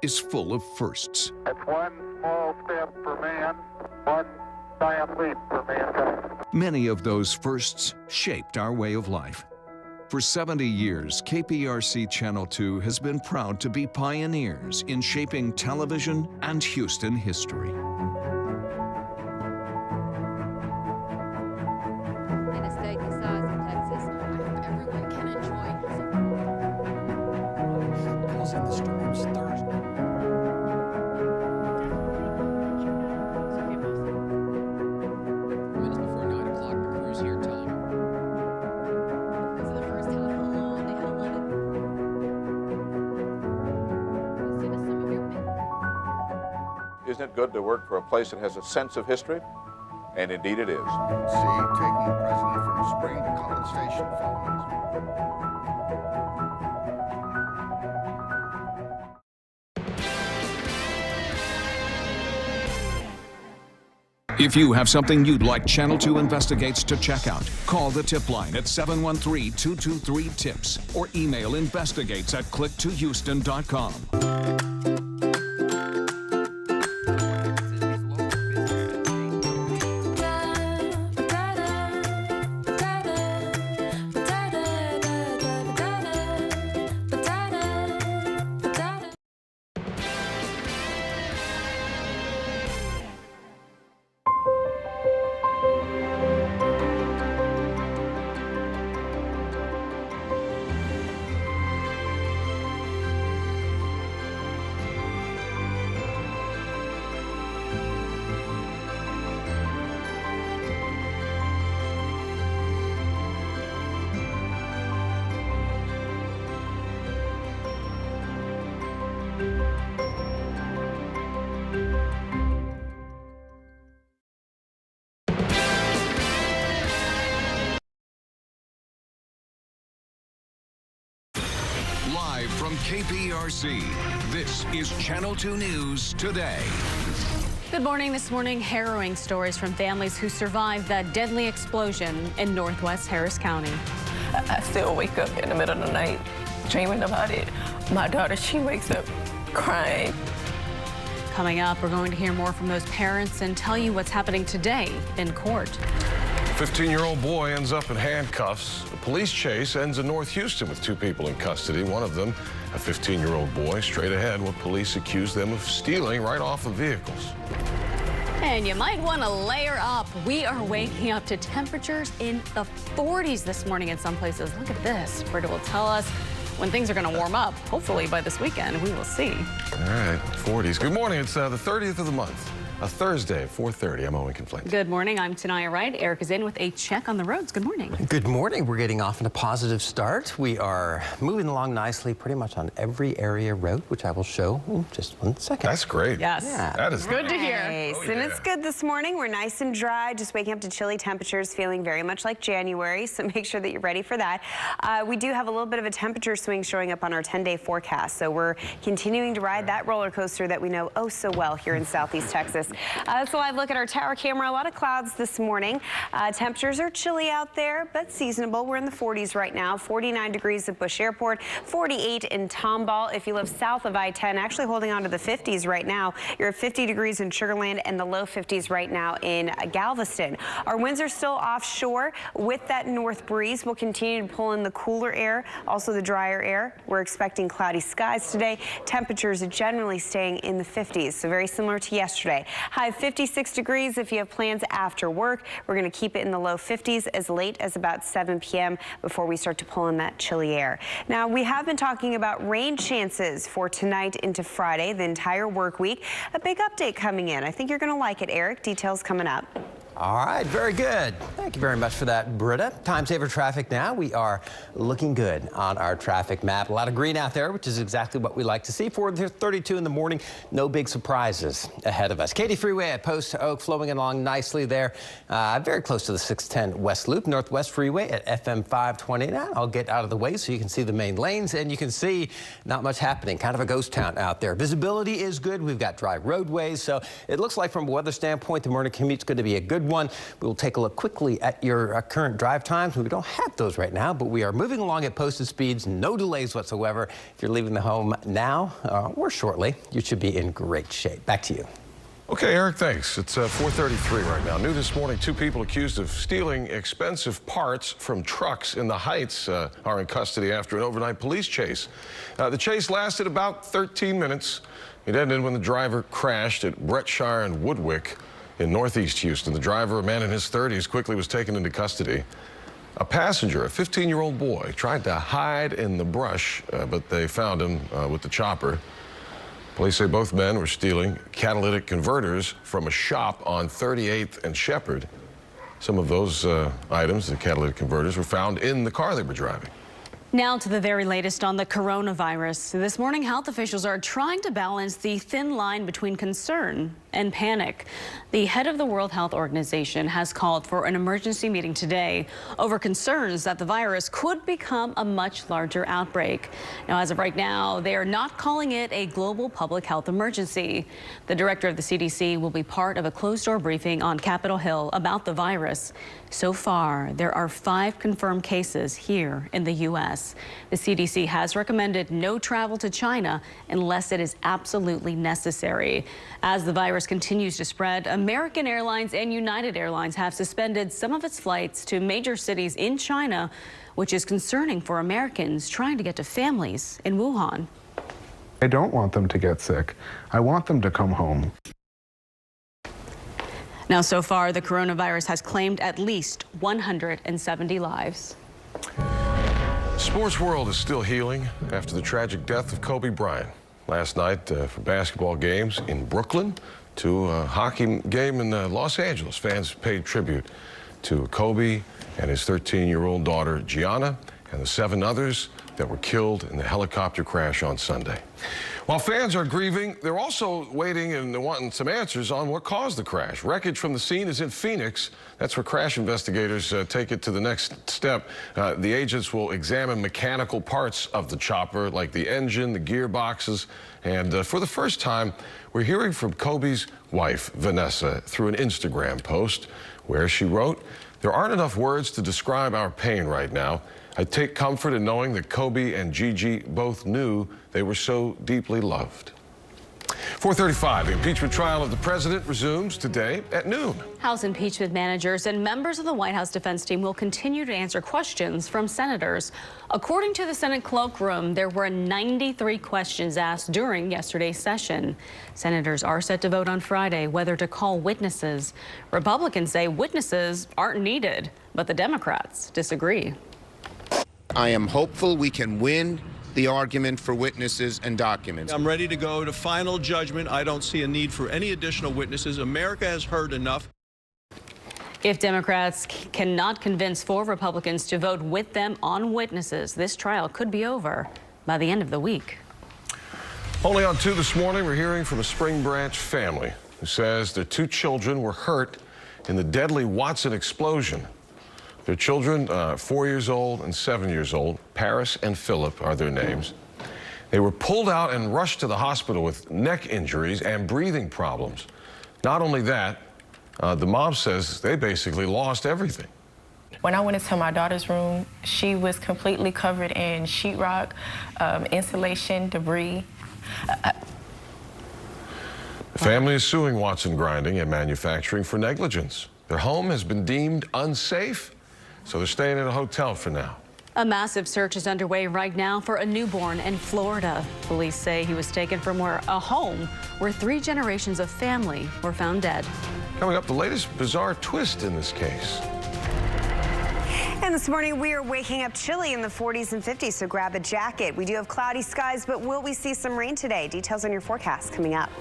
is full of firsts. It's one small step for man, one giant leap for mankind. Many of those firsts shaped our way of life. For 70 years, KPRC Channel 2 has been proud to be pioneers in shaping television and Houston history. In a state the size of Texas, everyone can enjoy. Causing the storms Thursday. Minutes before 9 o'clock, the crew's here telling you. This is the first time in a long they haven't let it. Send us some of your pictures. Isn't it good to work for a place that has a sense of history? And indeed it is. See, taking the president from Spring to College Station following. If you have something you'd like Channel 2 Investigates to check out, call the tip line at 713-223-TIPS or email investigates@click2houston.com. Live from KPRC, this is Channel 2 News Today. Good morning. This morning, harrowing stories from families who survived that deadly explosion in northwest Harris County. I still wake up in the middle of the night dreaming about it. My daughter, she wakes up crying. Coming up, we're going to hear more from those parents and tell you what's happening today in court. A 15-year-old boy ends up in handcuffs. A police chase ends in North Houston with two people in custody. One of them, a 15-year-old boy, straight ahead what police accuse them of stealing right off of vehicles. And you might want to layer up. We are waking up to temperatures in the 40s this morning in some places. Look at this. Britta will tell us when things are going to warm up. Hopefully by this weekend, we will see. All right, 40s. Good morning. It's the 30th of the month. A Thursday, 4:30. I'm Owen Conflint. Good morning. I'm Tanaya Wright. Eric is in with a check on the roads. Good morning. Good morning. We're getting off on a positive start. We are moving along nicely pretty much on every area road, which I will show in just 1 second. That's great. Yes. Yeah. That is Good to hear. Nice. Oh, And yeah. it's good this morning. We're nice and dry, just waking up to chilly temperatures, feeling very much like January, so make sure that you're ready for that. We do have a little bit of a temperature swing showing up on our 10-day forecast, so we're continuing to ride that roller coaster that we know oh so well here in Southeast Texas. So live look at our tower camera. A lot of clouds this morning. Temperatures are chilly out there, but seasonable. We're in the 40s right now. 49 degrees at Bush Airport, 48 in Tomball. If you live south of I-10, actually holding on to the 50s right now. You're at 50 degrees in Sugar Land and the low 50s right now in Galveston. Our winds are still offshore with that north breeze. We'll continue to pull in the cooler air, also the drier air. We're expecting cloudy skies today. Temperatures generally staying in the 50s, so very similar to yesterday. High of 56 degrees if you have plans after work. We're going to keep it in the low 50s as late as about 7 p.m. before we start to pull in that chilly air. Now, we have been talking about rain chances for tonight into Friday, the entire work week. A big update coming in. I think you're going to like it, Eric. Details coming up. All right, very good. Thank you very much for that, Britta. Time saver traffic now. We are looking good on our traffic map. A lot of green out there, which is exactly what we like to see. 4:32 in the morning, no big surprises ahead of us. Katy Freeway at Post Oak flowing along nicely there. Very close to the 610 West Loop. Northwest Freeway at FM 520. Now I'll get out of the way so you can see the main lanes, and you can see not much happening. Kind of a ghost town out there. Visibility is good. We've got dry roadways, so it looks like from a weather standpoint, the morning commute's going to be a good good one. We will take a look quickly at your current drive times. We don't have those right now, but we are moving along at posted speeds, no delays whatsoever. If you're leaving the home now or shortly, you should be in great shape. Back to you. Okay, Eric, thanks. It's 4:33 right now. New this morning, 2 people accused of stealing expensive parts from trucks in the Heights are in custody after an overnight police chase. The chase lasted about 13 minutes. It ended when the driver crashed at Brettshire and Woodwick in northeast Houston. The driver, a man in his 30s, quickly was taken into custody. A passenger, a 15-year-old boy, tried to hide in the brush, but they found him with the chopper. Police say both men were stealing catalytic converters from a shop on 38th and Shepherd. Some of those items, the catalytic converters, were found in the car they were driving. Now to the very latest on the coronavirus. This morning, health officials are trying to balance the thin line between concern and panic. The head of the World Health Organization has called for an emergency meeting today over concerns that the virus could become a much larger outbreak. Now, as of right now, they are not calling it a global public health emergency. The director of the CDC will be part of a closed-door briefing on Capitol Hill about the virus. So far, there are 5 confirmed cases here in the U.S. The CDC has recommended no travel to China unless it is absolutely necessary. As the virus continues to spread, American Airlines and United Airlines have suspended some of its flights to major cities in China, which is concerning for Americans trying to get to families in Wuhan. I don't want them to get sick. I want them to come home. Now, so far, the coronavirus has claimed at least 170 lives. Sports world is still healing after the tragic death of Kobe Bryant. Last night for basketball games in Brooklyn to a hockey game in Los Angeles, fans paid tribute to Kobe and his 13-year-old daughter Gianna and the 7 others that were killed in the helicopter crash on Sunday. While fans are grieving, they're also waiting and wanting some answers on what caused the crash. Wreckage from the scene is in Phoenix. That's where crash investigators take it to the next step. The agents will examine mechanical parts of the chopper, like the engine, the gearboxes, and for the first time, we're hearing from Kobe's wife, Vanessa, through an Instagram post where she wrote, "There aren't enough words to describe our pain right now. I take comfort in knowing that Kobe and Gigi both knew they were so deeply loved." 4:35, the impeachment trial of the president resumes today at noon. House impeachment managers and members of the White House defense team will continue to answer questions from senators. According to the Senate cloakroom, there were 93 questions asked during yesterday's session. Senators are set to vote on Friday whether to call witnesses. Republicans say witnesses aren't needed, but the Democrats disagree. I am hopeful we can win the argument for witnesses and documents. I'm ready to go to final judgment. I don't see a need for any additional witnesses. America has heard enough. If Democrats cannot convince 4 Republicans to vote with them on witnesses, this trial could be over by the end of the week. Only on 2 this morning, we're hearing from a Spring Branch family who says their 2 children were hurt in the deadly Watson explosion. Their children, 4 years old and 7 years old, Paris and Philip are their names. They were pulled out and rushed to the hospital with neck injuries and breathing problems. Not only that, the mom says they basically lost everything. When I went into my daughter's room, she was completely covered in sheetrock, insulation, debris. The family is suing Watson Grinding and Manufacturing for negligence. Their home has been deemed unsafe, so they're staying in a hotel for now. A massive search is underway right now for a newborn in Florida. Police say he was taken from a home where 3 generations of family were found dead. Coming up, the latest bizarre twist in this case. And this morning we are waking up chilly in the 40s and 50s, so grab a jacket. We do have cloudy skies, but will we see some rain today? Details on your forecast coming up.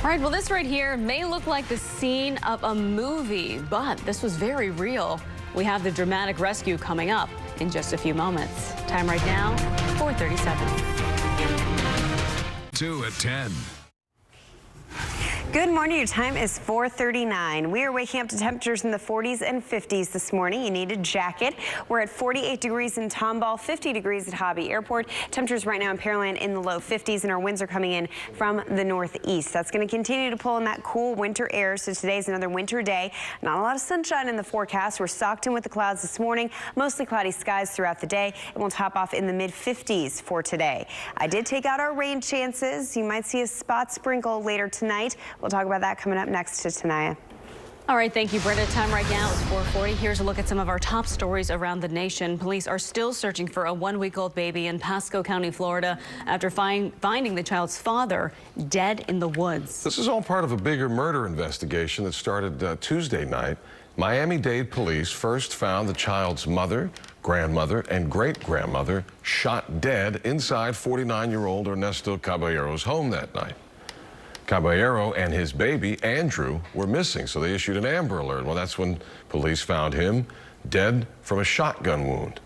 All right, well, this right here may look like the scene of a movie, but this was very real. We have the dramatic rescue coming up in just a few moments. Time right now, 4:37. 2 at 10. Good morning. Your time is 4:39. We are waking up to temperatures in the 40s and 50s this morning. You need a jacket. We're at 48 degrees in Tomball, 50 degrees at Hobby Airport. Temperatures right now in Pearland in the low 50s, and our winds are coming in from the northeast. That's going to continue to pull in that cool winter air. So today's another winter day. Not a lot of sunshine in the forecast. We're stocked in with the clouds this morning. Mostly cloudy skies throughout the day. It will top off in the mid 50s for today. I did take out our rain chances. You might see a spot sprinkle later tonight. We'll talk about that coming up next to Tanaya. All right, thank you, Britta. Time right now is 4:40. Here's a look at some of our top stories around the nation. Police are still searching for a 1-week-old baby in Pasco County, Florida, after finding the child's father dead in the woods. This is all part of a bigger murder investigation that started Tuesday night. Miami-Dade police first found the child's mother, grandmother, and great-grandmother shot dead inside 49-year-old Ernesto Caballero's home that night. Caballero and his baby, Andrew, were missing, so they issued an Amber Alert. Well, that's when police found him dead from a shotgun wound.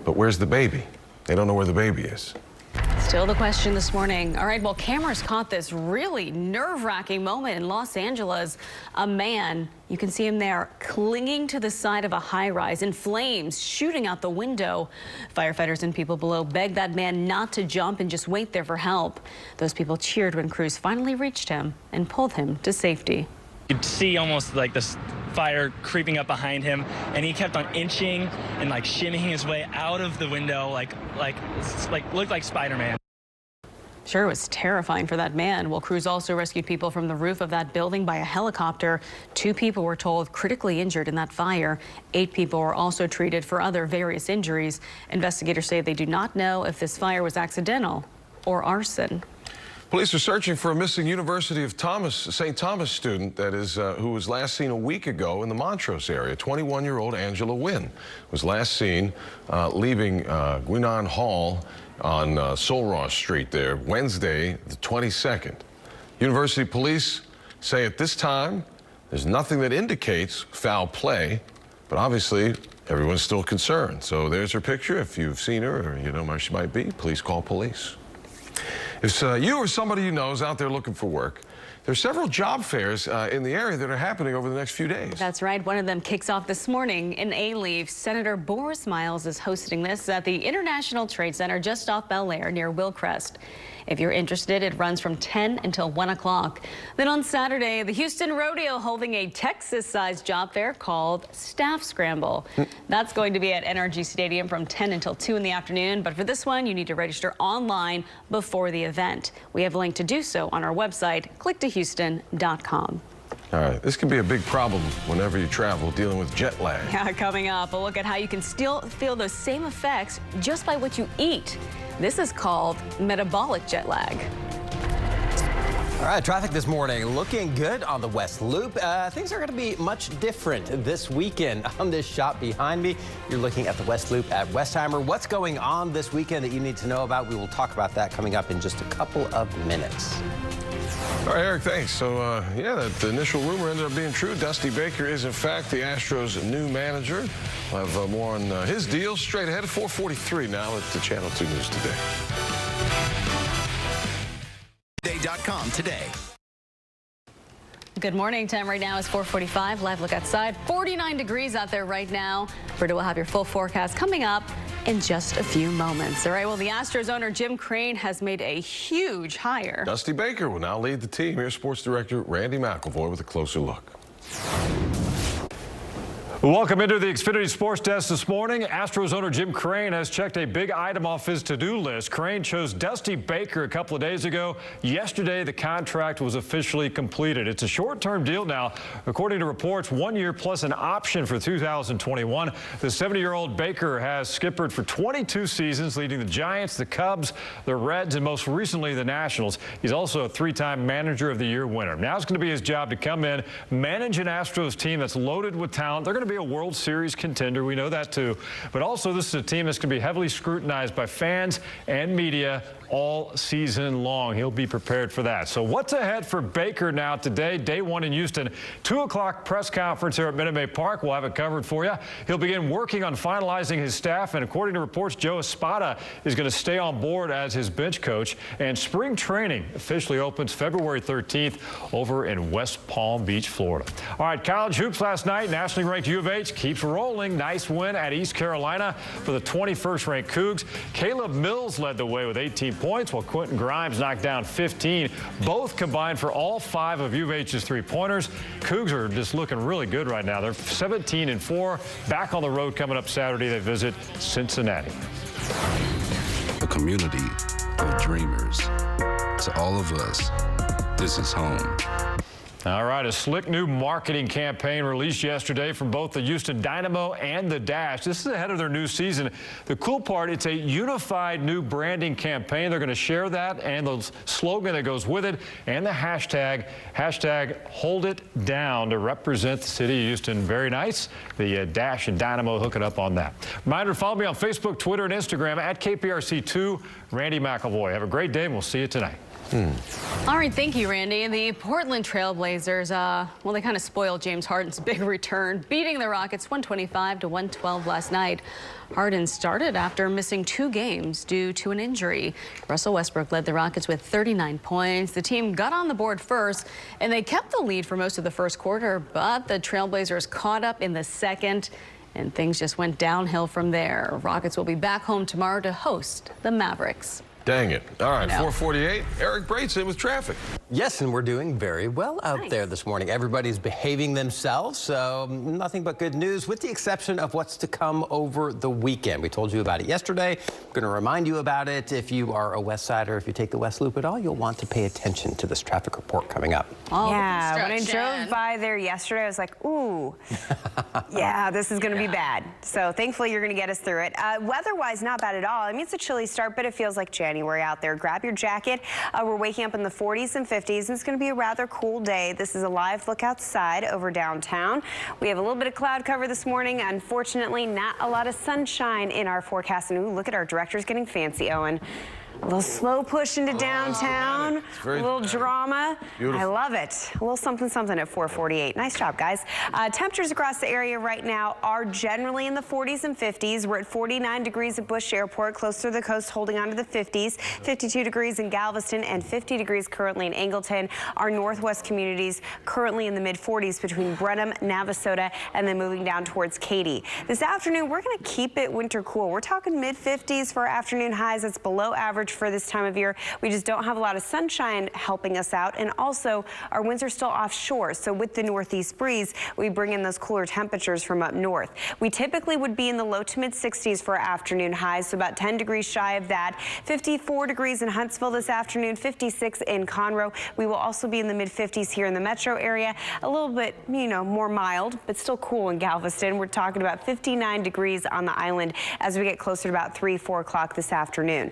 But where's the baby? They don't know where the baby is. Still the question this morning. All right, well, cameras caught this really nerve-wracking moment in Los Angeles. A man, you can see him there, clinging to the side of a high-rise in flames, shooting out the window. Firefighters and people below begged that man not to jump and just wait there for help. Those people cheered when crews finally reached him and pulled him to safety. You could see almost like this fire creeping up behind him, and he kept on inching and like shimmying his way out of the window like looked like Spider-Man. Sure, it was terrifying for that man. Well, crews also rescued people from the roof of that building by a helicopter. 2 people were told critically injured in that fire. 8 people were also treated for other various injuries. Investigators say they do not know if this fire was accidental or arson. Police are searching for a missing University of St. Thomas student that is who was last seen a week ago in the Montrose area. 21-year-old Angela Wynn was last seen leaving Guinan Hall on Solross Street there Wednesday, the 22nd. University police say at this time there's nothing that indicates foul play, but obviously everyone's still concerned. So there's her picture. If you've seen her or you know where she might be, please call police. If you or somebody you know is out there looking for work, there's several job fairs in the area that are happening over the next few days. That's right. One of them kicks off this morning in A-Leaf. Senator Boris Miles is hosting this at the International Trade Center just off Bel Air near Wilcrest. If you're interested, it runs from 10 until 1 o'clock. Then on Saturday, the Houston Rodeo holding a Texas-sized job fair called Staff Scramble. That's going to be at NRG Stadium from 10 until 2 in the afternoon. But for this one, you need to register online before the event. We have a link to do so on our website, clicktohouston.com. All right, this can be a big problem whenever you travel, dealing with jet lag. Yeah, coming up, a look at how you can still feel those same effects just by what you eat. This is called metabolic jet lag. All right, traffic this morning looking good on the West Loop. Things are going to be much different this weekend. On this shot behind me, you're looking at the West Loop at Westheimer. What's going on this weekend that you need to know about? We will talk about that coming up in just a couple of minutes. All right, Eric, thanks. So, yeah, that initial rumor ended up being true. Dusty Baker is, in fact, the Astros' new manager. We'll have more on his deal straight ahead at 4:43 now at the Channel 2 News Today. Today.com today. Good morning. Time right now is 4:45. Live look outside. 49 degrees out there right now. Britta will have your full forecast coming up in just a few moments. All right, well, the Astros owner Jim Crane has made a huge hire. Dusty Baker will now lead the team. Here's Sports Director Randy McElvoy with a closer look. Welcome into the Xfinity Sports Desk this morning. Astros owner Jim Crane has checked a big item off his to-do list. Crane chose Dusty Baker a couple of days ago. Yesterday, the contract was officially completed. It's a short-term deal now. According to reports, 1 year plus an option for 2021. The 70-year-old Baker has skippered for 22 seasons, leading the Giants, the Cubs, the Reds, and most recently the Nationals. He's also a 3-time Manager of the Year winner. Now it's going to be his job to come in, manage an Astros team that's loaded with talent. They're going to be a World Series contender. We know that too. But also this is a team that's going to be heavily scrutinized by fans and media all season long. He'll be prepared for that. So what's ahead for Baker now today? Day one in Houston. 2 o'clock press conference here at Minute Maid Park. We'll have it covered for you. He'll begin working on finalizing his staff, and according to reports, Joe Espada is going to stay on board as his bench coach. And spring training officially opens February 13th over in West Palm Beach, Florida. All right, college hoops last night. Nationally ranked U of H keeps rolling. Nice win at East Carolina for the 21st ranked Cougs. Caleb Mills led the way with 18 points, while Quentin Grimes knocked down 15. Both combined for all 5 of U of H's three-pointers. Cougs are just looking really good right now. They're 17-4. Back on the road coming up Saturday. They visit Cincinnati. A community of dreamers. To all of us, this is home. All right, a slick new marketing campaign released yesterday from both the Houston Dynamo and the Dash. This is ahead of their new season. The cool part, it's a unified new branding campaign. They're going to share that and the slogan that goes with it and the hashtag Hold It Down to represent the city of Houston. Very nice. The Dash and Dynamo hooking up on that. Reminder, follow me on Facebook, Twitter, and Instagram at KPRC2. Randy McElvoy. Have a great day, and we'll see you tonight. All right, thank you, Randy. The Portland Trailblazers, well, they kind of spoiled James Harden's big return, beating the Rockets 125-112 last night. Harden started after missing 2 games due to an injury. Russell Westbrook led the Rockets with 39 points. The team got on the board first, and they kept the lead for most of the first quarter, but the Trailblazers caught up in the second, and things just went downhill from there. Rockets will be back home tomorrow to host the Mavericks. Dang it. All right, 4:48. Eric Brate's in with traffic. Yes, and we're doing very well out there this morning. Everybody's behaving themselves, so nothing but good news, with the exception of what's to come over the weekend. We told you about it yesterday. I'm going to remind you about it. If you are a West Sider, if you take the West Loop at all, you'll want to pay attention to this traffic report coming up. Yeah, when I drove by there yesterday, I was like, ooh, yeah, this is going to be bad. So thankfully, you're going to get us through it. Weather-wise, not bad at all. I mean, it's a chilly start, but it feels like January out there. Grab your jacket. We're waking up in the 40s and 50s, and it's going to be a rather cool day. This is a live look outside over downtown. We have a little bit of cloud cover this morning. Unfortunately, not a lot of sunshine in our forecast. And ooh, look at our directors getting fancy, Owen. A little slow push into downtown, a little drama. Beautiful. I love it. A little something something at 4:48. Nice job, guys. Temperatures across the area right now are generally in the 40s and 50s. We're at 49 degrees at Bush Airport, close to the coast, holding on to the 50s. 52 degrees in Galveston and 50 degrees currently in Angleton. Our northwest communities currently in the mid-40s between Brenham, Navasota, and then moving down towards Katy. This afternoon, we're going to keep it winter cool. We're talking mid-50s for our afternoon highs. That's below average for this time of year. We just don't have a lot of sunshine helping us out, and also our winds are still offshore, so with the northeast breeze we bring in those cooler temperatures from up north. We typically would be in the low to mid 60s for our afternoon highs, so about 10 degrees shy of that. 54 degrees in Huntsville this afternoon, 56 in Conroe. We will also be in the mid 50s here in the metro area, a little bit, you know, more mild, but still cool in Galveston. We're talking about 59 degrees on the island as we get closer to about 3-4 o'clock this afternoon.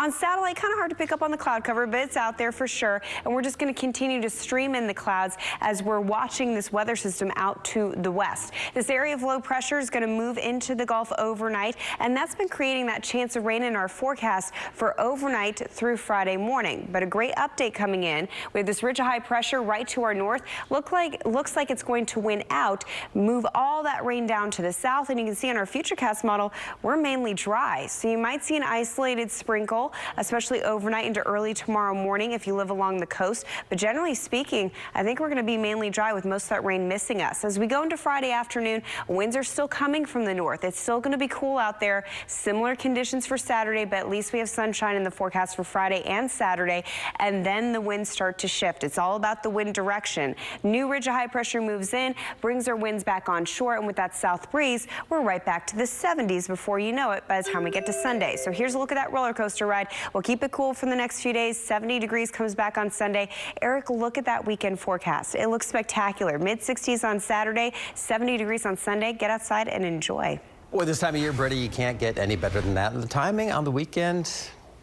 On satellite, kind of hard to pick up on the cloud cover, but it's out there for sure. And we're just going to continue to stream in the clouds as we're watching this weather system out to the west. This area of low pressure is going to move into the Gulf overnight, and that's been creating that chance of rain in our forecast for overnight through Friday morning. But a great update coming in. We have this ridge of high pressure right to our north. Looks like it's going to win out, move all that rain down to the south, and you can see on our futurecast model, we're mainly dry. So you might see an isolated sprinkle, especially overnight into early tomorrow morning if you live along the coast. But generally speaking, I think we're going to be mainly dry with most of that rain missing us. As we go into Friday afternoon, winds are still coming from the north. It's still going to be cool out there. Similar conditions for Saturday, but at least we have sunshine in the forecast for Friday and Saturday. And then the winds start to shift. It's all about the wind direction. New ridge of high pressure moves in, brings our winds back on shore. And with that south breeze, we're right back to the 70s before you know it by the time we get to Sunday. So here's a look at that roller coaster ride. We'll keep it cool for the next few days. 70 degrees comes back on Sunday. Eric, look at that weekend forecast. It looks spectacular. Mid-60s on Saturday, 70 degrees on Sunday. Get outside and enjoy. Boy, this time of year, Britta, you can't get any better than that. And the timing on the weekend,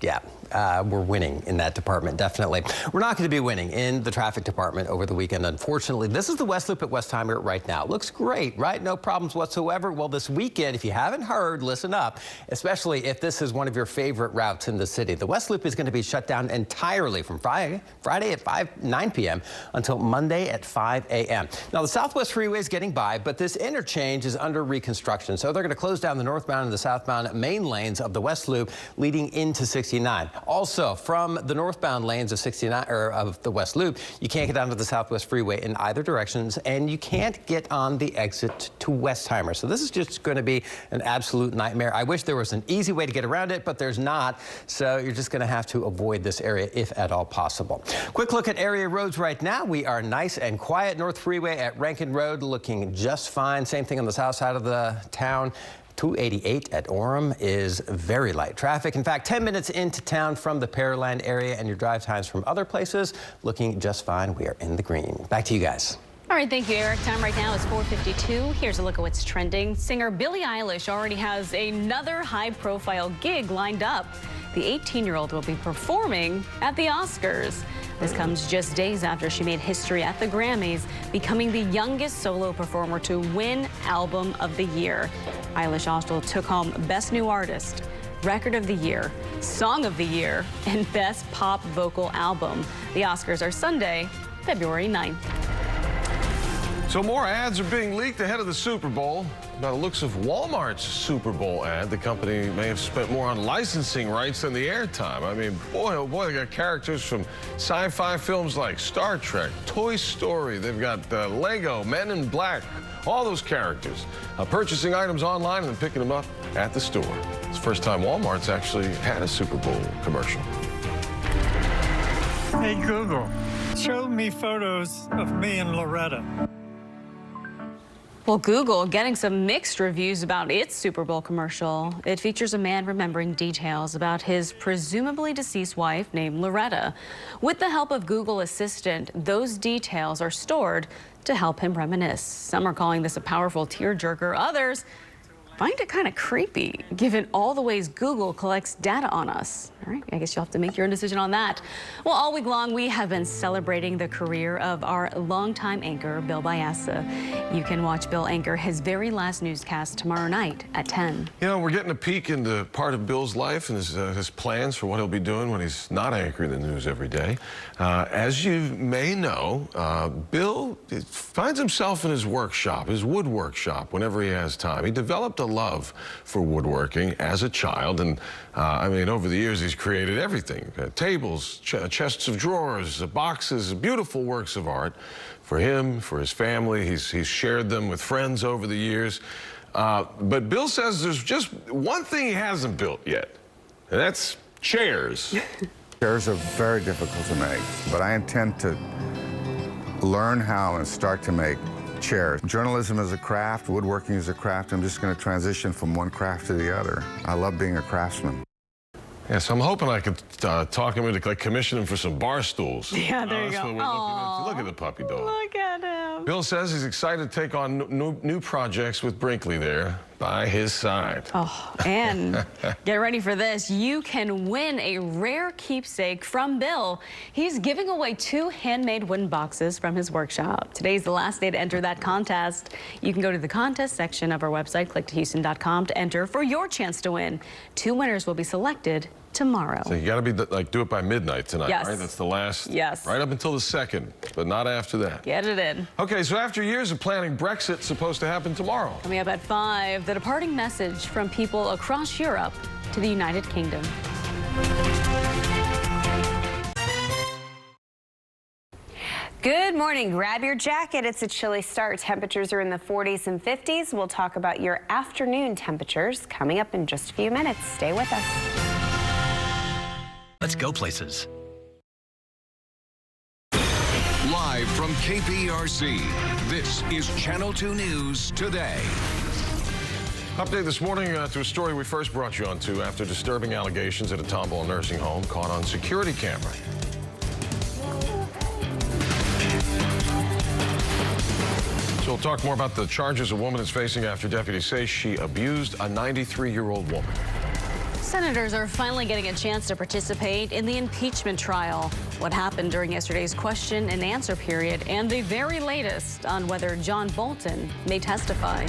Yeah, we're winning in that department, definitely. We're not going to be winning in the traffic department over the weekend, unfortunately. This is the West Loop at Westheimer right now. Looks great, right? No problems whatsoever. Well, this weekend, if you haven't heard, listen up, especially if this is one of your favorite routes in the city. The West Loop is going to be shut down entirely from Friday at 9 p.m. until Monday at 5 a.m. Now, the Southwest Freeway is getting by, but this interchange is under reconstruction, so they're going to close down the northbound and the southbound main lanes of the West Loop leading into 69. Also, from the northbound lanes of 69 or of the West Loop, you can't get onto the Southwest Freeway in either directions, and you can't get on the exit to Westheimer. So this is just going to be an absolute nightmare. I wish there was an easy way to get around it, but there's not. So you're just going to have to avoid this area if at all possible. Quick look at area roads right now. We are nice and quiet. North Freeway at Rankin Road looking just fine. Same thing on the south side of the town. 288 at Orem is very light traffic. In fact, 10 minutes into town from the Pearland area, and your drive times from other places looking just fine. We are in the green. Back to you guys. All right, thank you, Eric. Time right now is 4:52. Here's a look at what's trending. Singer Billie Eilish already has another high-profile gig lined up. The 18-year-old will be performing at the Oscars. This comes just days after she made history at the Grammys, becoming the youngest solo performer to win Album of the Year. Eilish also took home Best New Artist, Record of the Year, Song of the Year, and Best Pop Vocal Album. The Oscars are Sunday, February 9th. So more ads are being leaked ahead of the Super Bowl. By the looks of Walmart's Super Bowl ad, the company may have spent more on licensing rights than the airtime. I mean, boy, oh boy, they got characters from sci-fi films like Star Trek, Toy Story. They've got Lego, Men in Black, all those characters. Purchasing items online and then picking them up at the store. It's the first time Walmart's actually had a Super Bowl commercial. Hey, Google, show me photos of me and Loretta. Well, Google getting some mixed reviews about its Super Bowl commercial. It features a man remembering details about his presumably deceased wife named Loretta. With the help of Google Assistant, those details are stored to help him reminisce. Some are calling this a powerful tearjerker. Others find it kind of creepy, given all the ways Google collects data on us. All right, I guess you'll have to make your own decision on that. Well, all week long, we have been celebrating the career of our longtime anchor, Bill Biassa. You can watch Bill anchor his very last newscast tomorrow night at 10. You know, we're getting a peek into part of Bill's life and his plans for what he'll be doing when he's not anchoring the news every day. As you may know, Bill finds himself in his workshop, his wood workshop, whenever he has time. He developed a love for woodworking as a child, and I mean, over the years, he's created everything. Tables, chests of drawers, boxes, beautiful works of art for him, for his family. He's shared them with friends over the years. But Bill says there's just one thing he hasn't built yet, and that's chairs. Chairs are very difficult to make, but I intend to learn how and start to make chairs. Journalism is a craft, woodworking is a craft. I'm just going to transition from one craft to the other. I love being a craftsman. Yes, I'm hoping I could talk him into, like, commission him for some bar stools. Yeah, there you That's go. what we're looking into. Look at the puppy dog. Look at him. Bill says he's excited to take on new projects with Brinkley there by his side. Oh, and get ready for this. You can win a rare keepsake from Bill. He's giving away 2 handmade wooden boxes from his workshop. Today's the last day to enter that contest. You can go to the contest section of our website, click2houston.com, to enter for your chance to win. 2 winners will be selected tomorrow. So you got to be do it by midnight tonight, yes. right? That's the last. Yes. Right up until the 2nd, but not after that. Get it in. Okay, so after years of planning, Brexit's supposed to happen tomorrow. Coming up at 5, the departing message from people across Europe to the United Kingdom. Good morning. Grab your jacket. It's a chilly start. Temperatures are in the 40s and 50s. We'll talk about your afternoon temperatures coming up in just a few minutes. Stay with us. Let's go places. Live from KPRC, this is Channel 2 News Today. Update this morning to a story we first brought you onto after disturbing allegations at a Tomball nursing home caught on security camera. So we'll talk more about the charges a woman is facing after deputies say she abused a 93-year-old woman. Senators are finally getting a chance to participate in the impeachment trial. What happened during yesterday's question and answer period, and the very latest on whether John Bolton may testify.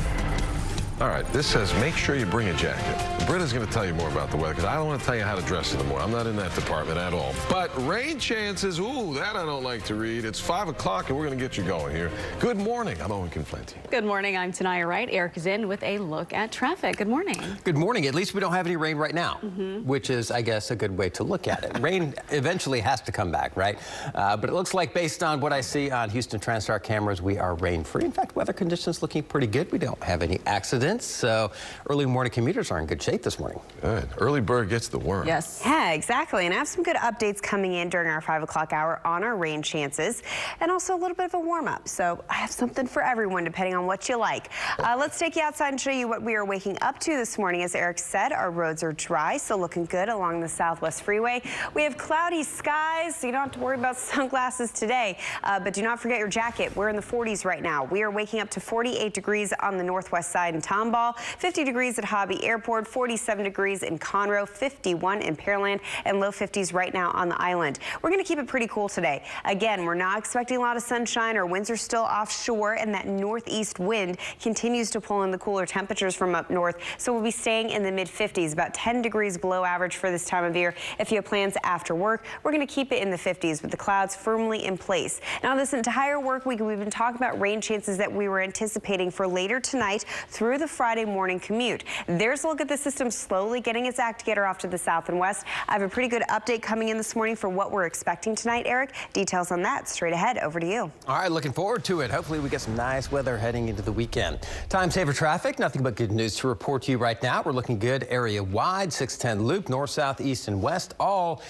All right, this says make sure you bring a jacket. Britta's going to tell you more about the weather because I don't want to tell you how to dress in the morning. I'm not in that department at all. But rain chances, ooh, that I don't like to read. It's 5 o'clock and we're going to get you going here. Good morning. I'm Owen Conflenti. Good morning. I'm Tanaya Wright. Eric is in with a look at traffic. Good morning. Good morning. At least we don't have any rain right now, which is, I guess, a good way to look at it. Rain eventually has to come back, right? But it looks like based on what I see on Houston TransStar cameras, we are rain-free. In fact, weather conditions looking pretty good. We don't have any accidents. So early morning commuters are in good shape this morning. Good. Early bird gets the worm. Yes. Yeah, exactly. And I have some good updates coming in during our 5 o'clock hour on our rain chances and also a little bit of a warm up. So I have something for everyone depending on what you like. Let's take you outside and show you what we are waking up to this morning. As Eric said, our roads are dry, so looking good along the Southwest Freeway. We have cloudy skies, so you don't have to worry about sunglasses today. But do not forget your jacket. We're in the 40s right now. We are waking up to 48 degrees on the northwest side in Tomball, 50 degrees at Hobby Airport, 47 degrees in Conroe, 51 in Pearland, and low 50s right now on the island. We're going to keep it pretty cool today. Again, we're not expecting a lot of sunshine. Our winds are still offshore, and that northeast wind continues to pull in the cooler temperatures from up north. So we'll be staying in the mid-50s, about 10 degrees below average for this time of year. If you have plans after work, we're going to keep it in the 50s with the clouds firmly in place. Now, this entire work week, we've been talking about rain chances that we were anticipating for later tonight through the Friday morning commute. There's a look at the system slowly getting its act together off to the south and west. I have a pretty good update coming in this morning for what we're expecting tonight, Eric. Details on that straight ahead. Over to you. All right, looking forward to it. Hopefully we get some nice weather heading into the weekend. Time saver traffic, nothing but good news to report to you right now. We're looking good area wide, 610 loop, north, south, east, and west, all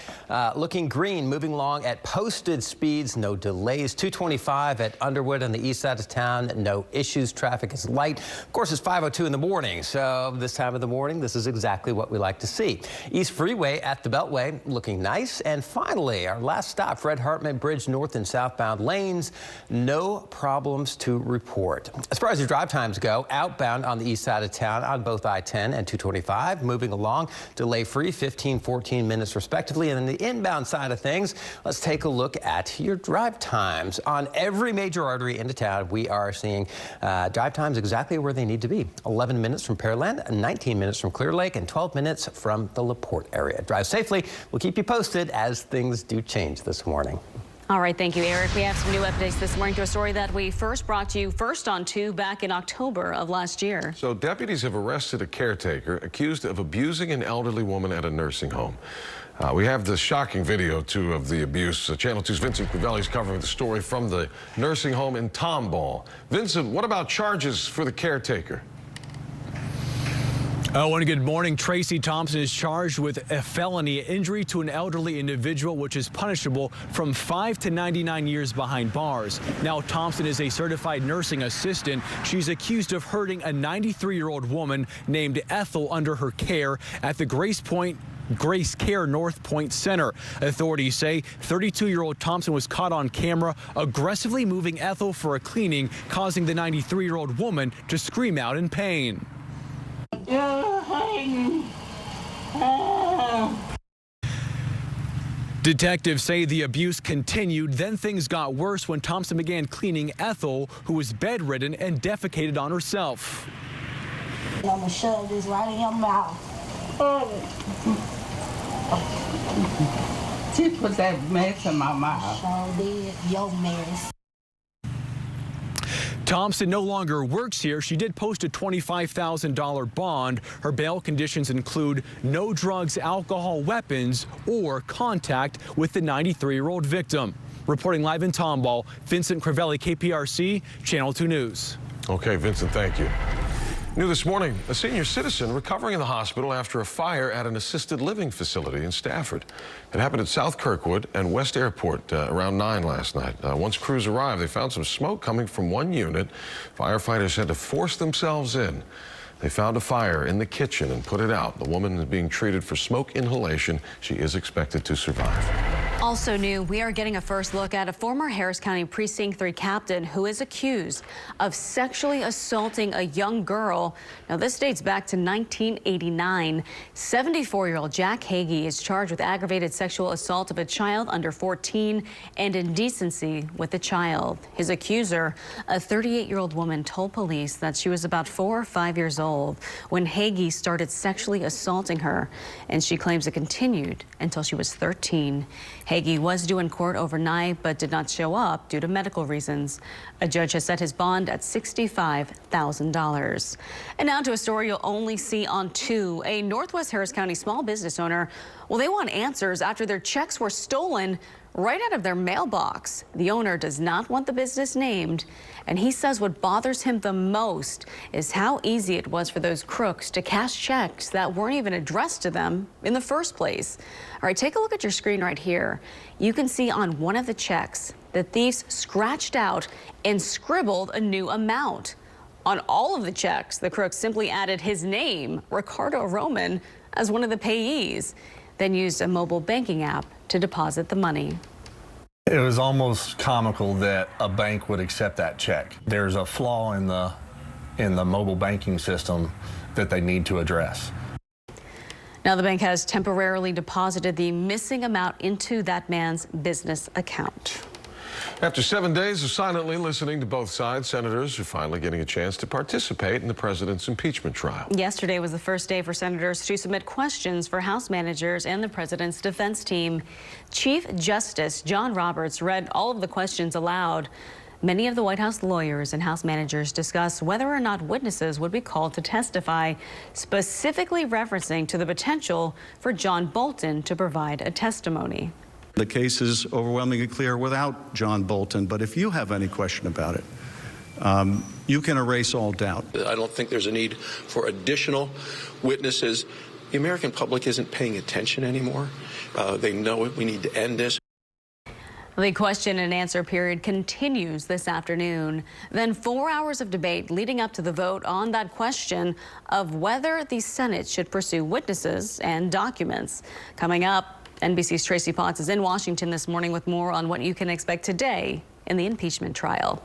looking green, moving along at posted speeds, no delays. 225 at Underwood on the east side of town, no issues. Traffic is light. Of course, it's 5:02 in the morning, so this time of the morning, this is exactly what we like to see. East Freeway at the Beltway looking nice. And finally, our last stop, Fred Hartman Bridge north and southbound lanes, no problems to report. As far as your drive times go, outbound on the east side of town on both I-10 and 225, moving along, delay-free, 15-14 minutes respectively. And then the inbound side of things, let's take a look at your drive times. On every major artery into town, we are seeing drive times exactly where they need to be. 11 minutes from Pearland, 19 minutes from Clear Lake, and 12 minutes from the LaPorte area. Drive safely. We'll keep you posted as things do change this morning. All right, thank you, Eric. We have some new updates this morning to a story that we first brought to you on 2 back in October of last year. So deputies have arrested a caretaker accused of abusing an elderly woman at a nursing home. We have the shocking video, too, of the abuse. Channel 2's Vincent Crivelli is covering the story from the nursing home in Tomball. Vincent, what about charges for the caretaker? And good morning. Tracy Thompson is charged with a felony injury to an elderly individual, which is punishable from 5 to 99 years behind bars. Now, Thompson is a certified nursing assistant. She's accused of hurting a 93-year-old woman named Ethel under her care at the Grace Care North Point Center. Authorities say 32-year-old Thompson was caught on camera aggressively moving Ethel for a cleaning, causing the 93-year-old woman to scream out in pain. Detectives say the abuse continued, then things got worse when Thompson began cleaning Ethel, who was bedridden and defecated on herself. I'm gonna shove this right in your mouth. She put that mess in my mouth. Sure did, your mess. Thompson no longer works here. She did post a $25,000 bond. Her bail conditions include no drugs, alcohol, weapons, or contact with the 93-year-old victim. Reporting live in Tomball, Vincent Crivelli, KPRC, Channel 2 News. Okay, Vincent, thank you. New this morning, a senior citizen recovering in the hospital after a fire at an assisted living facility in Stafford. It happened at South Kirkwood and West Airport around 9 last night. Once crews arrived, they found some smoke coming from one unit. Firefighters had to force themselves in. They found a fire in the kitchen and put it out. The woman is being treated for smoke inhalation. She is expected to survive. Also new, we are getting a first look at a former Harris County Precinct 3 captain who is accused of sexually assaulting a young girl. Now, this dates back to 1989. 74-year-old Jack Hagee is charged with aggravated sexual assault of a child under 14 and indecency with a child. His accuser, a 38-year-old woman, told police that she was about 4 or 5 years old when Hagee started sexually assaulting her, and she claims it continued until she was 13. Hagee was due in court overnight but did not show up due to medical reasons. A judge has set his bond at $65,000. And now to a story you'll only see on 2. A Northwest Harris County small business owner, well, they want answers after their checks were stolen right out of their mailbox. The owner does not want the business named, and he says what bothers him the most is how easy it was for those crooks to cash checks that weren't even addressed to them in the first place. All right, take a look at your screen right here. You can see on one of the checks, the thieves scratched out and scribbled a new amount. On all of the checks, the crooks simply added his name, Ricardo Roman, as one of the payees, then used a mobile banking app to deposit the money. It was almost comical that a bank would accept that check. There's a flaw in the mobile banking system that they need to address. Now, the bank has temporarily deposited the missing amount into that man's business account. After 7 days of silently listening to both sides, senators are finally getting a chance to participate in the president's impeachment trial. Yesterday was the first day for senators to submit questions for House managers and the president's defense team. Chief Justice John Roberts read all of the questions aloud. Many of the White House lawyers and House managers discussed whether or not witnesses would be called to testify, specifically referencing to the potential for John Bolton to provide a testimony. The case is overwhelmingly clear without John Bolton, but if you have any question about it, you can erase all doubt. I don't think there's a need for additional witnesses. The American public isn't paying attention anymore. They know it. We need to end this. The question and answer period continues this afternoon. Then 4 hours of debate leading up to the vote on that question of whether the Senate should pursue witnesses and documents. Coming up, NBC's Tracy Potts is in Washington this morning with more on what you can expect today in the impeachment trial.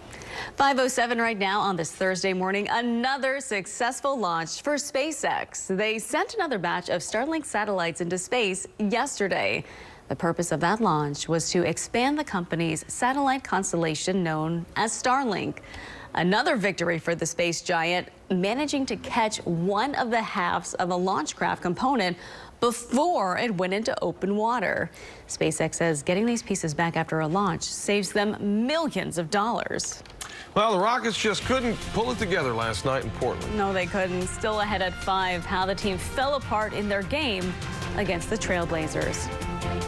5:07 right now on this Thursday morning. Another successful launch for SpaceX. They sent another batch of Starlink satellites into space yesterday. The purpose of that launch was to expand the company's satellite constellation known as Starlink. Another victory for the space giant, managing to catch one of the halves of a launch craft component before it went into open water. SpaceX says getting these pieces back after a launch saves them millions of dollars. Well, the Rockets just couldn't pull it together last night in Portland. No, they couldn't. Still ahead at 5, how the team fell apart in their game against the Trailblazers.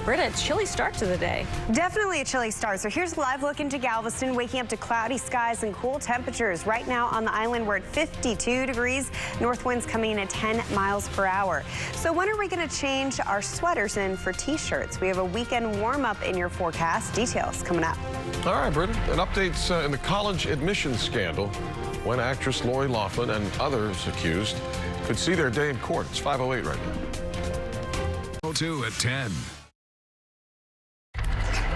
Britta, chilly start to the day. Definitely a chilly start. So here's a live look into Galveston, waking up to cloudy skies and cool temperatures. Right now on the island, we're at 52 degrees. North winds coming in at 10 miles per hour. So when are we going to change our sweaters in for t-shirts? We have a weekend warm up in your forecast. Details coming up. All right, Britta, and updates in the college admissions scandal when actress Lori Loughlin and others accused could see their day in court. It's 5:08 right now. 2 at 10.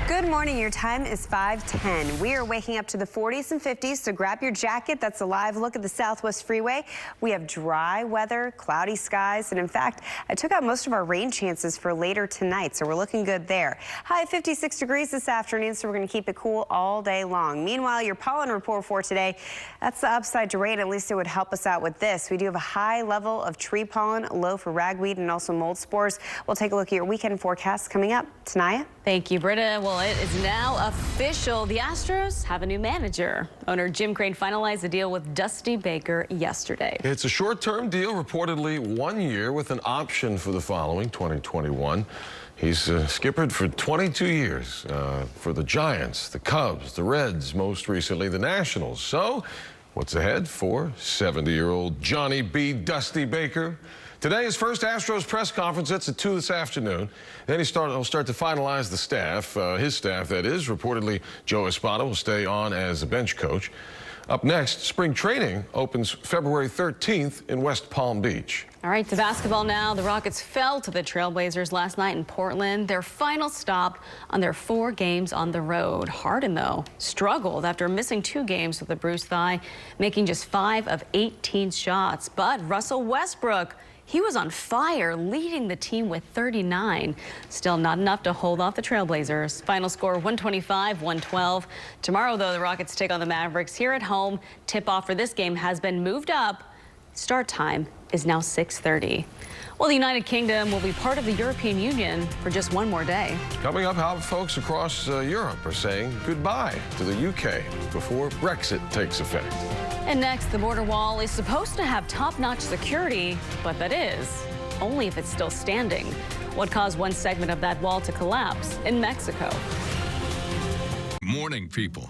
Good morning. Your time is 5:10. We are waking up to the 40s and 50s, so grab your jacket. That's a live look at the Southwest Freeway. We have dry weather, cloudy skies, and in fact, I took out most of our rain chances for later tonight, so we're looking good there. High 56 degrees this afternoon, so we're going to keep it cool all day long. Meanwhile, your pollen report for today, that's the upside to rain. At least it would help us out with this. We do have a high level of tree pollen, low for ragweed and also mold spores. We'll take a look at your weekend forecast coming up. Tanaya? Thank you, Britta. Well, it is now official. The Astros have a new manager. Owner Jim Crane finalized the deal with Dusty Baker yesterday. It's a short-term deal, reportedly 1 year with an option for the following, 2021. He's skippered for 22 years for the Giants, the Cubs, the Reds, most recently the Nationals. So what's ahead for 70-year-old Johnny B. Dusty Baker? Today, his first Astros press conference. That's at 2 this afternoon. Then he'll start to finalize the staff, his staff, that is. Reportedly, Joe Espada will stay on as a bench coach. Up next, spring training opens February 13th in West Palm Beach. All right, to basketball now. The Rockets fell to the Trailblazers last night in Portland, their final stop on their 4 games on the road. Harden, though, struggled after missing 2 games with a bruised thigh, making just 5 of 18 shots. But Russell Westbrook, he was on fire, leading the team with 39. Still not enough to hold off the Trailblazers. Final score 125-112. Tomorrow, though, the Rockets take on the Mavericks here at home. Tip-off for this game has been moved up. Start time is now 6:30. Well, the United Kingdom will be part of the European Union for just one more day. Coming up, how folks across Europe are saying goodbye to the UK before Brexit takes effect. And next, the border wall is supposed to have top-notch security, but that is only if it's still standing. What caused one segment of that wall to collapse in Mexico? Morning, people.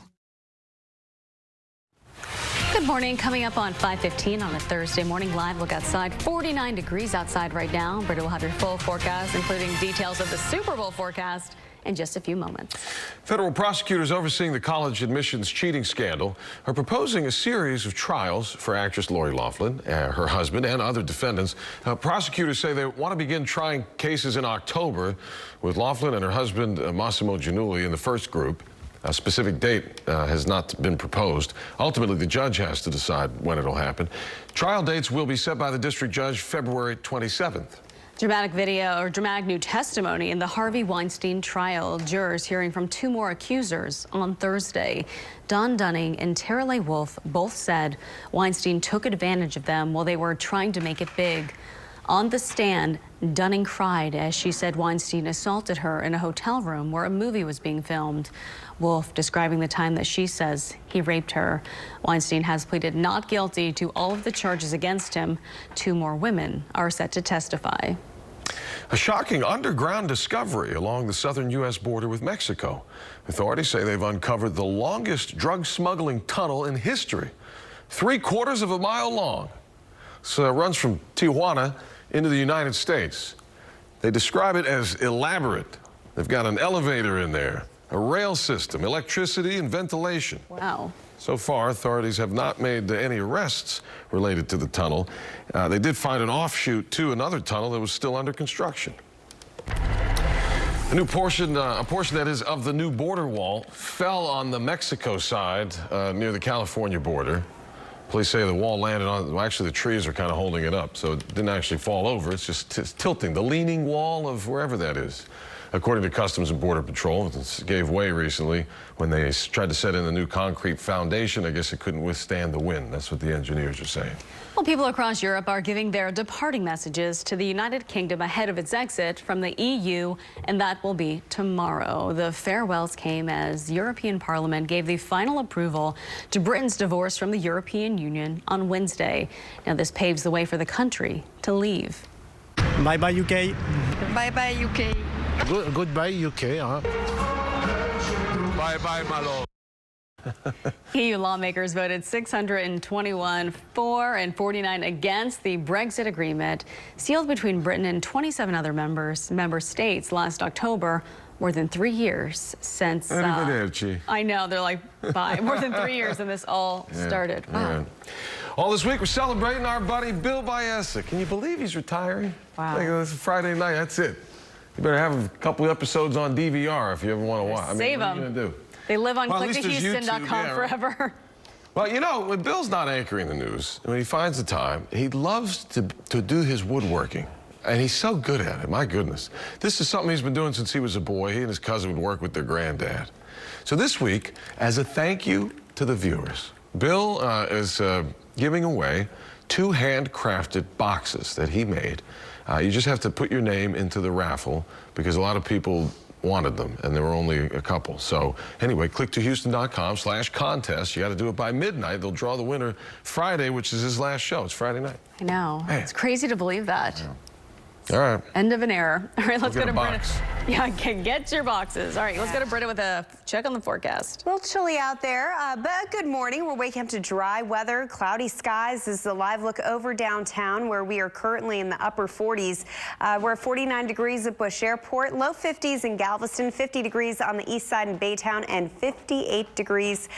Good morning. Coming up on 5:15 on a Thursday morning, live look outside. 49 degrees outside right now. Britta will have your full forecast, including details of the Super Bowl forecast in just a few moments. Federal prosecutors overseeing the college admissions cheating scandal are proposing a series of trials for actress Lori Loughlin, her husband, and other defendants. Prosecutors say they want to begin trying cases in October, with Loughlin and her husband, Massimo Giannulli, in the first group. A specific date has not been proposed. Ultimately, the judge has to decide when it'll happen. Trial dates will be set by the district judge February 27th. Dramatic video or dramatic new testimony in the Harvey Weinstein trial. Jurors hearing from 2 more accusers on Thursday. Don Dunning and Tara Leigh Wolfe both said Weinstein took advantage of them while they were trying to make it big. On the stand, Dunning cried as she said Weinstein assaulted her in a hotel room where a movie was being filmed. Wolfe describing the time that she says he raped her. Weinstein has pleaded not guilty to all of the charges against him. 2 more women are set to testify. A shocking underground discovery along the southern U.S. border with Mexico. Authorities say they've uncovered the longest drug smuggling tunnel in history, 3/4 of a mile long. So it runs from Tijuana into the United States. They describe it as elaborate. They've got an elevator in there, a rail system, electricity, and ventilation. Wow. So far, authorities have not made any arrests related to the tunnel. They did find an offshoot to another tunnel that was still under construction. A portion that is of the new border wall fell on the Mexico side near the California border. Police say the wall landed on, well, actually the trees are kind of holding it up, so it didn't actually fall over. It's just tilting, the leaning wall of wherever that is. According to Customs and Border Patrol, it gave way recently when they tried to set in the new concrete foundation. I guess it couldn't withstand the wind. That's what the engineers are saying. Well, people across Europe are giving their departing messages to the United Kingdom ahead of its exit from the EU, and that will be tomorrow. The farewells came as European Parliament gave the final approval to Britain's divorce from the European Union on Wednesday. Now, this paves the way for the country to leave. Bye-bye, UK. Bye-bye, UK. Goodbye, UK, huh? Bye-bye, my lord. EU lawmakers voted 621 for and 49 against the Brexit agreement sealed between Britain and 27 other member states last October. More than 3 years since. I know, they're like, bye. More than 3 years and this all started. Wow. Yeah. All this week, we're celebrating our buddy Bill Biessa. Can you believe he's retiring? Wow. Like, it's Friday night, that's it. You better have a couple episodes on DVR if you ever want to watch. Save them. What are you going to do? They live on Well, clicktohouston.com forever. Well, you know, when Bill's not anchoring the news, when he finds the time, he loves to do his woodworking. And he's so good at it, my goodness. This is something he's been doing since he was a boy. He and his cousin would work with their granddad. So this week, as a thank you to the viewers, Bill is giving away 2 handcrafted boxes that he made. You just have to put your name into the raffle because a lot of people wanted them, and there were only a couple. So anyway, clicktohouston.com/contest. You got to do it by midnight. They'll draw the winner Friday, which is his last show. It's Friday night. I know. Hey. It's crazy to believe that. All right. End of an era. All right, let's go to Britta. Box. Yeah, get your boxes. All right, let's go to Britta with a check on the forecast. A little chilly out there, but good morning. We're waking up to dry weather, cloudy skies. This is a live look over downtown where we are currently in the upper 40s. We're at 49 degrees at Bush Airport, low 50s in Galveston, 50 degrees on the east side in Baytown, and 48 degrees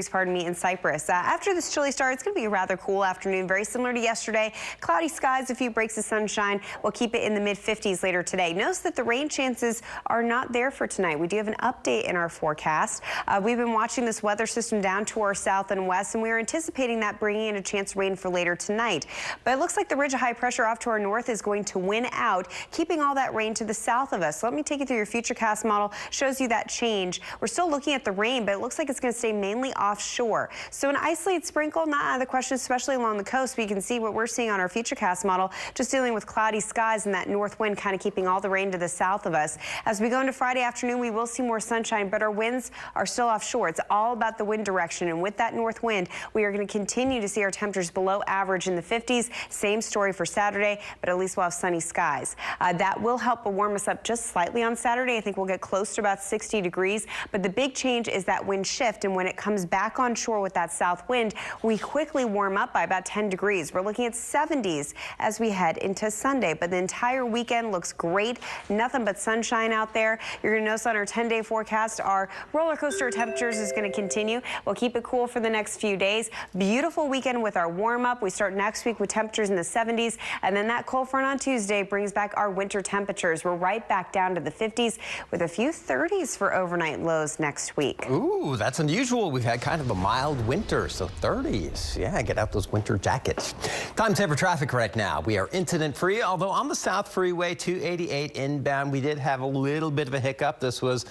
pardon me, in Cypress. After this chilly start, it's going to be a rather cool afternoon, very similar to yesterday. Cloudy skies, a few breaks of sunshine. We'll keep it in the mid-50s later today. Notice that the rain chances are not there for tonight. We do have an update in our forecast. We've been watching this weather system down to our south and west, and we are anticipating that bringing in a chance of rain for later tonight. But it looks like the ridge of high pressure off to our north is going to win out, keeping all that rain to the south of us. So let me take you through your Futurecast model. Shows you that change. We're still looking at the rain, but it looks like it's going to stay mainly offshore. So an isolated sprinkle, not out of the question, especially along the coast. But you can see what we're seeing on our Futurecast model, just dealing with cloudy skies and that north wind kind of keeping all the rain to the south of us. As we go into Friday afternoon, we will see more sunshine, but our winds are still offshore. It's all about the wind direction, and with that north wind, we are going to continue to see our temperatures below average in the 50s. Same story for Saturday, but at least we'll have sunny skies. That will help warm us up just slightly on Saturday. I think we'll get close to about 60 degrees, but the big change is that wind shift, and when it comes back on shore with that south wind, we quickly warm up by about 10 degrees. We're looking at 70s as we head into Sunday, but the entire weekend looks great. Nothing but sunshine out there. You're going to notice on our 10-day forecast, our roller coaster temperatures is going to continue. We'll keep it cool for the next few days. Beautiful weekend with our warm up. We start next week with temperatures in the 70s, and then that cold front on Tuesday brings back our winter temperatures. We're right back down to the 50s with a few 30s for overnight lows next week. Ooh, that's unusual. We've had kind of a mild winter, so 30s. Yeah, get out those winter jackets. Time saver traffic right now. We are incident free, although on the South Freeway 288 inbound, we did have a little bit of a hiccup. This was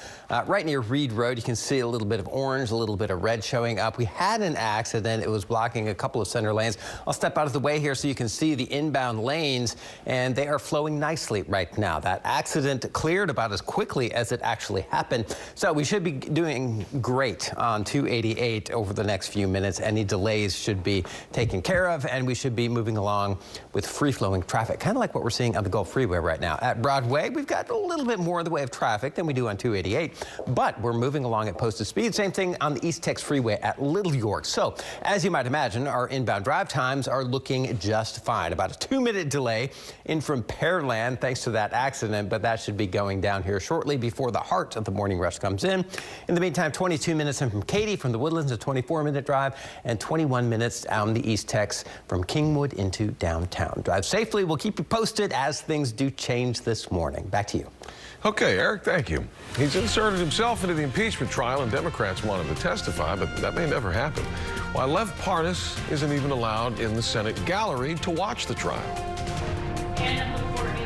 right near Reed Road. You can see a little bit of orange, a little bit of red showing up. We had an accident. It was blocking a couple of center lanes. I'll step out of the way here so you can see the inbound lanes, and they are flowing nicely right now. That accident cleared about as quickly as it actually happened. So we should be doing great on 288 over the next few minutes. Any delays should be taken care of, and we should be moving along with free-flowing traffic, kind of like what we're seeing on the Gulf Freeway right now. At Broadway, we've got a little bit more in the way of traffic than we do on 288, but we're moving along at posted speed. Same thing on the East Tex Freeway at Little York. So, as you might imagine, our inbound drive times are looking just fine. About a 2-minute delay in from Pearland thanks to that accident, but that should be going down here shortly before the heart of the morning rush comes in. In the meantime, 22 minutes in from Katy from the Woodlands, a 24-minute drive, and 21 minutes down the East Tex from Kingwood into downtown. Drive safely. We'll keep you posted as things do change this morning. Back to you. Okay, Eric, thank you. He's inserted himself into the impeachment trial, and Democrats want him to testify, but that may never happen. Why Lev Parnas isn't even allowed in the Senate gallery to watch the trial.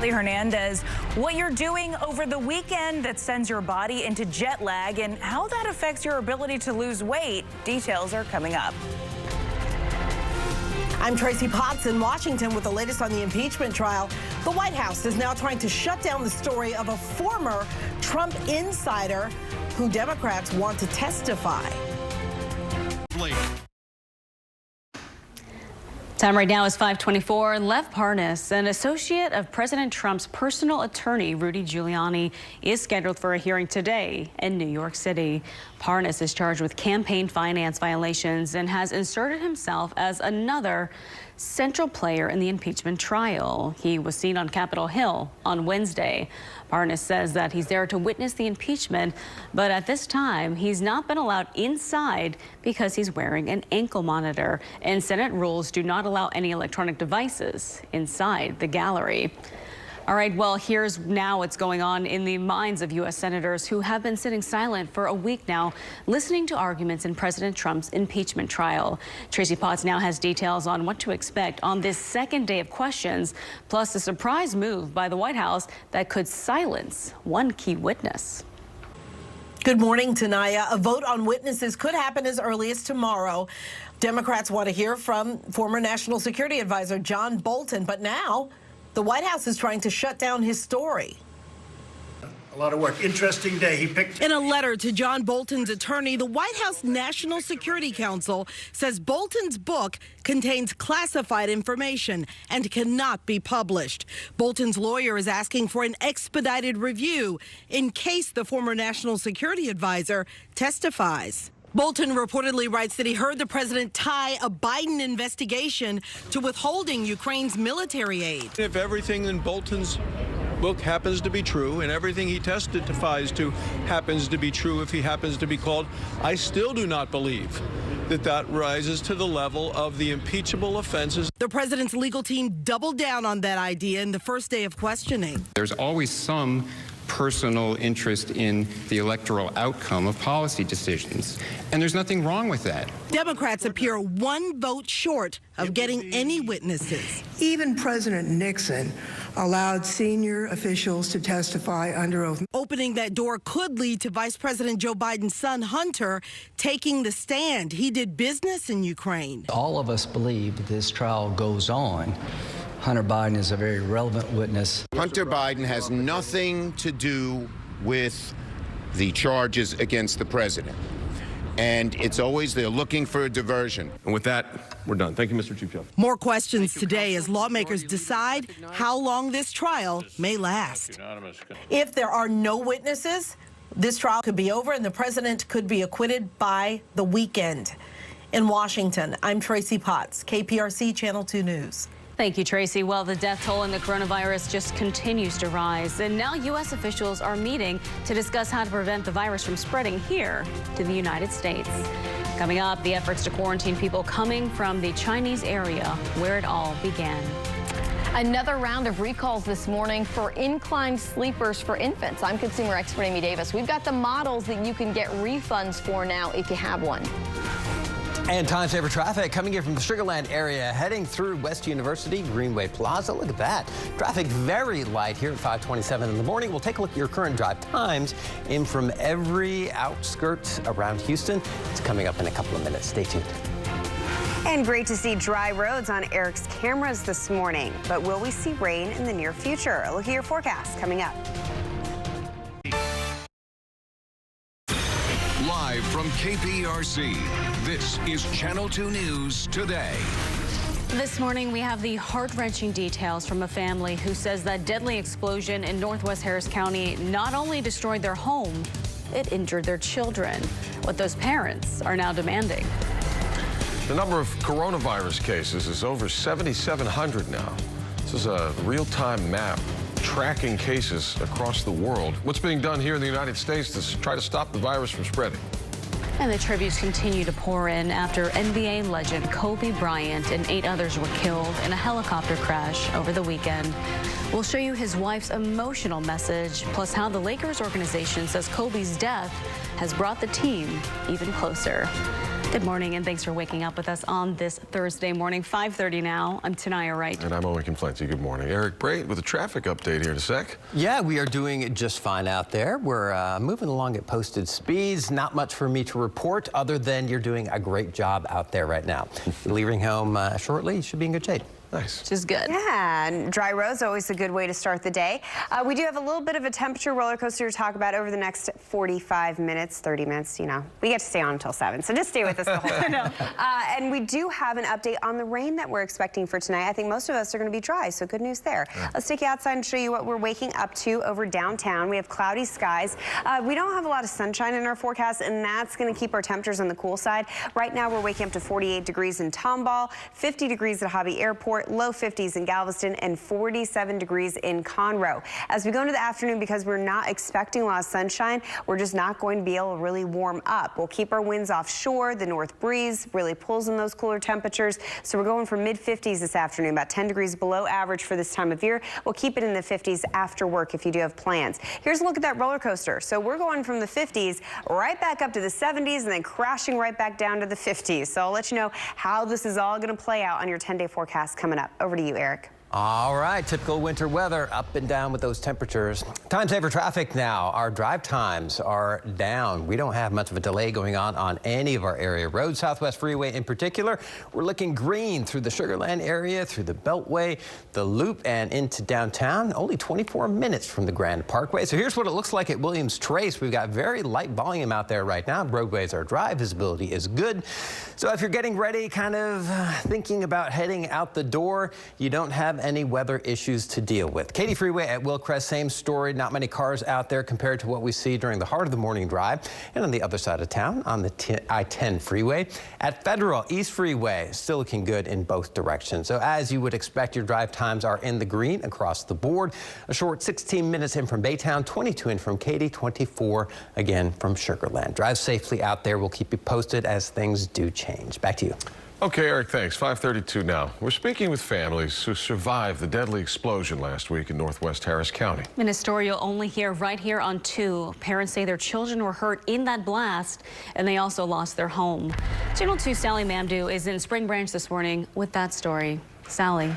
Hernandez, what you're doing over the weekend that sends your body into jet lag and how that affects your ability to lose weight. Details are coming up. I'm Tracy Potts in Washington with the latest on the impeachment trial. The White House is now trying to shut down the story of a former Trump insider who Democrats want to testify. Time right now is 5:24. Lev Parnas, an associate of President Trump's personal attorney, Rudy Giuliani, is scheduled for a hearing today in New York City. Parnas is charged with campaign finance violations and has inserted himself as another central player in the impeachment trial. He was seen on Capitol Hill on Wednesday. Parnas says that he's there to witness the impeachment, but at this time, he's not been allowed inside because he's wearing an ankle monitor, and Senate rules do not allow any electronic devices inside the gallery. All right, well, here's now what's going on in the minds of U.S. senators who have been sitting silent for a week now, listening to arguments in President Trump's impeachment trial. Tracy Potts now has details on what to expect on this second day of questions, plus a surprise move by the White House that could silence one key witness. Good morning, Tanaya. A vote on witnesses could happen as early as tomorrow. Democrats want to hear from former National Security Advisor John Bolton, but now the White House is trying to shut down his story. A lot of work. Interesting day. He picked. In a letter to John Bolton's attorney, the White House National Security Council says Bolton's book contains classified information and cannot be published. Bolton's lawyer is asking for an expedited review in case the former national security advisor testifies. Bolton reportedly writes that he heard the president tie a Biden investigation to withholding Ukraine's military aid. If everything in Bolton's book happens to be true and everything he testifies to happens to be true, if he happens to be called, I still do not believe that that rises to the level of the impeachable offenses. The president's legal team doubled down on that idea in the first day of questioning. There's always some personal interest in the electoral outcome of policy decisions, and there's nothing wrong with that. Democrats appear one vote short of getting any witnesses. Even President Nixon allowed senior officials to testify under oath. Opening that door could lead to Vice President Joe Biden's son, Hunter, taking the stand. He did business in Ukraine. All of us believe that this trial goes on. Hunter Biden is a very relevant witness. Hunter Biden has nothing to do with the charges against the president. And it's always they're looking for a diversion. And with that, we're done. Thank you, Mr. Chief Justice. More questions today as lawmakers decide how long this trial may last. If there are no witnesses, this trial could be over and the president could be acquitted by the weekend. In Washington, I'm Tracy Potts, KPRC Channel 2 News. Thank you, Tracy. Well, the death toll in the coronavirus just continues to rise, and now U.S. officials are meeting to discuss how to prevent the virus from spreading here to the United States. Coming up, the efforts to quarantine people coming from the Chinese area where it all began. Another round of recalls this morning for inclined sleepers for infants. I'm consumer expert Amy Davis. We've got the models that you can get refunds for now if you have one. And time saver traffic coming in from the Sugar Land area, heading through West University, Greenway Plaza. Look at that. Traffic very light here at 5:27 in the morning. We'll take a look at your current drive times in from every outskirt around Houston. It's coming up in a couple of minutes. Stay tuned. And great to see dry roads on Eric's cameras this morning. But will we see rain in the near future? A look at your forecast coming up. Live from KPRC, this is Channel 2 News Today. This morning, we have the heart-wrenching details from a family who says that deadly explosion in northwest Harris County not only destroyed their home, it injured their children. What those parents are now demanding. The number of coronavirus cases is over 7,700 now. This is a real-time map tracking cases across the world. What's being done here in the United States to try to stop the virus from spreading? And the tributes continue to pour in after NBA legend Kobe Bryant and 8 others were killed in a helicopter crash over the weekend. We'll show you his wife's emotional message, plus how the Lakers organization says Kobe's death has brought the team even closer. Good morning, and thanks for waking up with us on this Thursday morning, 5:30 now. I'm Tanaya Wright. And I'm Owen Conflenti. Good morning. Eric Brait with a traffic update here in a sec. Yeah, we are doing just fine out there. We're moving along at posted speeds. Not much for me to report other than you're doing a great job out there right now. Leaving home shortly, you should be in good shape. Nice. Which is good. Yeah, and dry roads always a good way to start the day. We do have a little bit of a temperature roller coaster to talk about over the next 45 minutes, 30 minutes, you know. We get to stay on until 7, so just stay with us the whole time. And we do have an update on the rain that we're expecting for tonight. I think most of us are going to be dry, so good news there. Yeah. Let's take you outside and show you what we're waking up to over downtown. We have cloudy skies. We don't have a lot of sunshine in our forecast, and that's going to keep our temperatures on the cool side. Right now, we're waking up to 48 degrees in Tomball, 50 degrees at Hobby Airport, low 50s in Galveston, and 47 degrees in Conroe. As we go into the afternoon, because we're not expecting a lot of sunshine, we're just not going to be able to really warm up. We'll keep our winds offshore. The north breeze really pulls in those cooler temperatures. So we're going for mid-50s this afternoon, about 10 degrees below average for this time of year. We'll keep it in the 50s after work if you do have plans. Here's a look at that roller coaster. So we're going from the 50s right back up to the 70s and then crashing right back down to the 50s. So I'll let you know how this is all going to play out on your 10-day forecast coming up. Over to you, Eric. All right, typical winter weather, up and down with those temperatures. Time saver traffic now. Our drive times are down. We don't have much of a delay going on any of our area roads. Southwest Freeway in particular, we're looking green through the Sugar Land area, through the Beltway, the Loop, and into downtown. Only 24 minutes from the Grand Parkway. So here's what it looks like at Williams Trace. We've got very light volume out there right now. Roadways are dry. Visibility is good. So if you're getting ready, kind of thinking about heading out the door, you don't have any weather issues to deal with. Katy Freeway at Willcrest, same story. Not many cars out there compared to what we see during the heart of the morning drive. And on the other side of town, on the I-10 freeway at Federal East Freeway, still looking good in both directions. So as you would expect, your drive times are in the green across the board. A short 16 minutes in from Baytown, 22 in from Katy, 24 again from Sugar Land. Drive safely out there. We'll keep you posted as things do change. Back to you. Okay, Eric, thanks. 5:32 now. We're speaking with families who survived the deadly explosion last week in northwest Harris County. In a story you'll only hear right here on 2. Parents say their children were hurt in that blast, and they also lost their home. Channel 2's Sally Mamdou is in Spring Branch this morning with that story. Sally.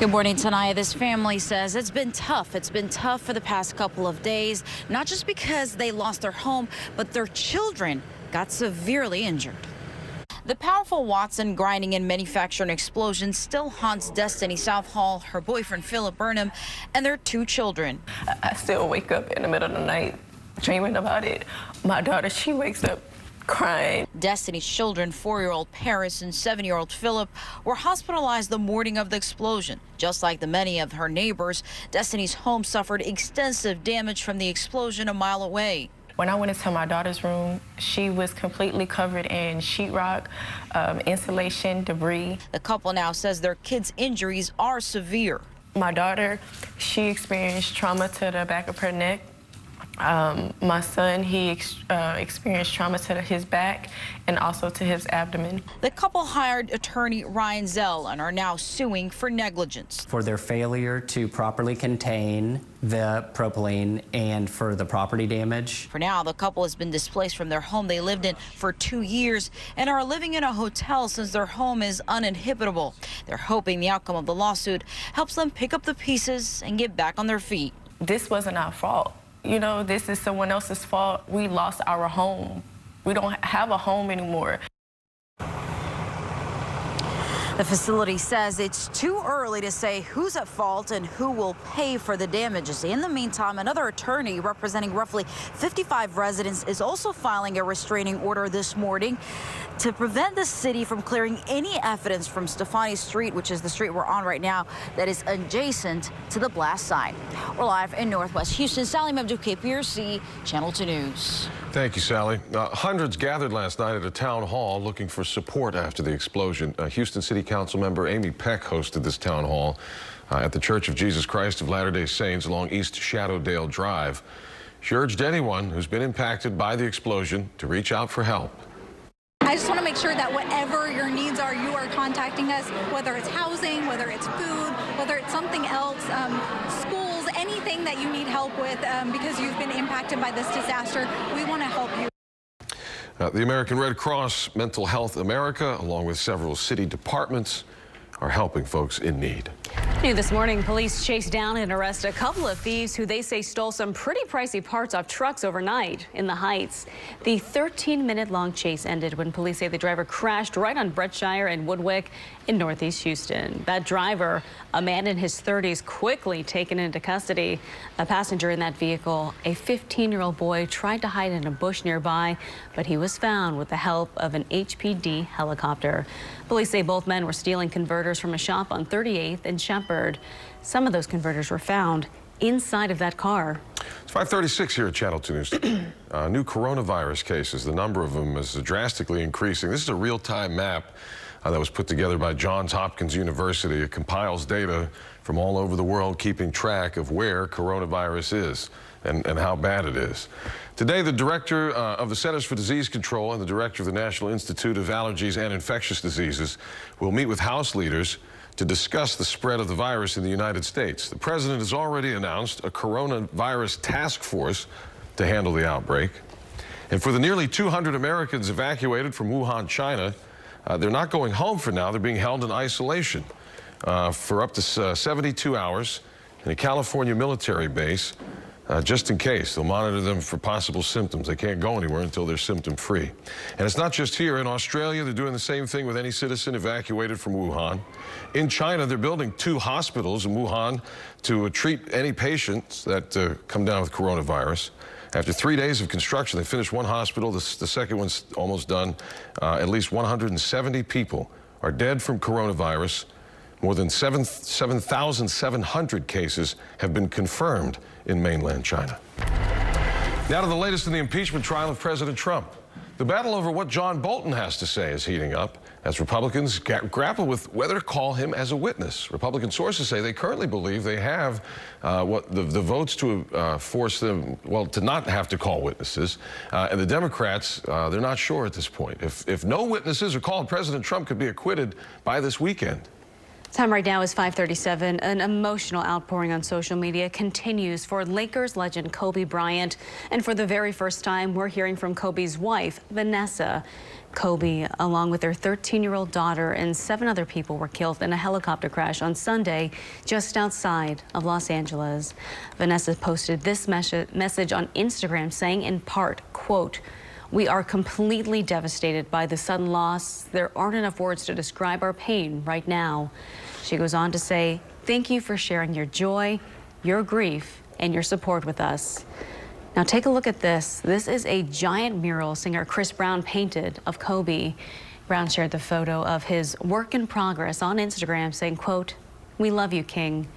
Good morning, Tanaya. This family says it's been tough. It's been tough for the past couple of days, not just because they lost their home, but their children got severely injured. The powerful Watson grinding and manufacturing explosion still haunts Destiny Southall, her boyfriend Philip Burnham, and their 2 children. I still wake up in the middle of the night dreaming about it. My daughter, she wakes up crying. Destiny's children, 4-year-old Paris and 7-year-old Philip, were hospitalized the morning of the explosion. Just like the many of her neighbors, Destiny's home suffered extensive damage from the explosion a mile away. When I went into my daughter's room, she was completely covered in sheetrock, insulation, debris. The couple now says their kids' injuries are severe. My daughter, she experienced trauma to the back of her neck. My son, he experienced trauma to his back and also to his abdomen. The couple hired attorney Ryan Zell and are now suing for negligence. For their failure to properly contain the propylene and for the property damage. For now, the couple has been displaced from their home they lived in for 2 years and are living in a hotel since their home is uninhabitable. They're hoping the outcome of the lawsuit helps them pick up the pieces and get back on their feet. This wasn't our fault. You know, this is someone else's fault. We lost our home. We don't have a home anymore. The facility says it's too early to say who's at fault and who will pay for the damages. In the meantime, another attorney representing roughly 55 residents is also filing a restraining order this morning to prevent the city from clearing any evidence from Stefani Street, which is the street we're on right now, that is adjacent to the blast site. We're live in Northwest Houston. Sally Mamdou, KPRC, Channel 2 News. Thank you, Sally. Hundreds gathered last night at a town hall looking for support after the explosion. Houston City Council member Amy Peck hosted this town hall at the Church of Jesus Christ of Latter-day Saints along East Shadowdale Drive. She urged anyone who's been impacted by the explosion to reach out for help. I just want to make sure that whatever your needs are, you are contacting us, whether it's housing, whether it's food, whether it's something else, schools, anything that you need help with because you've been impacted by this disaster. We want to help you. The American Red Cross, Mental Health America, along with several city departments, are helping folks in need. New this morning, police chased down and arrested a couple of thieves who they say stole some pretty pricey parts off trucks overnight in the Heights. The 13-minute-long chase ended when police say the driver crashed right on Brettshire and Woodwick in Northeast Houston. That driver, a man in his 30s, quickly taken into custody. A passenger in that vehicle, a 15-year-old boy, tried to hide in a bush nearby, but he was found with the help of an HPD helicopter. Police say both men were stealing converters from a shop on 38th and Shepherd. Some of those converters were found inside of that car. It's 5:36 here at Channel 2 News. New coronavirus cases, the number of them is drastically increasing. This is a real-time map that was put together by Johns Hopkins University. It compiles data from all over the world, keeping track of where coronavirus is and how bad it is. Today, the director of the Centers for Disease Control and the director of the National Institute of Allergies and Infectious Diseases will meet with House leaders to discuss the spread of the virus in the United States. The president has already announced a coronavirus task force to handle the outbreak. And for the nearly 200 Americans evacuated from Wuhan, China, they're not going home for now. They're being held in isolation. for up to 72 hours in a California military base, just in case. They'll monitor them for possible symptoms. They can't go anywhere until they're symptom-free. And it's not just here. In Australia, they're doing the same thing with any citizen evacuated from Wuhan. In China, they're building 2 hospitals in Wuhan to treat any patients that come down with coronavirus. After 3 days of construction, they finished 1 hospital. The second one's almost done. At least 170 people are dead from coronavirus. More than 7,700 cases have been confirmed in mainland China. Now to the latest in the impeachment trial of President Trump. The battle over what John Bolton has to say is heating up as Republicans grapple with whether to call him as a witness. Republican sources say they currently believe they have the votes to force them, well, to not have to call witnesses. And the Democrats, they're not sure at this point. If no witnesses are called, President Trump could be acquitted by this weekend. Time right now is 5:37. An emotional outpouring on social media continues for Lakers legend Kobe Bryant. And for the very first time, we're hearing from Kobe's wife, Vanessa. Kobe, along with their 13-year-old daughter and 7 other people, were killed in a helicopter crash on Sunday just outside of Los Angeles. Vanessa posted this message on Instagram saying in part, quote, "We are completely devastated by the sudden loss. There aren't enough words to describe our pain right now." She goes on to say, "Thank you for sharing your joy, your grief, and your support with us." Now take a look at this. This is a giant mural singer Chris Brown painted of Kobe. Brown shared the photo of his work in progress on Instagram saying, quote, "We love you, King."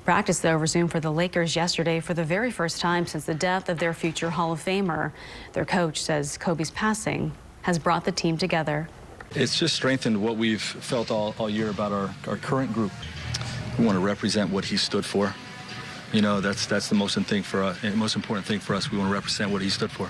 Practice, though, resumed for the Lakers yesterday for the very first time since the death of their future Hall of Famer. Their coach says Kobe's passing has brought the team together. It's just strengthened what we've felt all year about our current group. We want to represent what he stood for. You know, that's the most important thing for us. We want to represent what he stood for.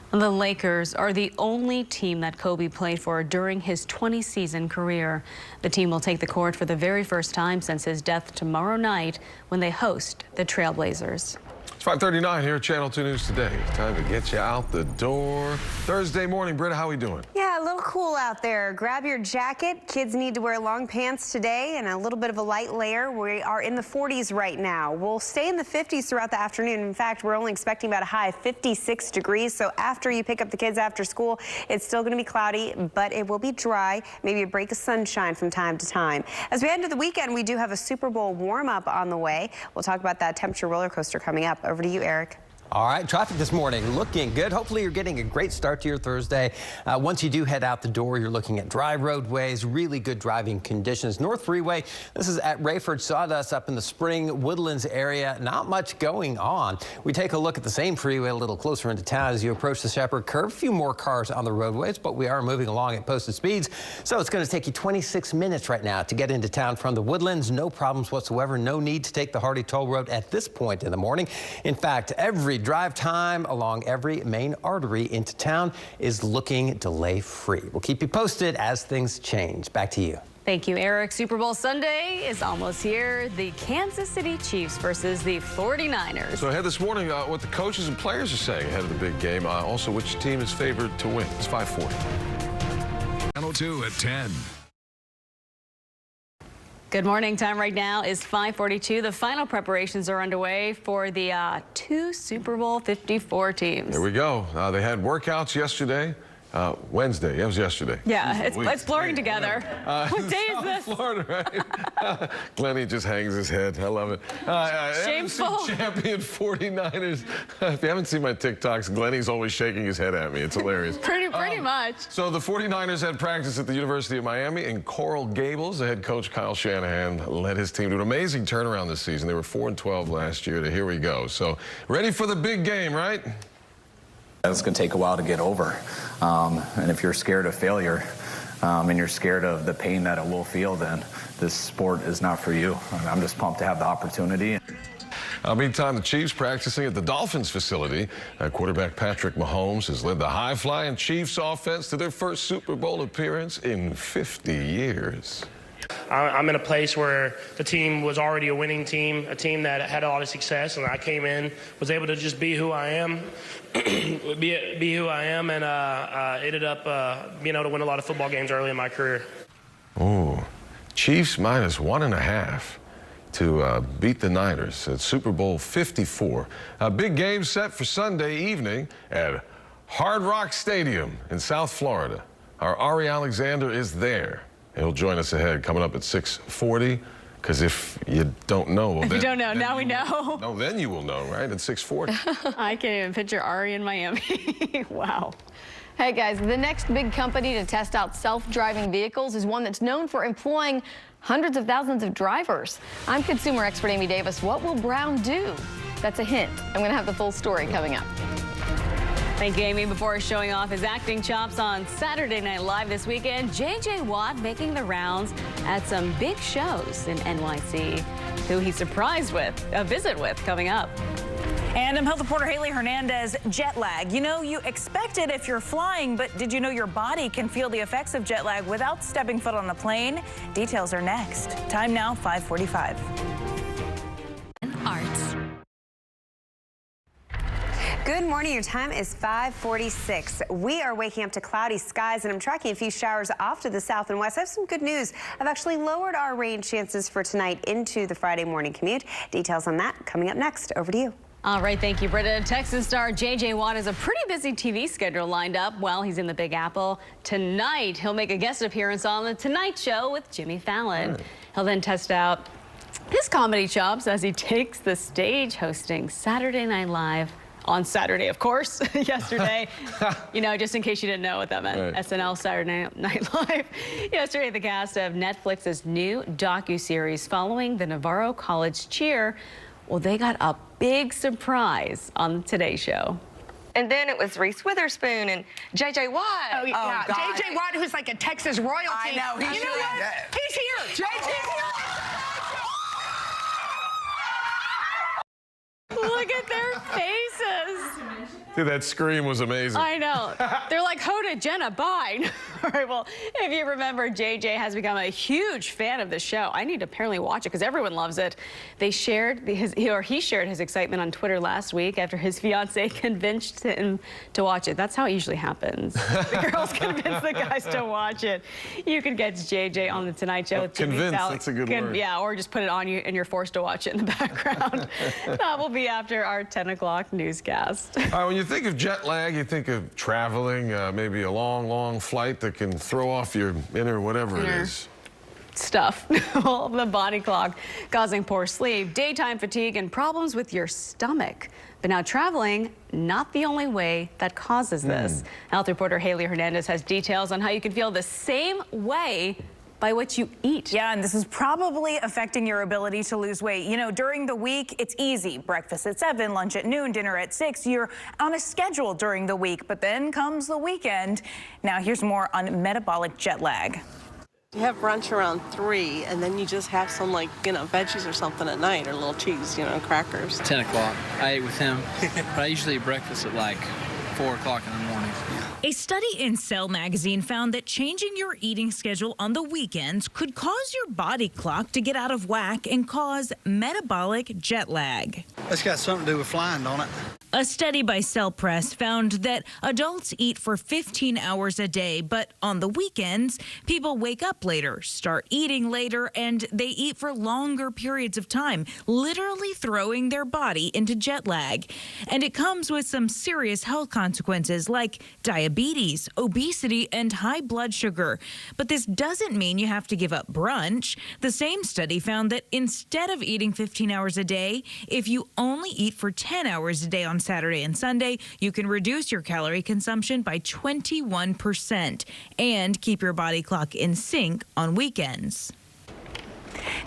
The Lakers are the only team that Kobe played for during his 20-season career. The team will take the court for the very first time since his death tomorrow night when they host the Trailblazers. It's 5:39 here at Channel 2 News Today. Time to get you out the door. Thursday morning, Britta, how we doing? Yeah, a little cool out there. Grab your jacket. Kids need to wear long pants today and a little bit of a light layer. We are in the 40s right now. We'll stay in the 50s throughout the afternoon. In fact, we're only expecting about a high of 56 degrees. So after you pick up the kids after school, it's still going to be cloudy, but it will be dry. Maybe a break of sunshine from time to time. As we head into the weekend, we do have a Super Bowl warm-up on the way. We'll talk about that temperature roller coaster coming up. Over to you, Eric. All right, traffic this morning looking good. Hopefully you're getting a great start to your Thursday. Once you do head out the door, you're looking at dry roadways, really good driving conditions. North Freeway, this is at Rayford Sawdust up in the Spring Woodlands area. Not much going on. We take a look at the same freeway a little closer into town as you approach the Shepherd Curve. A few more cars on the roadways, but we are moving along at posted speeds. So it's going to take you 26 minutes right now to get into town from the Woodlands. No problems whatsoever. No need to take the Hardy Toll Road at this point in the morning. In fact, every drive time along every main artery into town is looking delay-free. We'll keep you posted as things change. Back to you. Thank you, Eric. Super Bowl Sunday is almost here. The Kansas City Chiefs versus the 49ers. So ahead this morning, what the coaches and players are saying ahead of the big game. Also, which team is favored to win. It's 5:40. Channel 2 at 10. Good morning. Time right now is 5:42. The final preparations are underway for the 2 Super Bowl 54 teams. There we go. They had workouts yesterday. Wednesday. It was yesterday. Yeah, it's blurring together. What day is this? Florida, right? Glenny just hangs his head. I love it. Shameful. Champion 49ers. If you haven't seen my TikToks, Glenny's always shaking his head at me. It's hilarious. Pretty much. So the 49ers had practice at the University of Miami in Coral Gables. The head coach Kyle Shanahan led his team to an amazing turnaround this season. They were 4-12 last year. Here we go. So ready for the big game, right? It's going to take a while to get over. And if you're scared of failure and you're scared of the pain that it will feel, then this sport is not for you. I'm just pumped to have the opportunity. Meantime, the Chiefs practicing at the Dolphins facility. Quarterback Patrick Mahomes has led the high-flying Chiefs offense to their first Super Bowl appearance in 50 years. I'm in a place where the team was already a winning team, a team that had a lot of success, and I came in, was able to just be who I am, be who I am, and ended up being able to win a lot of football games early in my career. Oh, Chiefs minus 1.5 to beat the Niners at Super Bowl 54. A big game set for Sunday evening at Hard Rock Stadium in South Florida. Our Ari Alexander is there. He'll join us ahead coming up at 6:40. Because if you don't know, well, if you don't know, now we know. No, then you will know, right? At 6:40. I can't even picture Ari in Miami. Wow. Hey guys, the next big company to test out self-driving vehicles is one that's known for employing hundreds of thousands of drivers. I'm consumer expert Amy Davis. What will Brown do? That's a hint. I'm going to have the full story coming up. Thank you, Amy. Before showing off his acting chops on Saturday Night Live this weekend, J.J. Watt making the rounds at some big shows in NYC. Who he's surprised with, a visit with, coming up. And I'm health reporter Haley Hernandez. Jet lag. You know, you expect it if you're flying, but did you know your body can feel the effects of jet lag without stepping foot on the plane? Details are next. Time now, 5:45. Arts. Good morning. Your time is 5:46. We are waking up to cloudy skies, and I'm tracking a few showers off to the south and west. I have some good news. I've actually lowered our rain chances for tonight into the Friday morning commute. Details on that coming up next. Over to you. All right, thank you, Britta. Texas star J.J. Watt has a pretty busy TV schedule lined up while he's in the Big Apple. Tonight, he'll make a guest appearance on The Tonight Show with Jimmy Fallon. He'll then test out his comedy chops as he takes the stage hosting Saturday Night Live. On Saturday, of course, yesterday. You know, just in case you didn't know what that meant. Right. SNL Saturday Night Live. Yesterday, the cast of Netflix's new docuseries following the Navarro College cheer. Well, they got a big surprise on the Today Show. And then it was Reese Witherspoon and J.J. Watt. Oh, yeah. J.J. Watt, who's like a Texas royalty. I know. You know what? He's here. J.J.'s here. Look at their faces. Dude, that scream was amazing. I know. They're like, Hoda, Jenna, bye. All right, well, if you remember, JJ has become a huge fan of the show. I need to apparently watch it because everyone loves it. They shared he shared his excitement on Twitter last week after his fiance convinced him to watch it. That's how it usually happens. The girls convince the guys to watch it. You can get JJ on The Tonight Show with Jimmy Fallon. That's a good word. Yeah, or just put it on you and you're forced to watch it in the background. That will be after our 10 o'clock newscast. All right, when you think of jet lag, you think of traveling, maybe a long, long flight that can throw off your inner whatever it is. Stuff. The body clock causing poor sleep, daytime fatigue, and problems with your stomach. But now traveling, not the only way that causes this. Health reporter Haley Hernandez has details on how you can feel the same way by what you eat. Yeah, and this is probably affecting your ability to lose weight. You know, during the week, it's easy. Breakfast at 7, lunch at noon, dinner at 6. You're on a schedule during the week, but then comes the weekend. Now, here's more on metabolic jet lag. You have brunch around 3, and then you just have some, like, you know, veggies or something at night, or a little cheese, you know, crackers. 10 o'clock. I ate with him, but I usually eat breakfast at like 4 o'clock in the morning. A study in Cell magazine found that changing your eating schedule on the weekends could cause your body clock to get out of whack and cause metabolic jet lag. That's got something to do with flying, don't it? A study by Cell Press found that adults eat for 15 hours a day, but on the weekends, people wake up later, start eating later, and they eat for longer periods of time, literally throwing their body into jet lag. And it comes with some serious health consequences like diabetes, obesity, and high blood sugar. But this doesn't mean you have to give up brunch. The same study found that instead of eating 15 hours a day, if you only eat for 10 hours a day on Saturday and Sunday, you can reduce your calorie consumption by 21% and keep your body clock in sync on weekends.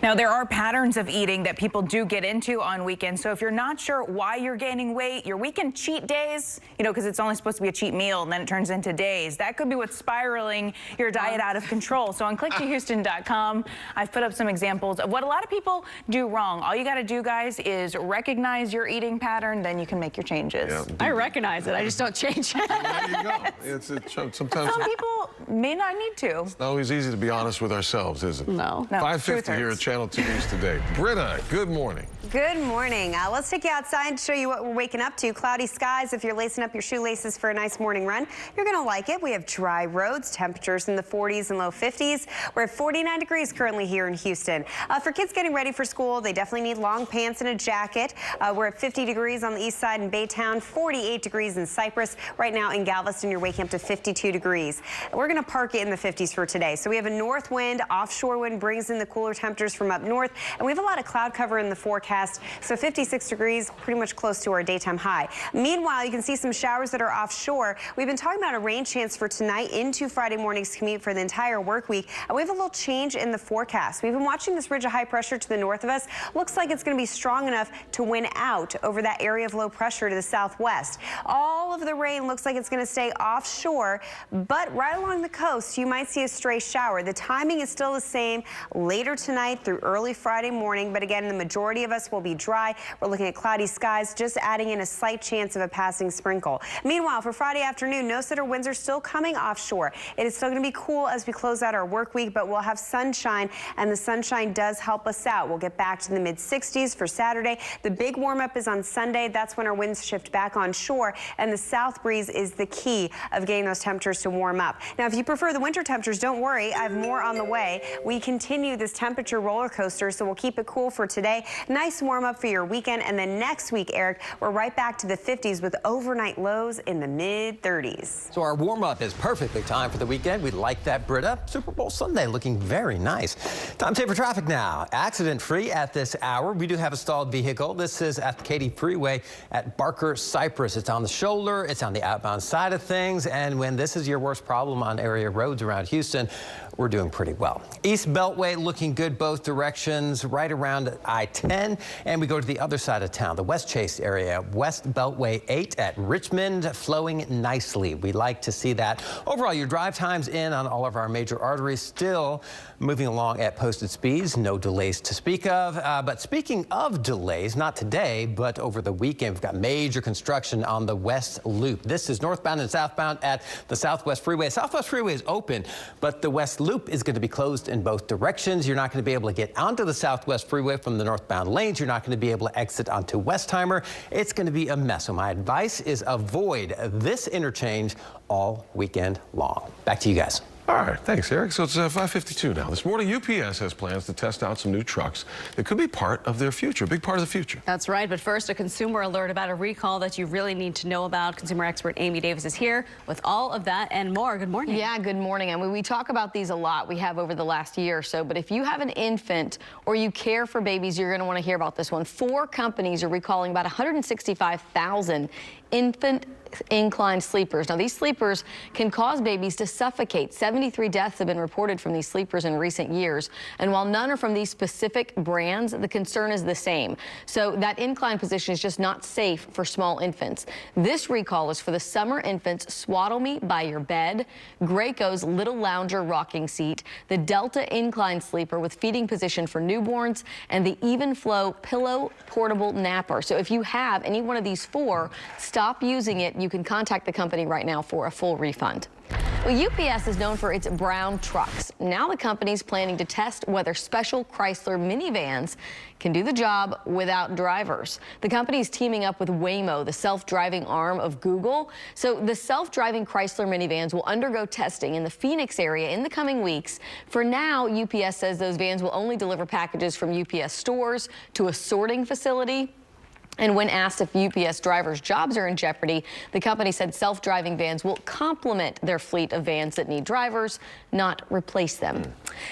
Now, there are patterns of eating that people do get into on weekends. So if you're not sure why you're gaining weight, your weekend cheat days, you know, because it's only supposed to be a cheat meal and then it turns into days, that could be what's spiraling your diet out of control. So on clicktohouston.com, I've put up some examples of what a lot of people do wrong. All you got to do, guys, is recognize your eating pattern, then you can make your changes. Yeah. I recognize it. I just don't change it. There you go. Sometimes some people may not need to. It's not always easy to be honest with ourselves, is it? No. 5:50 here at Channel 2 News Today. Britta, good morning. Good morning. Let's take you outside and show you what we're waking up to. Cloudy skies. If you're lacing up your shoelaces for a nice morning run, you're going to like it. We have dry roads, temperatures in the 40s and low 50s. We're at 49 degrees currently here in Houston. For kids getting ready for school, they definitely need long pants and a jacket. We're at 50 degrees on the east side in Baytown, 48 degrees in Cypress. Right now in Galveston, you're waking up to 52 degrees. We're going to park it in the 50s for today. So we have a north wind, offshore wind brings in the cooler temperatures from up north, and we have a lot of cloud cover in the forecast. So 56 degrees, pretty much close to our daytime high. Meanwhile, you can see some showers that are offshore. We've been talking about a rain chance for tonight into Friday morning's commute for the entire work week. And we have a little change in the forecast. We've been watching this ridge of high pressure to the north of us. Looks like it's going to be strong enough to win out over that area of low pressure to the southwest. All of the rain looks like it's going to stay offshore, but right along the coast, you might see a stray shower. The timing is still the same later tonight through early Friday morning. But again, the majority of us will be dry. We're looking at cloudy skies, just adding in a slight chance of a passing sprinkle. Meanwhile, for Friday afternoon, no center winds are still coming offshore. It is still going to be cool as we close out our work week, but we'll have sunshine, and the sunshine does help us out. We'll get back to the mid-60s for Saturday. The big warm-up is on Sunday. That's when our winds shift back on shore, and the south breeze is the key of getting those temperatures to warm up. Now, if you prefer the winter temperatures, don't worry. I have more on the way. We continue this temperature roller coaster, so we'll keep it cool for today. Nice warm up for your weekend, and then next week, Eric, we're right back to the 50s with overnight lows in the mid-30s. So our warm up is perfectly timed for the weekend. We like that, Britta. Super Bowl Sunday looking very nice. Time saver traffic now. Accident free at this hour. We do have a stalled vehicle. This is at the Katy Freeway at Barker Cypress. It's on the shoulder. It's on the outbound side of things. And when this is your worst problem on area roads around Houston, we're doing pretty well. East Beltway looking good both directions, right around I-10. And we go to the other side of town, the West Chase area, West Beltway 8 at Richmond, flowing nicely. We like to see that. Overall, your drive times in on all of our major arteries still moving along at posted speeds. No delays to speak of. But speaking of delays, not today, but over the weekend, we've got major construction on the West Loop. This is northbound and southbound at the Southwest Freeway. Southwest Freeway is open, but the West Loop is going to be closed in both directions. You're not going to be able to get onto the Southwest Freeway from the northbound lanes. You're not going to be able to exit onto Westheimer. It's going to be a mess. So my advice is avoid this interchange all weekend long. Back to you guys. All right, thanks, Eric. So it's 5:52 now. This morning, UPS has plans to test out some new trucks that could be part of their future, a big part of the future. That's right. But first, a consumer alert about a recall that you really need to know about. Consumer expert Amy Davis is here with all of that and more. Good morning. Yeah, good morning. I mean, we talk about these a lot. We have over the last year or so. But if you have an infant or you care for babies, you're going to want to hear about this one. 4 companies are recalling about 165,000 infant inclined sleepers. Now, these sleepers can cause babies to suffocate. 73 deaths have been reported from these sleepers in recent years. And while none are from these specific brands, the concern is the same. So that inclined position is just not safe for small infants. This recall is for the Summer Infants Swaddle Me by Your Bed, Graco's Little Lounger rocking seat, the Delta inclined sleeper with feeding position for newborns, and the Even Flow pillow portable napper. So if you have any one of these 4, stop using it. You can contact the company right now for a full refund. Well, UPS is known for its brown trucks. Now the company's planning to test whether special Chrysler minivans can do the job without drivers. The company is teaming up with Waymo, the self-driving arm of Google. So the self-driving Chrysler minivans will undergo testing in the Phoenix area in the coming weeks. For now, UPS says those vans will only deliver packages from UPS stores to a sorting facility. And when asked if UPS drivers' jobs are in jeopardy, the company said self-driving vans will complement their fleet of vans that need drivers, not replace them.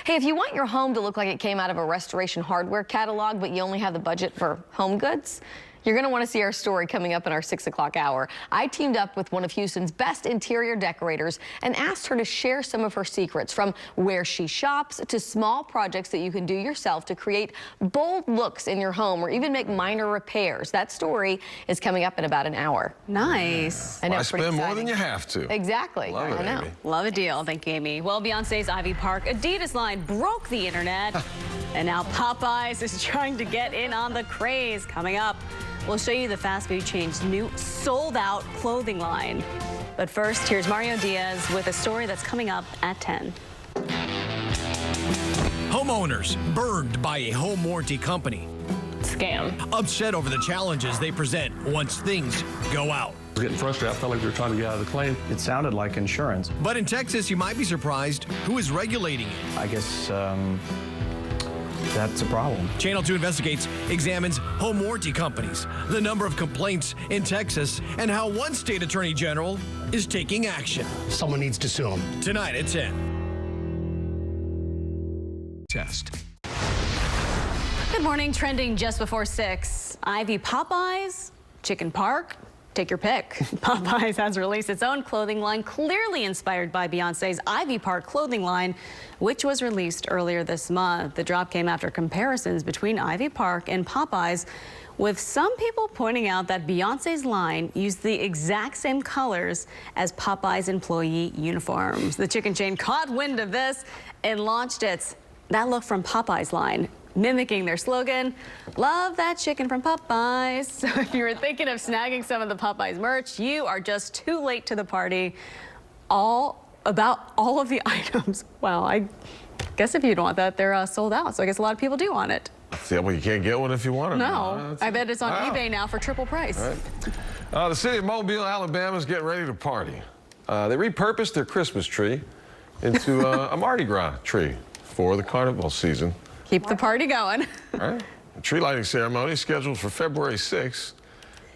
Hey, if you want your home to look like it came out of a Restoration Hardware catalog, but you only have the budget for home goods, you're going to want to see our story coming up in our 6 o'clock hour. I teamed up with one of Houston's best interior decorators and asked her to share some of her secrets, from where she shops to small projects that you can do yourself to create bold looks in your home or even make minor repairs. That story is coming up in about an hour. Nice. I know. Why spend more than you have to? Exactly. Love it, I know. Amy. Love a deal. Thank you, Amy. Well, Beyonce's Ivy Park Adidas line broke the internet, and now Popeyes is trying to get in on the craze. Coming up, we'll show you the fast food chain's new sold-out clothing line. But first, here's Mario Diaz with a story that's coming up at 10. Homeowners burned by a home warranty company. scam. Upset over the challenges they present once things go out. I was getting frustrated. I felt like they were trying to get out of the claim. It sounded like insurance. But in Texas, you might be surprised who is regulating it. I guess that's a problem. Channel 2 Investigates examines home warranty companies, the number of complaints in Texas, and how one state attorney general is taking action. Someone needs to sue them. Tonight at 10. Test. Good morning. Trending just before 6. Ivy Popeyes, Chicken Park. Take your pick. Popeyes has released its own clothing line, clearly inspired by Beyonce's Ivy Park clothing line, which was released earlier this month. The drop came after comparisons between Ivy Park and Popeyes, with some people pointing out that Beyonce's line used the exact same colors as Popeyes employee uniforms. The chicken chain caught wind of this and launched its That Look from Popeyes line, mimicking their slogan, "Love that chicken from Popeyes." So if you were thinking of snagging some of the Popeyes merch, you are just too late to the party. About all of the items. Wow, I guess if you don't want that, they're sold out. So I guess a lot of people do want it. Yeah, well, you can't get one if you want it. No, I bet it's on eBay now for triple price. Right. The city of Mobile, Alabama is getting ready to party. They repurposed their Christmas tree into a Mardi Gras tree for the carnival season. Keep the party going. All right. The tree lighting ceremony is scheduled for February 6th,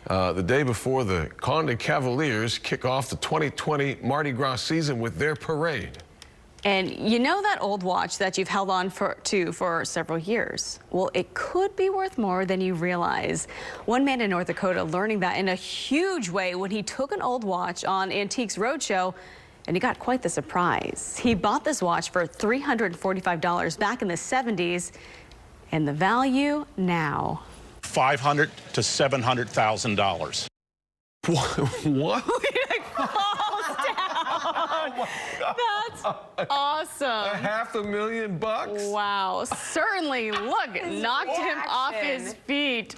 the day before the Conde Cavaliers kick off the 2020 Mardi Gras season with their parade. And you know that old watch that you've held on to for several years? Well, it could be worth more than you realize. One man in North Dakota learning that in a huge way when he took an old watch on Antiques Roadshow, and he got quite the surprise. He bought this watch for $345 back in the 70s, and the value now. $500,000 to $700,000. What? Oh That's awesome. $500,000? Wow. Certainly. Look, knocked him off his feet.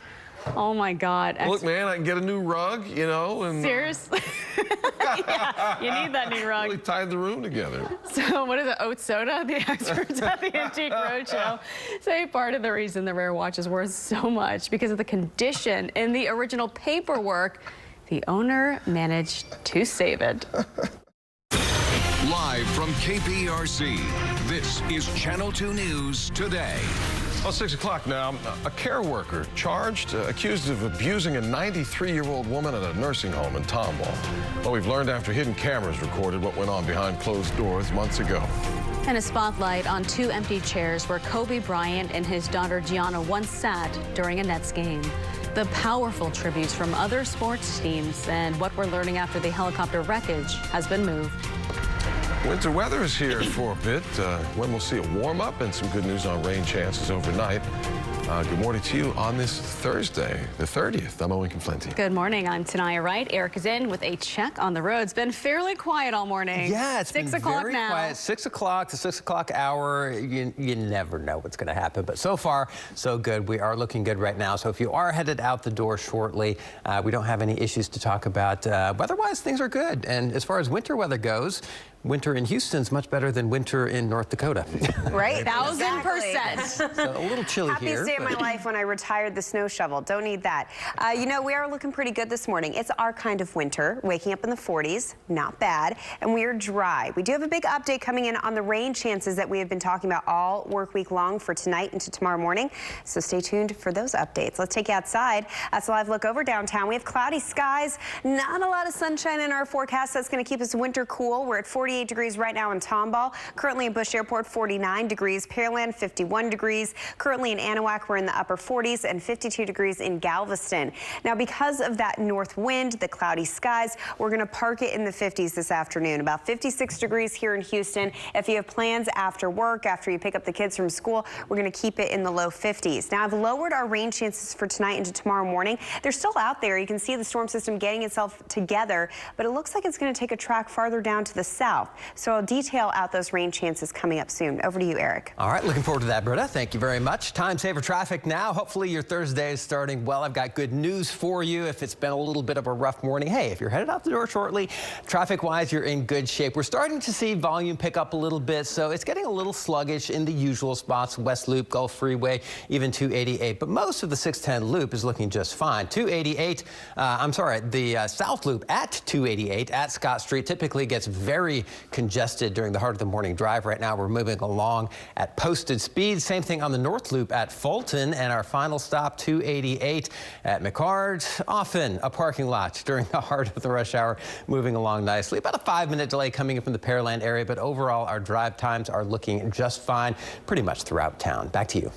Oh my God. Look, man, I can get a new rug, you know, and seriously. Yeah, you need that new rug. Really tied the room together. So what is it, oat soda? The experts at the Antique Roadshow say part of the reason the rare watch is worth so much because of the condition in the original paperwork. The owner managed to save it. Live from KPRC, this is Channel 2 News Today. Well, 6 o'clock now. A care worker charged, accused of abusing a 93-year-old woman at a nursing home in Tomball. Well, we've learned after hidden cameras recorded what went on behind closed doors months ago. And a spotlight on 2 empty chairs where Kobe Bryant and his daughter Gianna once sat during a Nets game. The powerful tributes from other sports teams and what we're learning after the helicopter wreckage has been moved. Winter weather is here for a bit. When we'll see a warm up and some good news on rain chances overnight. Good morning to you on this Thursday, the 30th. I'm Owen Conflenti. Good morning. I'm Tanaya Wright. Eric is in with a check on the roads. Been fairly quiet all morning. Yeah, it's 6 been o'clock very now. quiet. 6 o'clock, the 6 o'clock hour. You never know what's going to happen. But so far, so good. We are looking good right now. So if you are headed out the door shortly, we don't have any issues to talk about. Weather-wise, things are good. And as far as winter weather goes, winter in Houston's much better than winter in North Dakota. Right? 1,000%. So a little chilly here. Happiest day of my life when I retired the snow shovel. Don't need that. You know, we are looking pretty good this morning. It's our kind of winter. Waking up in the 40s, not bad. And we are dry. We do have a big update coming in on the rain chances that we have been talking about all work week long for tonight into tomorrow morning. So stay tuned for those updates. Let's take you outside. That's a live look over downtown. We have cloudy skies. Not a lot of sunshine in our forecast. That's going to keep us winter cool. We're at 48 degrees right now in Tomball. Currently in Bush Airport, 49 degrees. Pearland, 51 degrees. Currently in Anahuac, we're in the upper 40s and 52 degrees in Galveston. Now, because of that north wind, the cloudy skies, we're going to park it in the 50s this afternoon. About 56 degrees here in Houston. If you have plans after work, after you pick up the kids from school, we're going to keep it in the low 50s. Now, I've lowered our rain chances for tonight into tomorrow morning. They're still out there. You can see the storm system getting itself together, but it looks like it's going to take a track farther down to the south. south. So I'll detail out those rain chances coming up soon. Over to you, Eric. All right, looking forward to that, Britta. Thank you very much. Time saver traffic now. Hopefully your Thursday is starting well. I've got good news for you. If it's been a little bit of a rough morning, hey, if you're headed out the door shortly, traffic-wise, you're in good shape. We're starting to see volume pick up a little bit, so it's getting a little sluggish in the usual spots, West Loop, Gulf Freeway, even 288. But most of the 610 loop is looking just fine. 288, the South Loop at 288 at Scott Street typically gets very congested during the heart of the morning drive. Right now, we're moving along at posted speed. Same thing on the North Loop at Fulton, and our final stop, 288 at McCard. Often a parking lot during the heart of the rush hour, moving along nicely. About a 5-minute delay coming in from the Pearland area, but overall, our drive times are looking just fine pretty much throughout town. Back to you.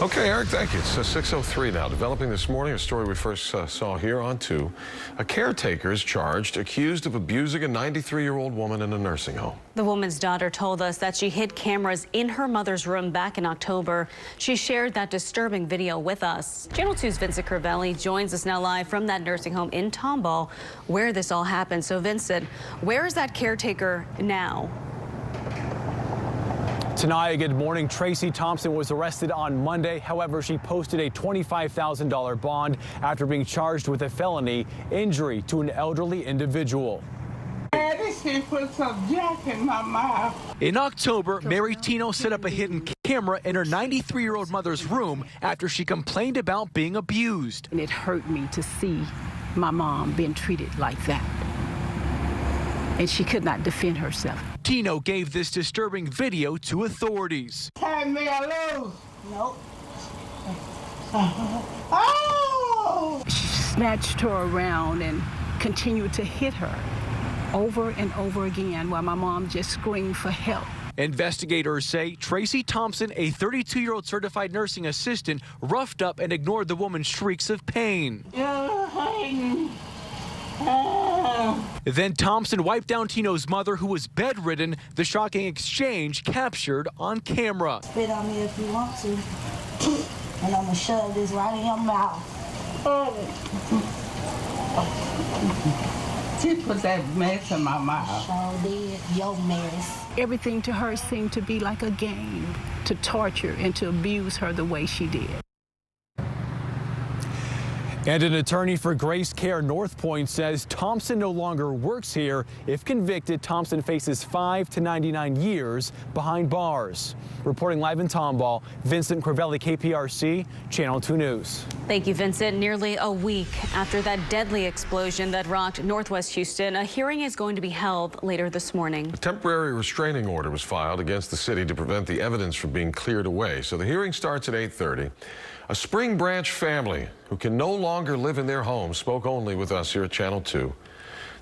Okay, Eric, thank you. It's 6:03 now. Developing this morning, a story we first saw here on 2. A caretaker is charged, accused of abusing a 93-year-old woman in a nursing home. The woman's daughter told us that she hid cameras in her mother's room back in October. She shared that disturbing video with us. Channel 2's Vincent Crivelli joins us now live from that nursing home in Tomball, where this all happened. So, Vincent, where is that caretaker now? Tanaya, good morning. Tracy Thompson was arrested on Monday. However, she posted a $25,000 bond after being charged with a felony injury to an elderly individual. She put some jack in my mouth. In October, Mary Tino set up a hidden camera in her 93-year-old mother's room after she complained about being abused. And it hurt me to see my mom being treated like that. And she could not defend herself. Tino gave this disturbing video to authorities. Turn me loose. Nope. Oh! She snatched her around and continued to hit her over and over again while my mom just screamed for help. Investigators say Tracy Thompson, a 32-year-old certified nursing assistant, roughed up and ignored the woman's shrieks of pain. Then Thompson wiped down Tino's mother, who was bedridden. The shocking exchange captured on camera. Spit on me if you want to, and I'm gonna shove this right in your mouth. She put that mess in my mouth. Sure did, your mess. Everything to her seemed to be like a game, to torture and to abuse her the way she did. And an attorney for Grace Care North Point says Thompson no longer works here. If convicted, Thompson faces 5 to 99 years behind bars. Reporting live in Tomball, Vincent Crivelli, KPRC, Channel 2 News. Thank you, Vincent. Nearly a week after that deadly explosion that rocked Northwest Houston, a hearing is going to be held later this morning. A temporary restraining order was filed against the city to prevent the evidence from being cleared away. So the hearing starts at 8:30. A Spring Branch family who can no longer live in their home spoke only with us here at Channel 2.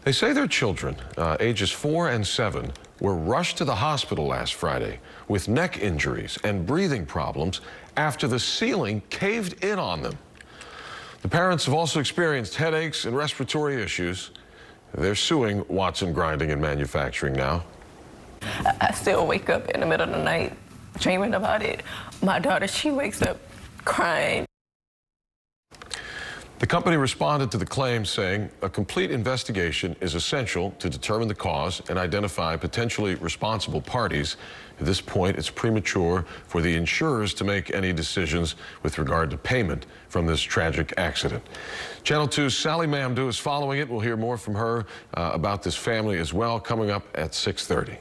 They say their children, ages 4 and 7, were rushed to the hospital last Friday with neck injuries and breathing problems after the ceiling caved in on them. The parents have also experienced headaches and respiratory issues. They're suing Watson Grinding and Manufacturing now. I still wake up in the middle of the night dreaming about it. My daughter, she wakes up crying. The company responded to the claim saying a complete investigation is essential to determine the cause and identify potentially responsible parties. At this point, it's premature for the insurers to make any decisions with regard to payment from this tragic accident. Channel 2's Sally Mamdou is following it. We'll hear more from her about this family as well coming up at 6:30.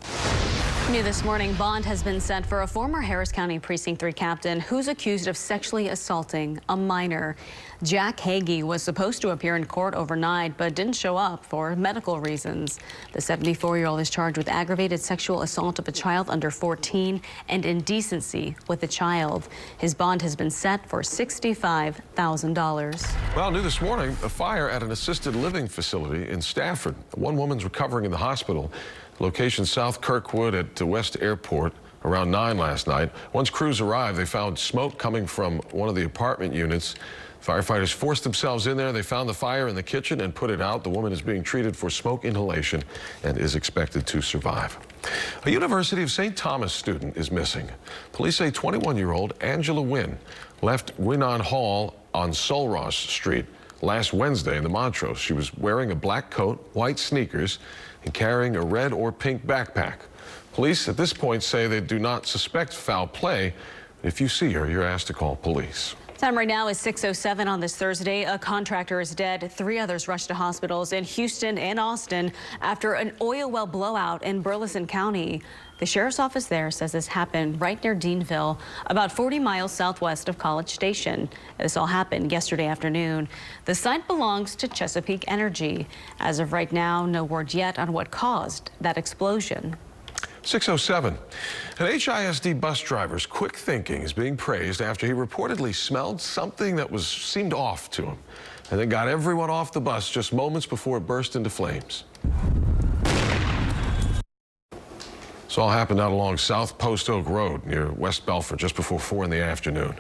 New this morning, bond has been set for a former Harris County Precinct 3 captain who's accused of sexually assaulting a minor. Jack Hagee was supposed to appear in court overnight, but didn't show up for medical reasons. The 74-year-old is charged with aggravated sexual assault of a child under 14 and indecency with a child. His bond has been set for $65,000. Well, new this morning, a fire at an assisted living facility in Stafford. One woman's recovering in the hospital. Location South Kirkwood at West Airport around 9 last night. Once crews arrived, they found smoke coming from one of the apartment units. Firefighters forced themselves in there. They found the fire in the kitchen and put it out. The woman is being treated for smoke inhalation and is expected to survive. A University of St. Thomas student is missing. Police say 21-year-old Angela Wynn left Winnon Hall on Sulross Street last Wednesday in the Montrose. She was wearing a black coat, white sneakers. and carrying a red or pink backpack. Police at this point say they do not suspect foul play. If you see her, you're asked to call police. Time right now is 6:07 on this Thursday. A contractor is dead. 3 others rushed to hospitals in Houston and Austin after an oil well blowout in Burleson County. The sheriff's office there says this happened right near Deanville, about 40 miles southwest of College Station. This all happened yesterday afternoon. The site belongs to Chesapeake Energy. As of right now, no word yet on what caused that explosion. 6:07. An HISD bus driver's quick thinking is being praised after he reportedly smelled something that seemed off to him, and then got everyone off the bus just moments before it burst into flames. This all happened out along South Post Oak Road near West Belford just before 4 in the afternoon.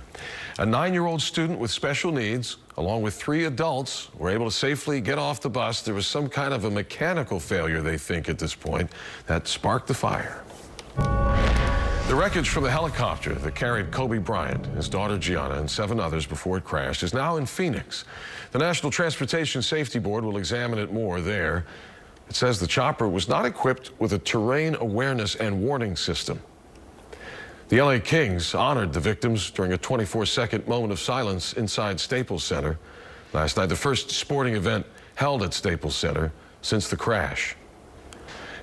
A 9-year-old student with special needs, along with 3 adults, were able to safely get off the bus. There was some kind of a mechanical failure, they think, at this point, that sparked the fire. The wreckage from the helicopter that carried Kobe Bryant, his daughter Gianna, and 7 others before it crashed is now in Phoenix. The National Transportation Safety Board will examine it more there. It says the chopper was not equipped with a terrain awareness and warning system. The LA Kings honored the victims during a 24-second moment of silence inside Staples Center last night, the first sporting event held at Staples Center since the crash.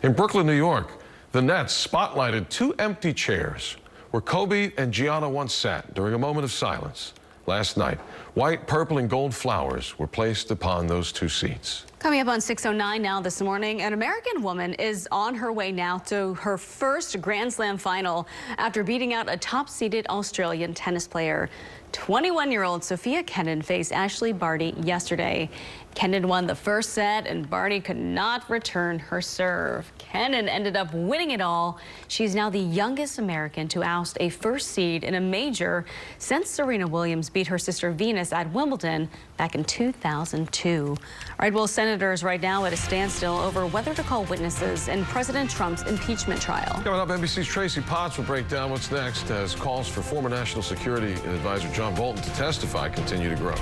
In Brooklyn, New York, the Nets spotlighted 2 empty chairs where Kobe and Gianna once sat during a moment of silence last night. White, purple, and gold flowers were placed upon those 2 seats. Coming up on 6:09 now this morning, an American woman is on her way now to her first Grand Slam final after beating out a top-seeded Australian tennis player. 21-year-old Sophia Kenin faced Ashley Barty yesterday. Kenin won the first set, and Barty could not return her serve. Kenin ended up winning it all. She's now the youngest American to oust a first seed in a major since Serena Williams beat her sister Venus at Wimbledon back in 2002. All right, well, senators right now at a standstill over whether to call witnesses in President Trump's impeachment trial. Coming up, NBC's Tracy Potts will break down what's next as calls for former National Security Advisor John Bolton to testify continue to grow.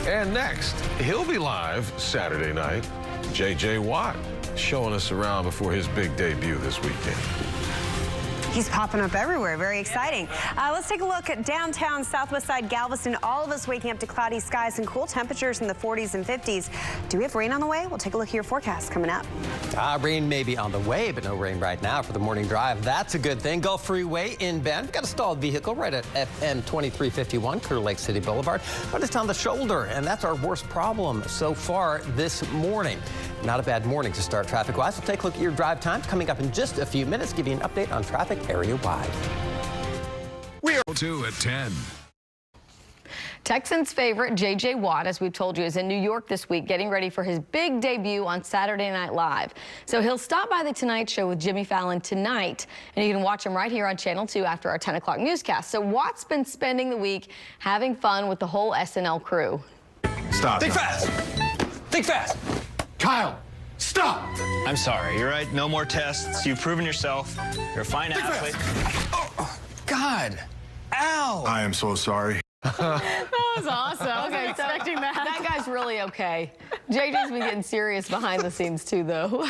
And next, he'll be live Saturday night. J.J. Watt showing us around before his big debut this weekend. He's popping up everywhere. Very exciting. Let's take a look at downtown Southwest Side Galveston. All of us waking up to cloudy skies and cool temperatures in the 40s and 50s. Do we have rain on the way? We'll take a look at your forecast coming up. Rain may be on the way, but no rain right now for the morning drive. That's a good thing. Gulf Freeway in Bend. We've got a stalled vehicle right at FM 2351, Clear Lake City Boulevard. But it's on the shoulder, and that's our worst problem so far this morning. Not a bad morning to start traffic-wise. We'll take a look at your drive time coming up in just a few minutes. Give you an update on traffic area-wide. We are 2 at 10. Texans' favorite, J.J. Watt, as we've told you, is in New York this week, getting ready for his big debut on Saturday Night Live. So he'll stop by The Tonight Show with Jimmy Fallon tonight, and you can watch him right here on Channel 2 after our 10 o'clock newscast. So Watt's been spending the week having fun with the whole SNL crew. Stop. Think fast. Think fast. Kyle, stop. I'm sorry. You're right. No more tests. You've proven yourself. You're a fine athlete. Oh, God. Ow. I am so sorry. That was awesome. I wasn't expecting that. That guy's really okay. JJ's been getting serious behind the scenes too, though.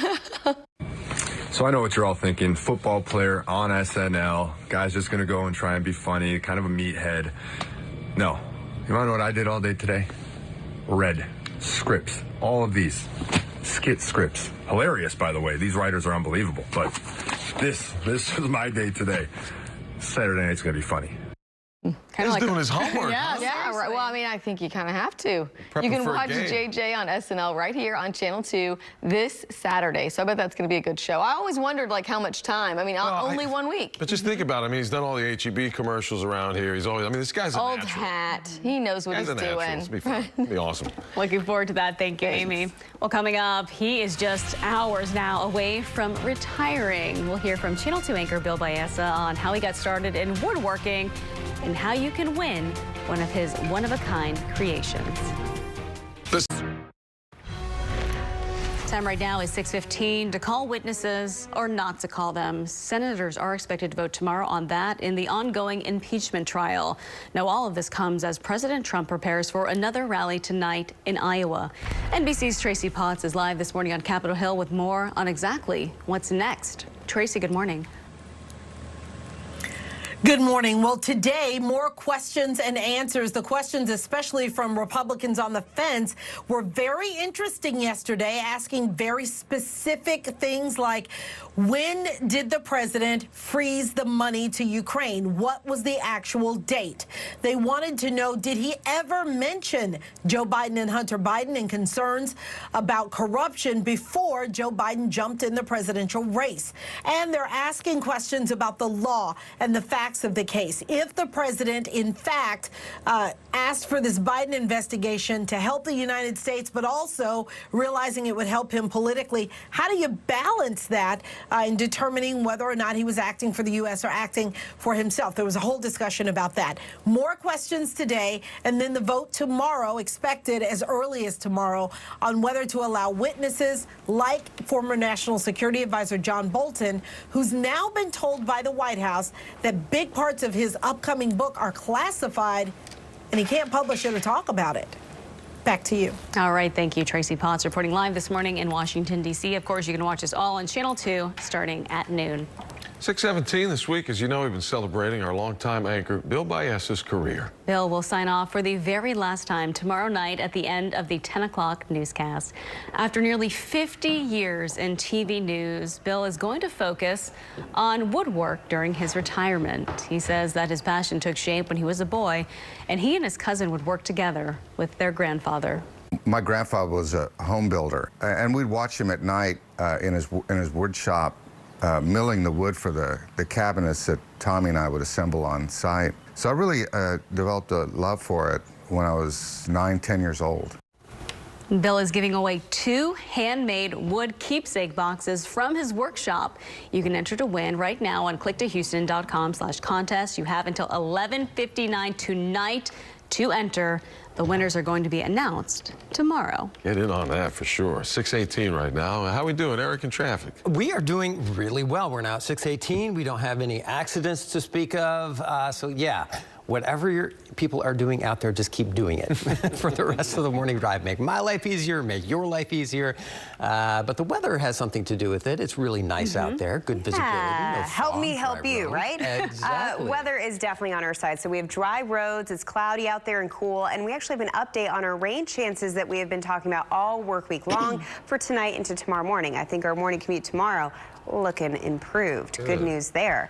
So I know what you're all thinking. Football player on SNL. Guy's just gonna go and try and be funny, kind of a meathead. No. You wanna know what I did all day today? Read scripts. All of these. Skit scripts. Hilarious, by the way. These writers are unbelievable. But this is my day today. Saturday night's gonna be funny. Kind of He's doing his homework. Yeah, huh? yeah, right. Well, I mean, I think you kind of have to. Prepping You can for a watch game. JJ on SNL right here on Channel 2 this Saturday. So I bet that's going to be a good show. I always wondered, like, how much time. I mean, only 1 week. But just think about it. I mean, he's done all the HEB commercials around here. He's always, I mean, this guy's a Old natural. hat. He knows what Guy's he's a natural. doing. It's be fun. It'll be awesome. Looking forward to that. Thank you, Amy. Well, coming up, he is just hours now away from retiring. We'll hear from Channel 2 anchor Bill Baeza on how he got started in woodworking and how you can win one of his one-of-a-kind creations. Time right now is 6:15. To call witnesses or not to call them, senators are expected to vote tomorrow on that in the ongoing impeachment trial. Now, all of this comes as President Trump prepares for another rally tonight in Iowa. NBC's Tracy Potts is live this morning on Capitol Hill with more on exactly what's next. Tracy, good morning. Good morning. Well, today, more questions and answers. The questions, especially from Republicans on the fence, were very interesting yesterday, asking very specific things like, when did the president freeze the money to Ukraine? What was the actual date? They wanted to know, did he ever mention Joe Biden and Hunter Biden and concerns about corruption before Joe Biden jumped in the presidential race? And they're asking questions about the law and the facts of the case. If the president, in fact, asked for this Biden investigation to help the United States, but also realizing it would help him politically, how do you balance that in determining whether or not he was acting for the U.S. or acting for himself? There was a whole discussion about that. More questions today, and then the vote tomorrow, expected as early as tomorrow, on whether to allow witnesses like former National Security Advisor John Bolton, who's now been told by the White House that big parts of his upcoming book are classified and he can't publish it or talk about it. Back to you. All right. Thank you, Tracy Potts, reporting live this morning in Washington, D.C. Of course, you can watch us all on Channel 2 starting at noon. 6:17 this week, as you know, we've been celebrating our longtime anchor, Bill Baez's career. Bill will sign off for the very last time tomorrow night at the end of the 10 o'clock newscast. After nearly 50 years in TV news, Bill is going to focus on woodwork during his retirement. He says that his passion took shape when he was a boy, and he and his cousin would work together with their grandfather. My grandfather was a home builder, and we'd watch him at night in his wood shop, milling the wood for the cabinets that Tommy and I would assemble on site. So I really developed a love for it when I was 9, 10 years old. Bill is giving away 2 handmade wood keepsake boxes from his workshop. You can enter to win right now on clicktohouston.com/contest. You have until 11:59 tonight to enter. The winners are going to be announced tomorrow. Get in on that for sure. 6:18 right now. How we doing, Eric, in traffic? We are doing really well. We're now at 6:18. We don't have any accidents to speak of. So, yeah, whatever your people are doing out there, just keep doing it for the rest of the morning drive. Make my life easier, make your life easier. But the weather has something to do with it. It's really nice out there. Good visibility. No help me help you, road. right? Exactly. Weather is definitely on our side. So we have dry roads. It's cloudy out there and cool. And we actually have an update on our rain chances that we have been talking about all work week long for tonight into tomorrow morning. I think our morning commute tomorrow looking improved. Good news there.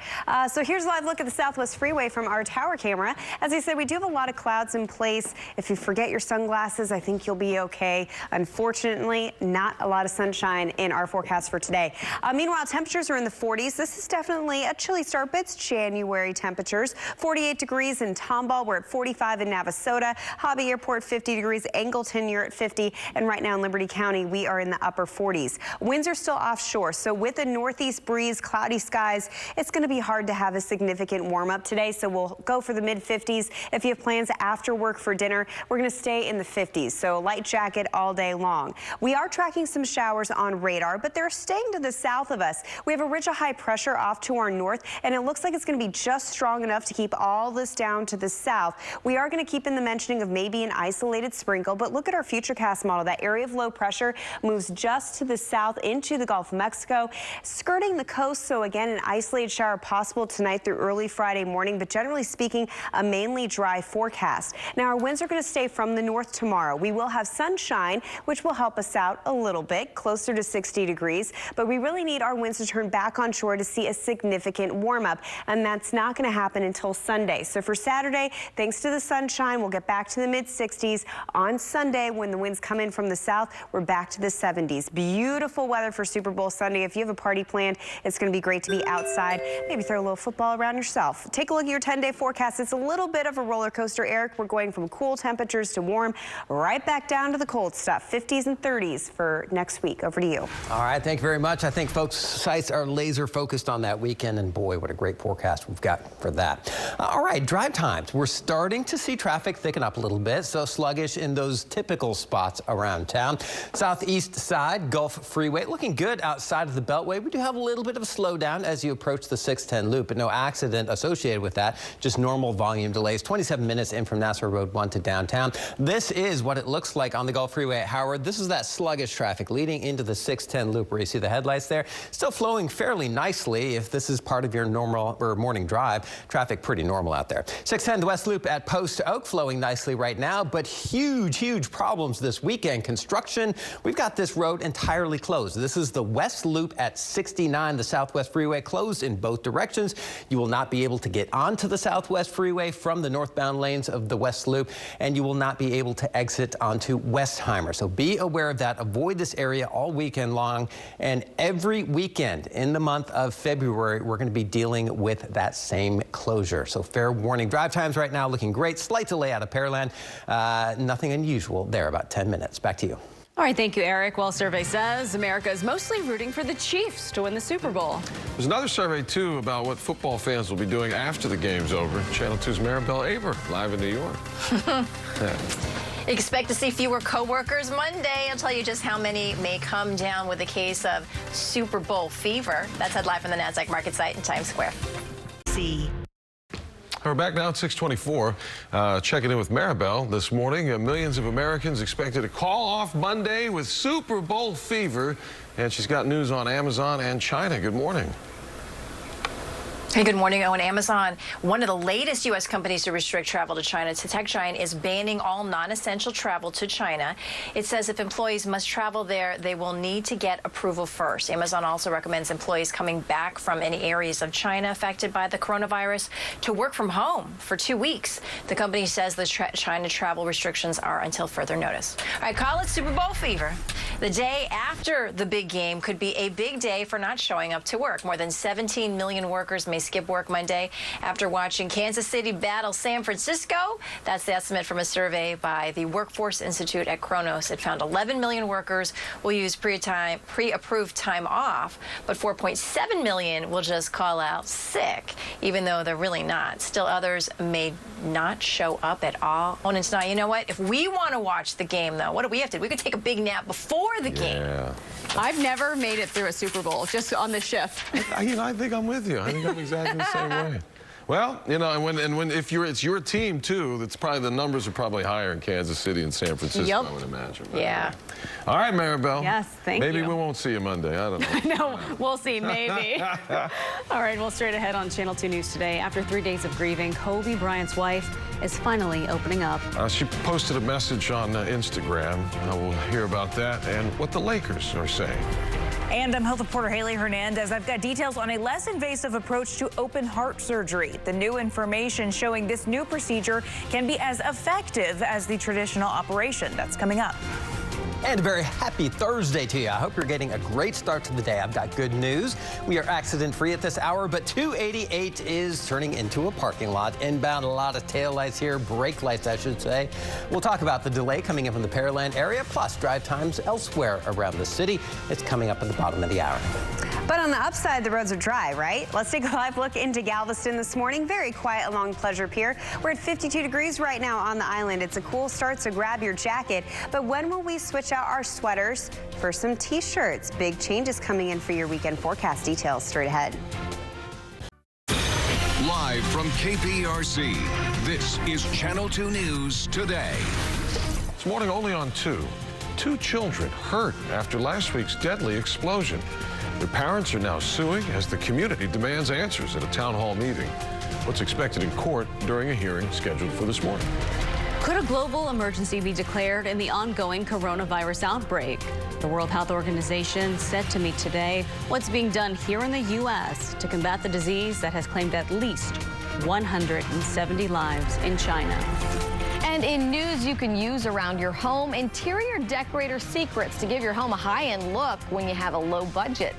So here's a live look at the Southwest Freeway from our tower camera. As I said, we do have a lot of clouds in place. If you forget your sunglasses, I think you'll be okay. Unfortunately, not a lot of sunshine in our forecast for today. Meanwhile, temperatures are in the 40s. This is definitely a chilly start, but it's January temperatures. 48 degrees in Tomball. We're at 45 in Navasota. Hobby Airport, 50 degrees. Angleton, you're at 50. And right now in Liberty County, we are in the upper 40s. Winds are still offshore, so with a northeast breeze, cloudy skies, it's going to be hard to have a significant warm up today, so we'll go for the mid-50s. If you have plans after work for dinner, we're going to stay in the 50s, so a light jacket all day long. We are tracking some showers on radar, but they're staying to the south of us. We have a ridge of high pressure off to our north, and it looks like it's going to be just strong enough to keep all this down to the south. We are going to keep in the mentioning of maybe an isolated sprinkle, but look at our futurecast model. That area of low pressure moves just to the south into the Gulf of Mexico, skirting the coast. So again, an isolated shower possible tonight through early Friday morning, but generally speaking, a mainly dry forecast. Now our winds are going to stay from the north tomorrow. We will have sunshine, which will help us out a little bit, closer to 60 degrees, but we really need our winds to turn back on shore to see a significant warm up, and that's not going to happen until Sunday. So for Saturday, thanks to the sunshine, we'll get back to the mid 60s. On Sunday, when the winds come in from the south, we're back to the 70s. Beautiful weather for Super Bowl Sunday. If you have a party party planned. It's going to be great to be outside. Maybe throw a little football around yourself. Take a look at your 10-day forecast. It's a little bit of a roller coaster, Eric. We're going from cool temperatures to warm, right back down to the cold stuff. 50s and 30s for next week. Over to you. All right, thank you very much. I think folks' sights are laser focused on that weekend, and boy, what a great forecast we've got for that. All right, drive times. We're starting to see traffic thicken up a little bit, so sluggish in those typical spots around town. Southeast side, Gulf Freeway, looking good outside of the Beltway. We do have a little bit of a slowdown as you approach the 610 loop, but no accident associated with that, just normal volume delays. 27 minutes in from Nassau Road 1 to downtown. This is what it looks like on the Gulf Freeway at Howard. This is that sluggish traffic leading into the 610 loop where you see the headlights there. Still flowing fairly nicely if this is part of your normal or morning drive. Traffic pretty normal out there. 610 the West Loop at Post Oak flowing nicely right now, but huge problems this weekend. Construction, we've got this road entirely closed. This is the West Loop at 69, the Southwest Freeway, closed in both directions. You will not be able to get onto the Southwest Freeway from the northbound lanes of the West Loop, and you will not be able to exit onto Westheimer. So be aware of that. Avoid this area all weekend long, and every weekend in the month of February, we're going to be dealing with that same closure. So fair warning. Drive times right now looking great. Slight delay out of Pearland. Nothing unusual there, about 10 minutes. Back to you. All right, thank you, Eric. Well, survey says America is mostly rooting for the Chiefs to win the Super Bowl. There's another survey, too, about what football fans will be doing after the game's over. Channel 2's Maribel Aber, live in New York. Expect to see fewer coworkers Monday. I'll tell you just how many may come down with a case of Super Bowl fever. That's head live from the NASDAQ market site in Times Square. See. We're back now at 6:24. Checking in with Maribel this morning. Millions of Americans expected to call off Monday with Super Bowl fever. And she's got news on Amazon and China. Good morning. Hey, good morning, Owen. Amazon, one of the latest U.S. companies to restrict travel to China. The tech giant is banning all non-essential travel to China. It says if employees must travel there, they will need to get approval first. Amazon also recommends employees coming back from any areas of China affected by the coronavirus to work from home for 2 weeks. The company says the China travel restrictions are until further notice. All right, call it Super Bowl fever. The day after the big game could be a big day for not showing up to work. More than 17 million workers may skip work Monday after watching Kansas City battle San Francisco. That's the estimate from a survey by the Workforce Institute at Kronos. It found 11 million workers will use pre-approved time off, but 4.7 million will just call out sick, even though they're really not. Still others may not show up at all. Oh, and it's not. You know what? If we want to watch the game, though, what do we have to do? We could take a big nap before the game. Yeah. I've never made it through a Super Bowl, just on the shift. I think I'm with you. I think I'm exactly the same way. Well, you know, if it's your team too, that's probably the numbers are probably higher in Kansas City and San Francisco, yep. I would imagine. But yeah. All right, Maribel. Yes, thank you. Maybe we won't see you Monday. I don't know. No, we'll see, maybe. All right, well, straight ahead on Channel 2 News today. After 3 days of grieving, Kobe Bryant's wife is finally opening up. She posted a message on Instagram. We'll hear about that and what the Lakers are saying. And I'm health reporter Haley Hernandez. I've got details on a less invasive approach to open heart surgery. The new information showing this new procedure can be as effective as the traditional operation. That's coming up. And a very happy Thursday to you. I hope you're getting a great start to the day. I've got good news. We are accident-free at this hour, but 288 is turning into a parking lot. Inbound, a lot of tail lights here, brake lights, I should say. We'll talk about the delay coming in from the Pearland area, plus drive times elsewhere around the city. It's coming up at the bottom of the hour. But on the upside, the roads are dry, right? Let's take a live look into Galveston this morning. Very quiet along Pleasure Pier. We're at 52 degrees right now on the island. It's a cool start, so grab your jacket. But when will we switch out our sweaters for some t-shirts? Big changes coming in for your weekend forecast. Details straight ahead. Live from KPRC, this is Channel 2 News Today. This morning only on 2. 2 children hurt after last week's deadly explosion. Their parents are now suing as the community demands answers at a town hall meeting. What's expected in court during a hearing scheduled for this morning. Could a global emergency be declared in the ongoing coronavirus outbreak? The World Health Organization set to meet today what's being done here in the U.S. to combat the disease that has claimed at least 170 lives in China. And in news you can use around your home, interior decorator secrets to give your home a high-end look when you have a low budget.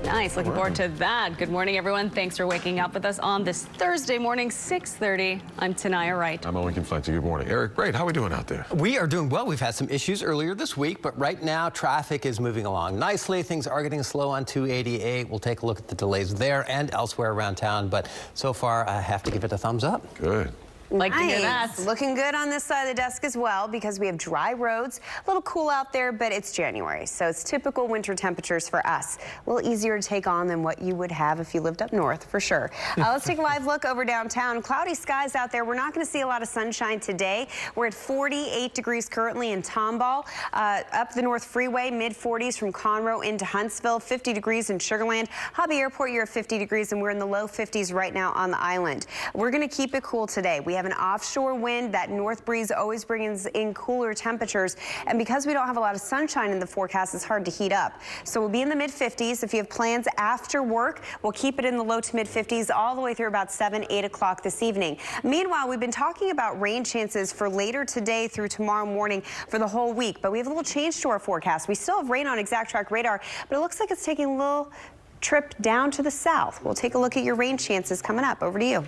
Nice. Looking forward to that. Good morning, everyone. Thanks for waking up with us on this Thursday morning, 6:30. I'm Tanaya Wright. I'm Owen Conflenti. Good morning. Eric Braid, how are we doing out there? We are doing well. We've had some issues earlier this week, but right now traffic is moving along nicely. Things are getting slow on 288. We'll take a look at the delays there and elsewhere around town, but so far I have to give it a thumbs up. Good. Like to hear that. Looking good on this side of the desk as well because we have dry roads. A little cool out there, but it's January, so it's typical winter temperatures for us. A little easier to take on than what you would have if you lived up north, for sure. Let's take a live look over downtown. Cloudy skies out there. We're not going to see a lot of sunshine today. We're at 48 degrees currently in Tomball. Up the North Freeway, mid-40s from Conroe into Huntsville, 50 degrees in Sugar Land. Hobby Airport, you're at 50 degrees, and we're in the low 50s right now on the island. We're going to keep it cool today. We have an offshore wind. That north breeze always brings in cooler temperatures. And because we don't have a lot of sunshine in the forecast, it's hard to heat up. So we'll be in the mid-50s. If you have plans after work, we'll keep it in the low to mid-50s all the way through about 7, 8 o'clock this evening. Meanwhile, we've been talking about rain chances for later today through tomorrow morning for the whole week. But we have a little change to our forecast. We still have rain on Exact Track radar, but it looks like it's taking a little trip down to the south. We'll take a look at your rain chances coming up. Over to you.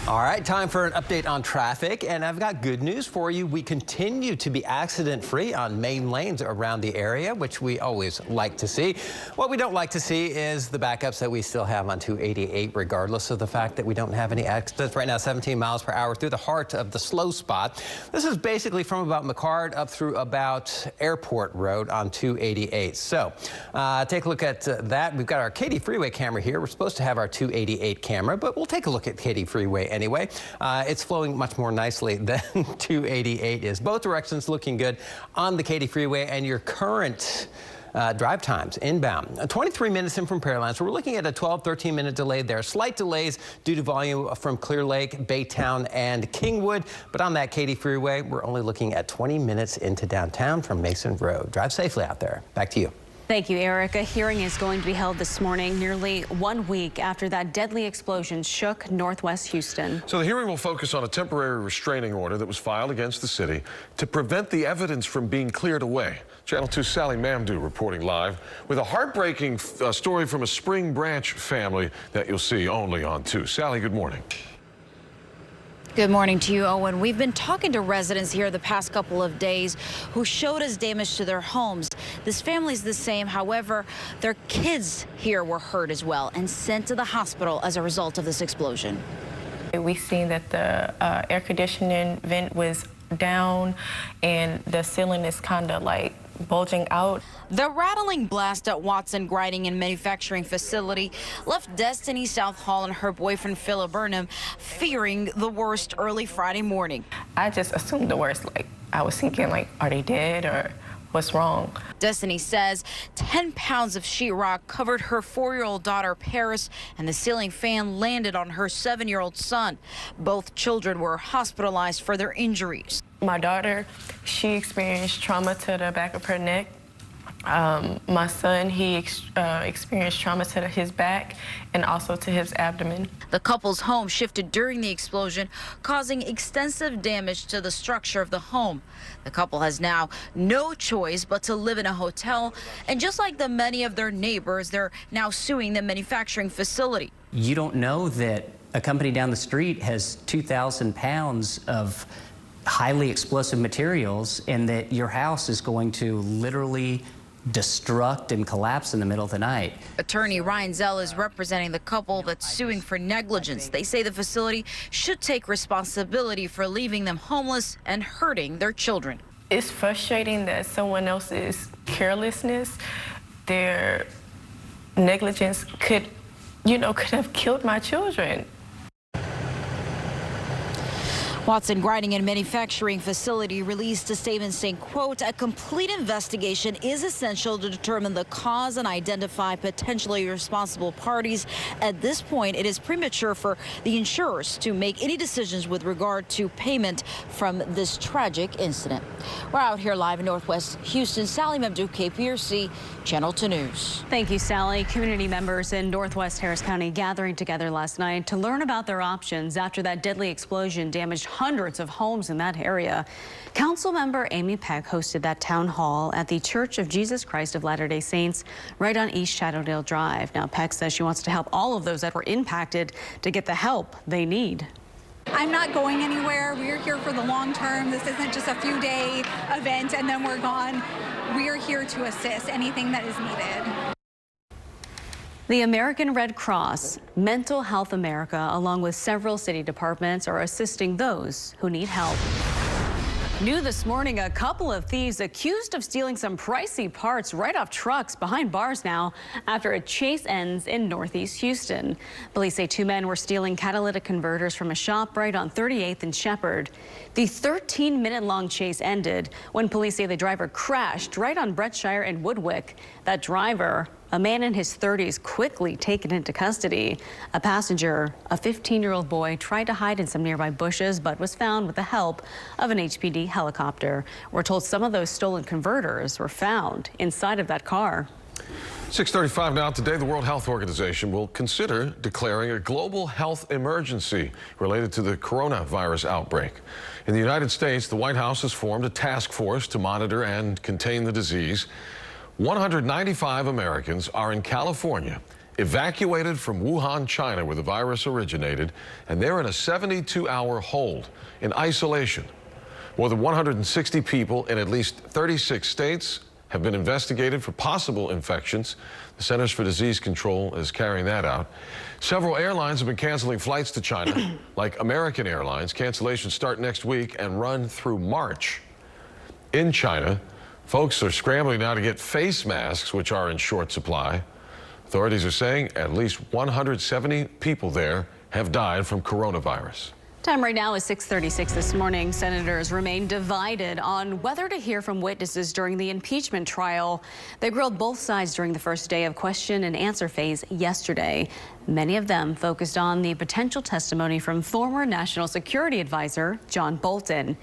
All right, time for an update on traffic, and I've got good news for you. We continue to be accident-free on main lanes around the area, which we always like to see. What we don't like to see is the backups that we still have on 288, regardless of the fact that we don't have any accidents. Right now, 17 miles per hour through the heart of the slow spot. This is basically from about McCard up through about Airport Road on 288. So take a look at that. We've got our Katy Freeway camera here. We're supposed to have our 288 camera, but we'll take a look at Katy Freeway anyway. It's flowing much more nicely than 288 is. Both directions looking good on the Katy Freeway, and your current drive times inbound 23 minutes in from Pearland. So we're looking at a 12-13 minute delay there. Slight delays due to volume from Clear Lake, Baytown, and Kingwood. But on that Katy Freeway, we're only looking at 20 minutes into downtown from Mason Road. Drive safely out there. Back to you. Thank you, Eric. A hearing is going to be held this morning, nearly 1 week after that deadly explosion shook Northwest Houston. So the hearing will focus on a temporary restraining order that was filed against the city to prevent the evidence from being cleared away. Channel 2's Sally Mamdou reporting live with a heartbreaking story from a Spring Branch family that you'll see only on 2. Sally, good morning. Good morning to you, Owen. We've been talking to residents here the past couple of days who showed us damage to their homes. This family's the same. However, their kids here were hurt as well and sent to the hospital as a result of this explosion. We seen that the air conditioning vent was down and the ceiling is kind of like bulging out. The rattling blast at Watson Grinding and Manufacturing Facility left Destiny Southall and her boyfriend Philip Burnham fearing the worst early Friday morning. I just assumed the worst. Like, I was thinking, like, are they dead or what's wrong? Destiny says 10 pounds of sheetrock covered her 4-year-old daughter Paris, and the ceiling fan landed on her 7-year-old son. Both children were hospitalized for their injuries. My daughter, she experienced trauma to the back of her neck. My son, he experienced trauma to his back and also to his abdomen. The couple's home shifted during the explosion, causing extensive damage to the structure of the home. The couple has now no choice but to live in a hotel, and just like the many of their neighbors, they're now suing the manufacturing facility. You don't know that a company down the street has 2,000 pounds of highly explosive materials and that your house is going to literally destruct and collapse in the middle of the night. Attorney Ryan Zell is representing the couple that's suing for negligence. They say the facility should take responsibility for leaving them homeless and hurting their children. It's frustrating that someone else's carelessness, their negligence could have killed my children. Watson Grinding and Manufacturing Facility released a statement saying, quote, "A complete investigation is essential to determine the cause and identify potentially responsible parties. At this point, it is premature for the insurers to make any decisions with regard to payment from this tragic incident." We're out here live in Northwest Houston. Sally Mamdou, KPRC, Channel 2 News. Thank you, Sally. Community members in Northwest Harris County gathering together last night to learn about their options after that deadly explosion damaged hundreds of homes in that area. Councilmember Amy Peck hosted that town hall at the Church of Jesus Christ of Latter-day Saints right on East Shadowdale Drive. Now, Peck says she wants to help all of those that were impacted to get the help they need. I'm not going anywhere. We're here for the long term. This isn't just a few-day event and then we're gone. We're here to assist anything that is needed. The American Red Cross, Mental Health America, along with several city departments, are assisting those who need help. New this morning, a couple of thieves accused of stealing some pricey parts right off trucks behind bars now after a chase ends in Northeast Houston. Police say 2 men were stealing catalytic converters from a shop right on 38th and Shepherd. The 13-minute-long chase ended when police say the driver crashed right on Brettshire and Woodwick. That driver, a man in his 30s, quickly taken into custody. A passenger, a 15-year-old boy, tried to hide in some nearby bushes but was found with the help of an HPD helicopter. We're told some of those stolen converters were found inside of that car. 6:35 now. Today, the World Health Organization will consider declaring a global health emergency related to the coronavirus outbreak. In the United States, the White House has formed a task force to monitor and contain the disease. 195 Americans are in California, evacuated from Wuhan, China, where the virus originated, and they're in a 72-hour hold in isolation. More than 160 people in at least 36 states have been investigated for possible infections. The Centers for Disease Control is carrying that out. Several airlines have been canceling flights to China, like American Airlines. Cancellations start next week and run through March. In China, folks are scrambling now to get face masks, which are in short supply. Authorities are saying at least 170 people there have died from coronavirus. Time right now is 6:36 this morning. Senators remain divided on whether to hear from witnesses during the impeachment trial. They grilled both sides during the first day of question and answer phase yesterday. Many of them focused on the potential testimony from former National Security Advisor John Bolton.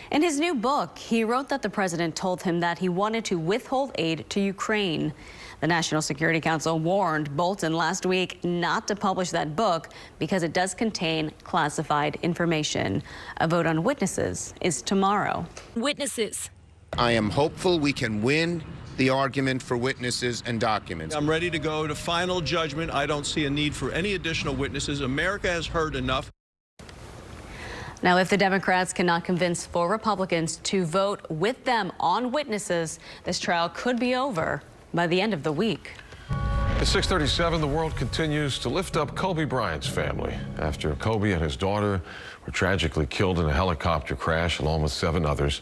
In his new book, he wrote that the president told him that he wanted to withhold aid to Ukraine. The National Security Council warned Bolton last week not to publish that book because it does contain classified information. A vote on witnesses is tomorrow. Witnesses. I am hopeful we can win the argument for witnesses and documents. I'm ready to go to final judgment. I don't see a need for any additional witnesses. America has heard enough. Now, if the Democrats cannot convince 4 Republicans to vote with them on witnesses, this trial could be over by the end of the week. At 6:37, the world continues to lift up Kobe Bryant's family after Kobe and his daughter were tragically killed in a helicopter crash along with 7 others.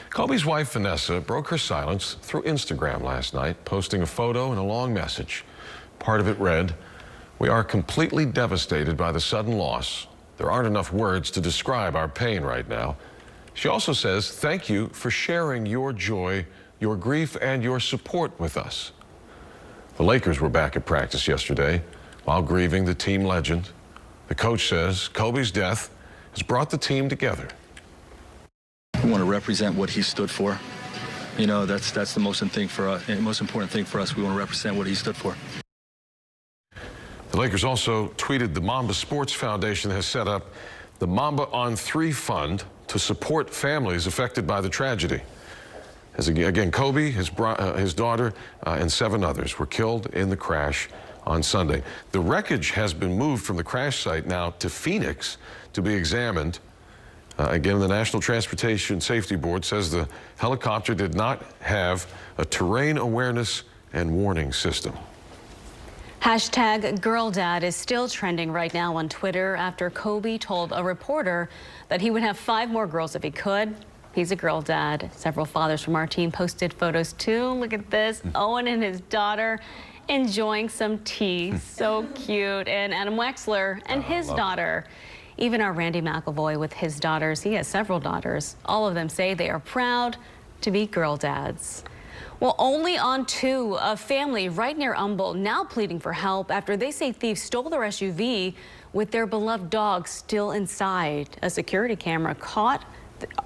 Kobe's wife, Vanessa, broke her silence through Instagram last night, posting a photo and a long message. Part of it read, "We are completely devastated by the sudden loss. There aren't enough words to describe our pain right now." She also says, "Thank you for sharing your joy, your grief, and your support with us." The Lakers were back at practice yesterday while grieving the team legend. The coach says Kobe's death has brought the team together. We want to represent what he stood for. You know, that's the most important thing for us. We want to represent what he stood for. The Lakers also tweeted the Mamba Sports Foundation has set up the Mamba on 3 Fund to support families affected by the tragedy. As again, Kobe, his daughter, and 7 others were killed in the crash on Sunday. The wreckage has been moved from the crash site now to Phoenix to be examined. Again, the National Transportation Safety Board says the helicopter did not have a terrain awareness and warning system. Hashtag #GirlDad is still trending right now on Twitter after Kobe told a reporter that he would have 5 more girls if he could. He's a girl dad. Several fathers from our team posted photos too. Look at this. Owen and his daughter enjoying some tea. So cute. And Adam Wexler and his daughter. Even our Randy McElvoy with his daughters. He has several daughters. All of them say they are proud to be girl dads. Well, only on 2, a family right near Humboldt now pleading for help after they say thieves stole their SUV with their beloved dog still inside. A security camera caught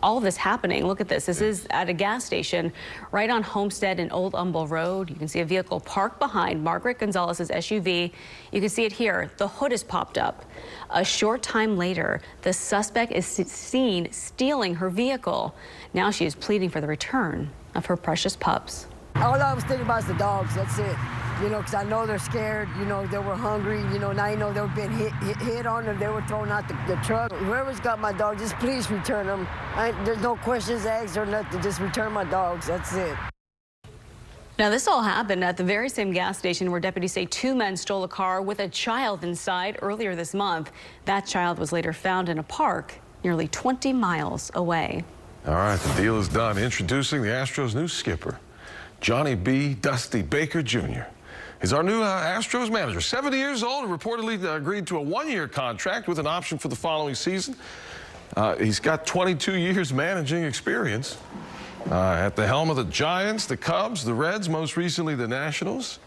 all of this happening. Look at this. This is at a gas station right on Homestead and Old Humble Road. You can see a vehicle parked behind Margaret Gonzalez's SUV. You can see it here. The hood is popped up. A short time later, the suspect is seen stealing her vehicle. Now she is pleading for the return of her precious pups. All I was thinking about is the dogs. That's it. You know, because I know they're scared. You know, they were hungry. You know, now you know they've been hit on them. They were thrown out the truck. Whoever's got my dog, just please return them. There's no questions asked or nothing. Just return my dogs. That's it. Now, this all happened at the very same gas station where deputies say 2 men stole a car with a child inside earlier this month. That child was later found in a park nearly 20 miles away. All right, the deal is done. Introducing the Astros' new skipper, Johnny B. Dusty Baker Jr. He's our new Astros manager, 70 years old, and reportedly agreed to a 1-year contract with an option for the following season. He's got 22 years managing experience. At the helm of the Giants, the Cubs, the Reds, most recently the Nationals.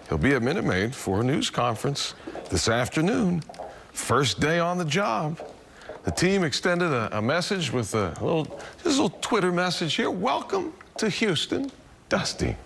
He'll be at Minute Maid for a news conference this afternoon. First day on the job. The team extended a message with just a little Twitter message here. Welcome to Houston, Dusty.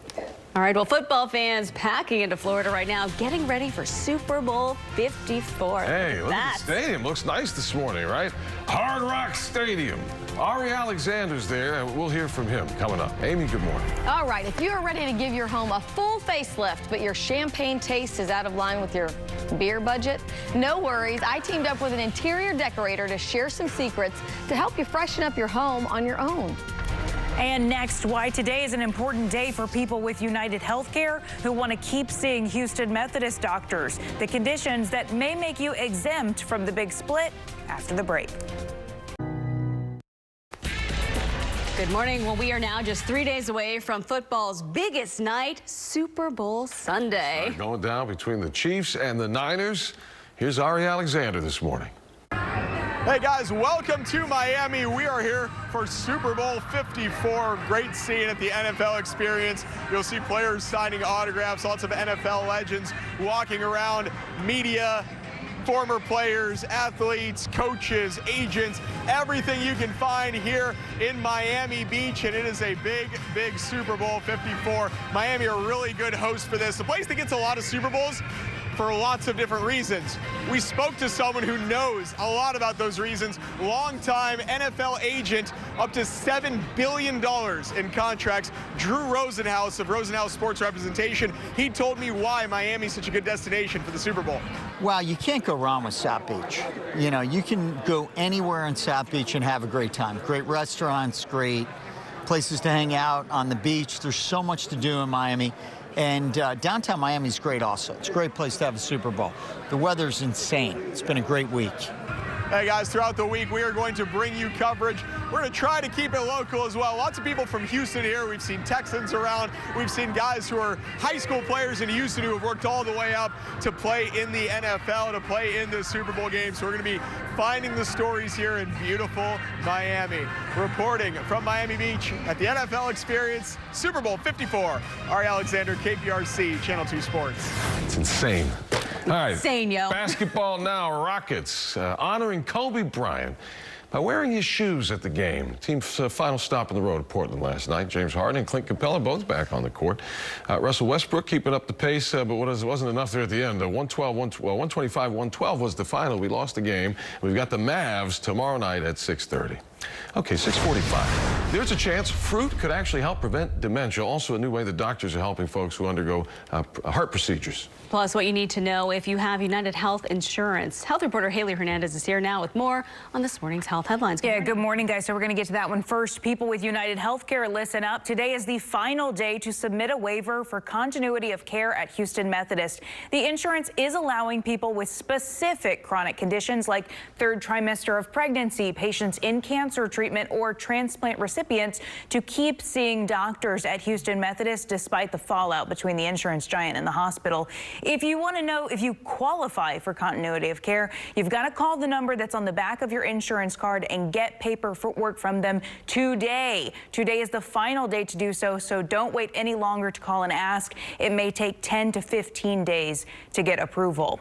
All right, well, football fans packing into Florida right now, getting ready for Super Bowl 54. Hey, look at the stadium. Looks nice this morning, right? Hard Rock Stadium. Ari Alexander's there, and we'll hear from him coming up. Amy, good morning. All right, if you are ready to give your home a full facelift, but your champagne taste is out of line with your beer budget, no worries. I teamed up with an interior decorator to share some secrets to help you freshen up your home on your own. And next, why today is an important day for people with United Healthcare who want to keep seeing Houston Methodist doctors. The conditions that may make you exempt from the big split after the break. Good morning. Well, we are now just 3 days away from football's biggest night, Super Bowl Sunday. Going down between the Chiefs and the Niners. Here's Ari Alexander this morning. Hey guys, welcome to Miami. We are here for Super Bowl 54. Great scene at the NFL Experience. You'll see players signing autographs, lots of NFL legends walking around, media, former players, athletes, coaches, agents, everything you can find here in Miami Beach, and it is a big, big Super Bowl 54. Miami, a really good host for this. A place that gets a lot of Super Bowls for lots of different reasons. We spoke to someone who knows a lot about those reasons. Longtime NFL agent, up to $7 billion in contracts. Drew Rosenhaus of Rosenhaus Sports Representation. He told me why Miami is such a good destination for the Super Bowl. Well, you can't go wrong with South Beach. You know, you can go anywhere in South Beach and have a great time. Great restaurants, great places to hang out on the beach. There's so much to do in Miami. And downtown Miami is great also. It's a great place to have a Super Bowl. The weather's insane. It's been a great week. Hey guys, throughout the week we are going to bring you coverage. We're going to try to keep it local as well. Lots of people from Houston here. We've seen Texans around. We've seen guys who are high school players in Houston who have worked all the way up to play in the NFL, to play in the Super Bowl game. So we're going to be finding the stories here in beautiful Miami. Reporting from Miami Beach at the NFL Experience, Super Bowl 54. Ari Alexander, KPRC, Channel 2 Sports. It's insane. All right, insane, yo. Basketball now. Rockets honoring Kobe Bryant by wearing his shoes at the game. Team's final stop on the road to Portland last night. James Harden and Clint Capella both back on the court. Russell Westbrook keeping up the pace, but wasn't enough there at the end. 125-112 was the final. We lost the game. We've got the Mavs tomorrow night at 6:30. Okay, 6:45. There's a chance fruit could actually help prevent dementia. Also a new way the doctors are helping folks who undergo heart procedures. Plus, what you need to know if you have United Health Insurance. Health reporter Haley Hernandez is here now with more on this morning's health headlines. Good morning, guys. So we're going to get to that one first. People with United Healthcare, listen up. Today is the final day to submit a waiver for continuity of care at Houston Methodist. The insurance is allowing people with specific chronic conditions like third trimester of pregnancy, patients in cancer treatment, or transplant recipients to keep seeing doctors at Houston Methodist despite the fallout between the insurance giant and the hospital. If you want to know if you qualify for continuity of care, you've got to call the number that's on the back of your insurance card and get paperwork from them today. Today is the final day to do so, so don't wait any longer to call and ask. It may take 10 to 15 days to get approval.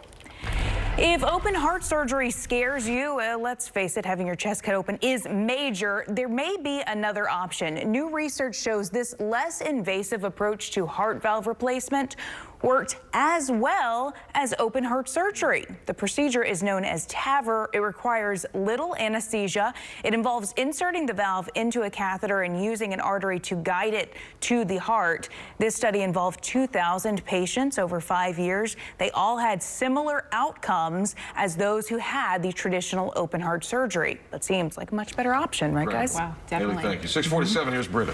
If open heart surgery scares you, let's face it, having your chest cut open is major. There may be another option. New research shows this less invasive approach to heart valve replacement worked as well as open heart surgery. The procedure is known as TAVR. It requires little anesthesia. It involves inserting the valve into a catheter and using an artery to guide it to the heart. This study involved 2,000 patients over 5 years. They all had similar outcomes as those who had the traditional open heart surgery. That seems like a much better option, right, guys? Wow, definitely. Haley, thank you. 647, here's Britta.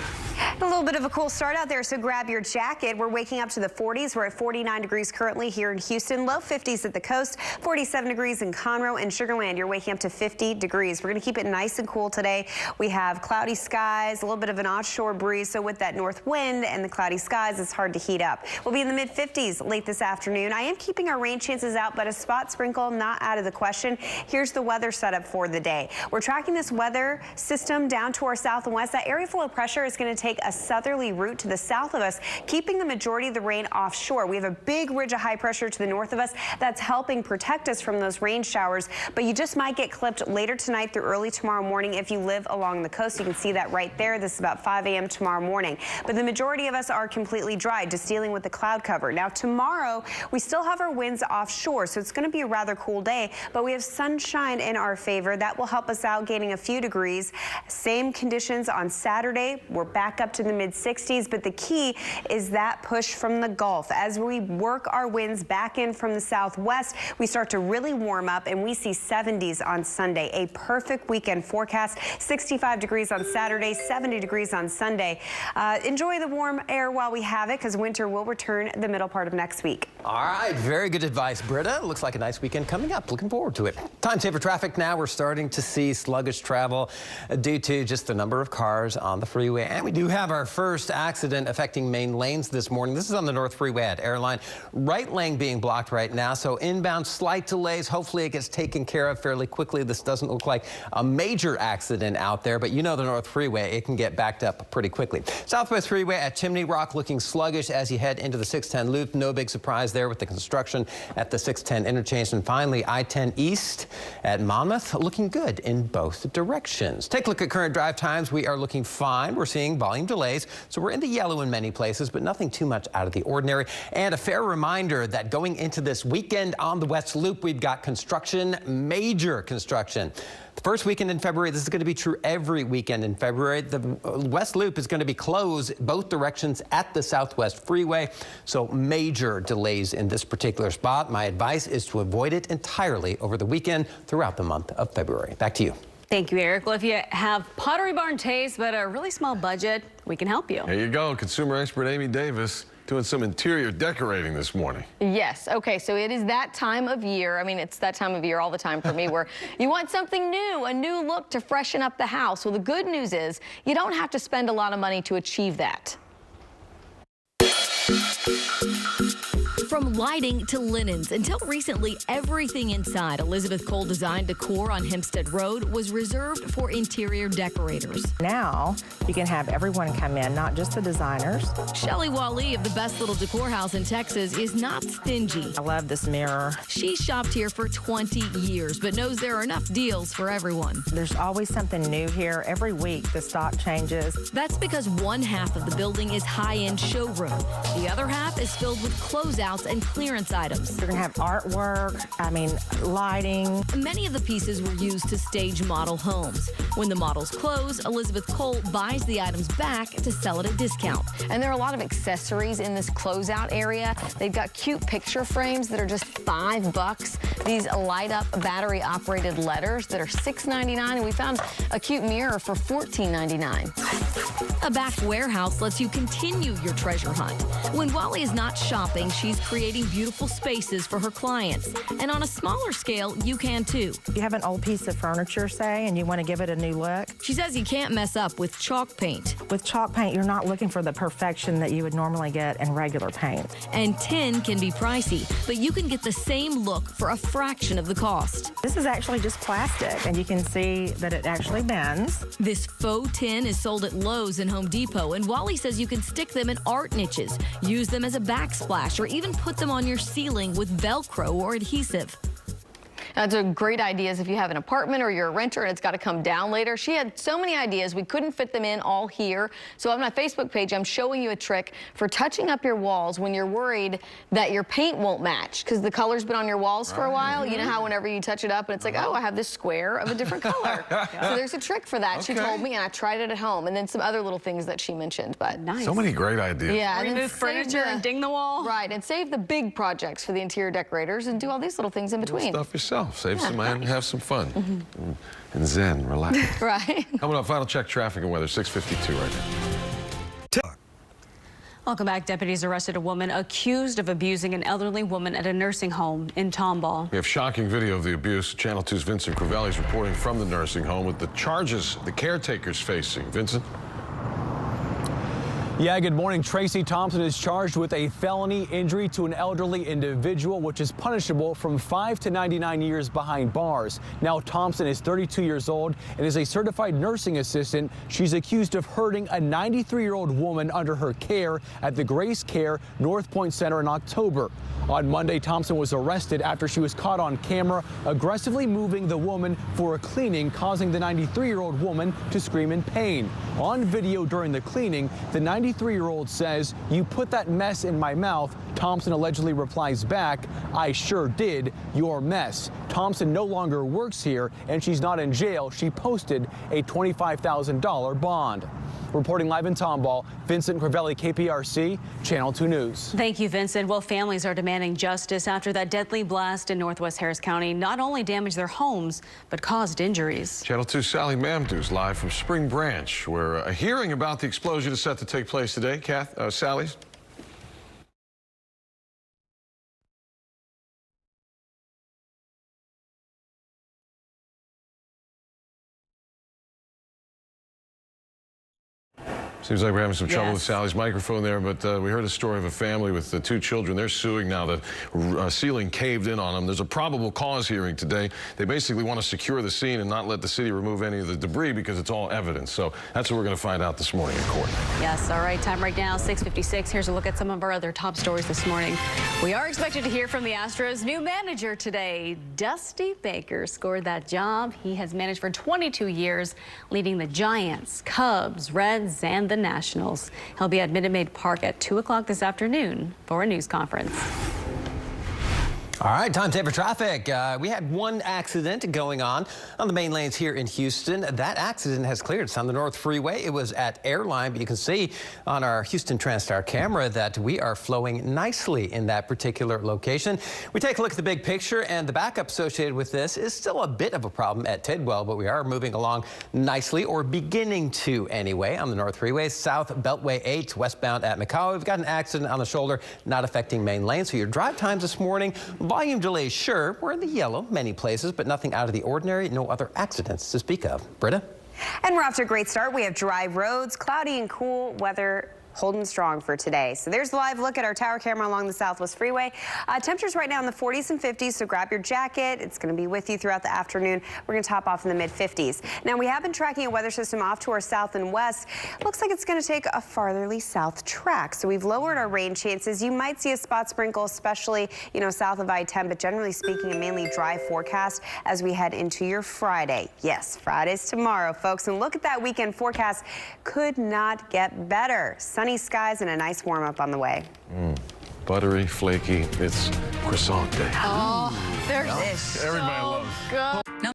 A little bit of a cool start out there, so grab your jacket. We're waking up to the 40s. We're at 49 degrees currently here in Houston, low 50s at the coast, 47 degrees in Conroe and Sugar Land. You're waking up to 50 degrees. We're going to keep it nice and cool today. We have cloudy skies, a little bit of an offshore breeze, so with that north wind and the cloudy skies, it's hard to heat up. We'll be in the mid-50s late this afternoon. I am keeping our rain chances out, but a spot sprinkle not out of the question. Here's the weather setup for the day. We're tracking this weather system down to our south and west. That area full of pressure is going to take a southerly route to the south of us, keeping the majority of the rain offshore. We have a big ridge of high pressure to the north of us that's helping protect us from those rain showers, but you just might get clipped later tonight through early tomorrow morning if you live along the coast. You can see that right there. This is about 5 a.m. tomorrow morning, but the majority of us are completely dry, just dealing with the cloud cover. Now tomorrow we still have our winds offshore, so it's going to be a rather cool day, but we have sunshine in our favor. That will help us out, gaining a few degrees. Same conditions on Saturday. We're back up to the mid-60s, but the key is that push from the Gulf. As we work our winds back in from the southwest, we start to really warm up, and we see 70s on Sunday. A perfect weekend forecast. 65 degrees on Saturday, 70 degrees on Sunday. Enjoy the warm air while we have it, because winter will return the middle part of next week. All right, very good advice, Britta. Looks like a nice weekend coming up. Looking forward to it. Time saver traffic now. We're starting to see sluggish travel due to just the number of cars on the freeway. And we do have our first accident affecting main lanes this morning. This is on the North Freeway at Airline. Right lane being blocked right now, so inbound slight delays. Hopefully it gets taken care of fairly quickly. This doesn't look like a major accident out there, but you know the North Freeway, it can get backed up pretty quickly. Southwest Freeway at Chimney Rock looking sluggish as you head into the 610 loop. No big surprise there with the construction at the 610 interchange. And finally, I-10 East at Monmouth looking good in both directions. Take a look at current drive times. We are looking fine. We're seeing volume delays, so we're in the yellow in many places, but nothing too much out of the ordinary. And a fair reminder that going into this weekend on the West Loop, we've got construction, major construction. The first weekend in February, this is going to be true every weekend in February. The West Loop is going to be closed both directions at the Southwest Freeway, so major delays in this particular spot. My advice is to avoid it entirely over the weekend throughout the month of February. Back to you. Thank you, Eric. Well, if you have Pottery Barn taste but a really small budget, we can help you. There you go. Consumer expert Amy Davis doing some interior decorating this morning. Yes. Okay. So it is that time of year. I mean, it's that time of year all the time for me where you want something new, a new look to freshen up the house. Well, the good news is you don't have to spend a lot of money to achieve that. From lighting to linens, until recently, everything inside Elizabeth Cole Design Decor on Hempstead Road was reserved for interior decorators. Now, you can have everyone come in, not just the designers. Shelley Wally of the Best Little Decor House in Texas is not stingy. I love this mirror. She's shopped here for 20 years, but knows there are enough deals for everyone. There's always something new here. Every week, the stock changes. That's because one half of the building is high-end showroom. The other half is filled with closeouts and clearance items. You're going to have artwork, lighting. Many of the pieces were used to stage model homes. When the models close, Elizabeth Cole buys the items back to sell at a discount. And there are a lot of accessories in this closeout area. They've got cute picture frames that are just $5. These light up battery operated letters that are $6.99. And we found a cute mirror for $14.99. A back warehouse lets you continue your treasure hunt. When Wally is not shopping, she's creating beautiful spaces for her clients. And on a smaller scale, you can too. You have an old piece of furniture, say, and you want to give it a new look. She says you can't mess up with chalk paint. With chalk paint, you're not looking for the perfection that you would normally get in regular paint. And tin can be pricey, but you can get the same look for a fraction of the cost. This is actually just plastic, and you can see that it actually bends. This faux tin is sold at Lowe's and Home Depot, and Wally says you can stick them in art niches, use them as a backsplash, or even put them on your ceiling with Velcro or adhesive. That's a great ideas if you have an apartment or you're a renter and it's got to come down later. She had so many ideas. We couldn't fit them in all here. So on my Facebook page, I'm showing you a trick for touching up your walls when you're worried that your paint won't match because the color's been on your walls for a while. You know how whenever you touch it up and it's like, oh, I have this square of a different color. So there's a trick for that. She told me, and I tried it at home. And then some other little things that she mentioned. But So many great ideas. yeah, and remove furniture and ding the wall. Right, and save the big projects for the interior decorators and do all these little things in between. Stuff yourself. Save some money and have some fun. And zen, relax. Right. Coming up, final check traffic and weather, 6:52 right now. Welcome back. Deputies arrested a woman accused of abusing an elderly woman at a nursing home in Tomball. We have shocking video of the abuse. Channel 2's Vincent Crivelli is reporting from the nursing home with the charges the caretaker's facing. Vincent? Yeah, good morning. Tracy Thompson is charged with a felony injury to an elderly individual, which is punishable from 5 to 99 years behind bars. Now, Thompson is 32 years old and is a certified nursing assistant. She's accused of hurting a 93-year-old woman under her care at the Grace Care North Point Center in October. On Monday, Thompson was arrested after she was caught on camera aggressively moving the woman for a cleaning, causing the 93-year-old woman to scream in pain. On video during the cleaning, the 93-year-old says, "You put that mess in my mouth." Thompson allegedly replies back, "I sure did, your mess." Thompson no longer works here and she's not in jail. She posted a $25,000 bond. Reporting live in Tomball, Vincent Crivelli, KPRC, Channel 2 News. Thank you, Vincent. Well, families are demanding justice after that deadly blast in Northwest Harris County not only damaged their homes, but caused injuries. Channel 2's Sally Mamdou's live from Spring Branch, where a hearing about the explosion is set to take place today. Sally? Seems like we're having some trouble with Sally's microphone there, but we heard a story of a family with the 2 children. They're suing now. The ceiling caved in on them. There's a probable cause hearing today. They basically want to secure the scene and not let the city remove any of the debris because it's all evidence. So that's what we're going to find out this morning in court. Yes, all right, time right now, 6:56. Here's a look at some of our other top stories this morning. We are expected to hear from the Astros' new manager today. Dusty Baker scored that job. He has managed for 22 years, leading the Giants, Cubs, Reds, and the Nationals. He'll be at Minute Maid Park at 2 o'clock this afternoon for a news conference. All right, time saver traffic. We had one accident going on the main lanes here in Houston. That accident has cleared. It's on the North Freeway. It was at Airline, but you can see on our Houston TransStar camera that we are flowing nicely in that particular location. We take a look at the big picture, and the backup associated with this is still a bit of a problem at Tidwell, but we are moving along nicely, or beginning to anyway, on the North Freeway. South Beltway 8 westbound at McCaw. We've got an accident on the shoulder, not affecting main lane, so your drive times this morning, volume delays, sure, we're in the yellow many places, but nothing out of the ordinary. No other accidents to speak of. Britta? And we're off to a great start. We have dry roads, cloudy and cool weather holding strong for today. So there's a live look at our tower camera along the Southwest Freeway. Temperatures right now in the 40s and 50s, so grab your jacket. It's going to be with you throughout the afternoon. We're going to top off in the mid-50s. Now, we have been tracking a weather system off to our south and west. Looks like it's going to take a fartherly south track. So we've lowered our rain chances. You might see a spot sprinkle, especially, south of I-10, but generally speaking, a mainly dry forecast as we head into your Friday. Yes, Friday's tomorrow, folks. And look at that weekend forecast. Could not get better. Sunny skies and a nice warm up on the way. Buttery, flaky. It's croissant day. Oh, there's this. Everybody loves it. Good.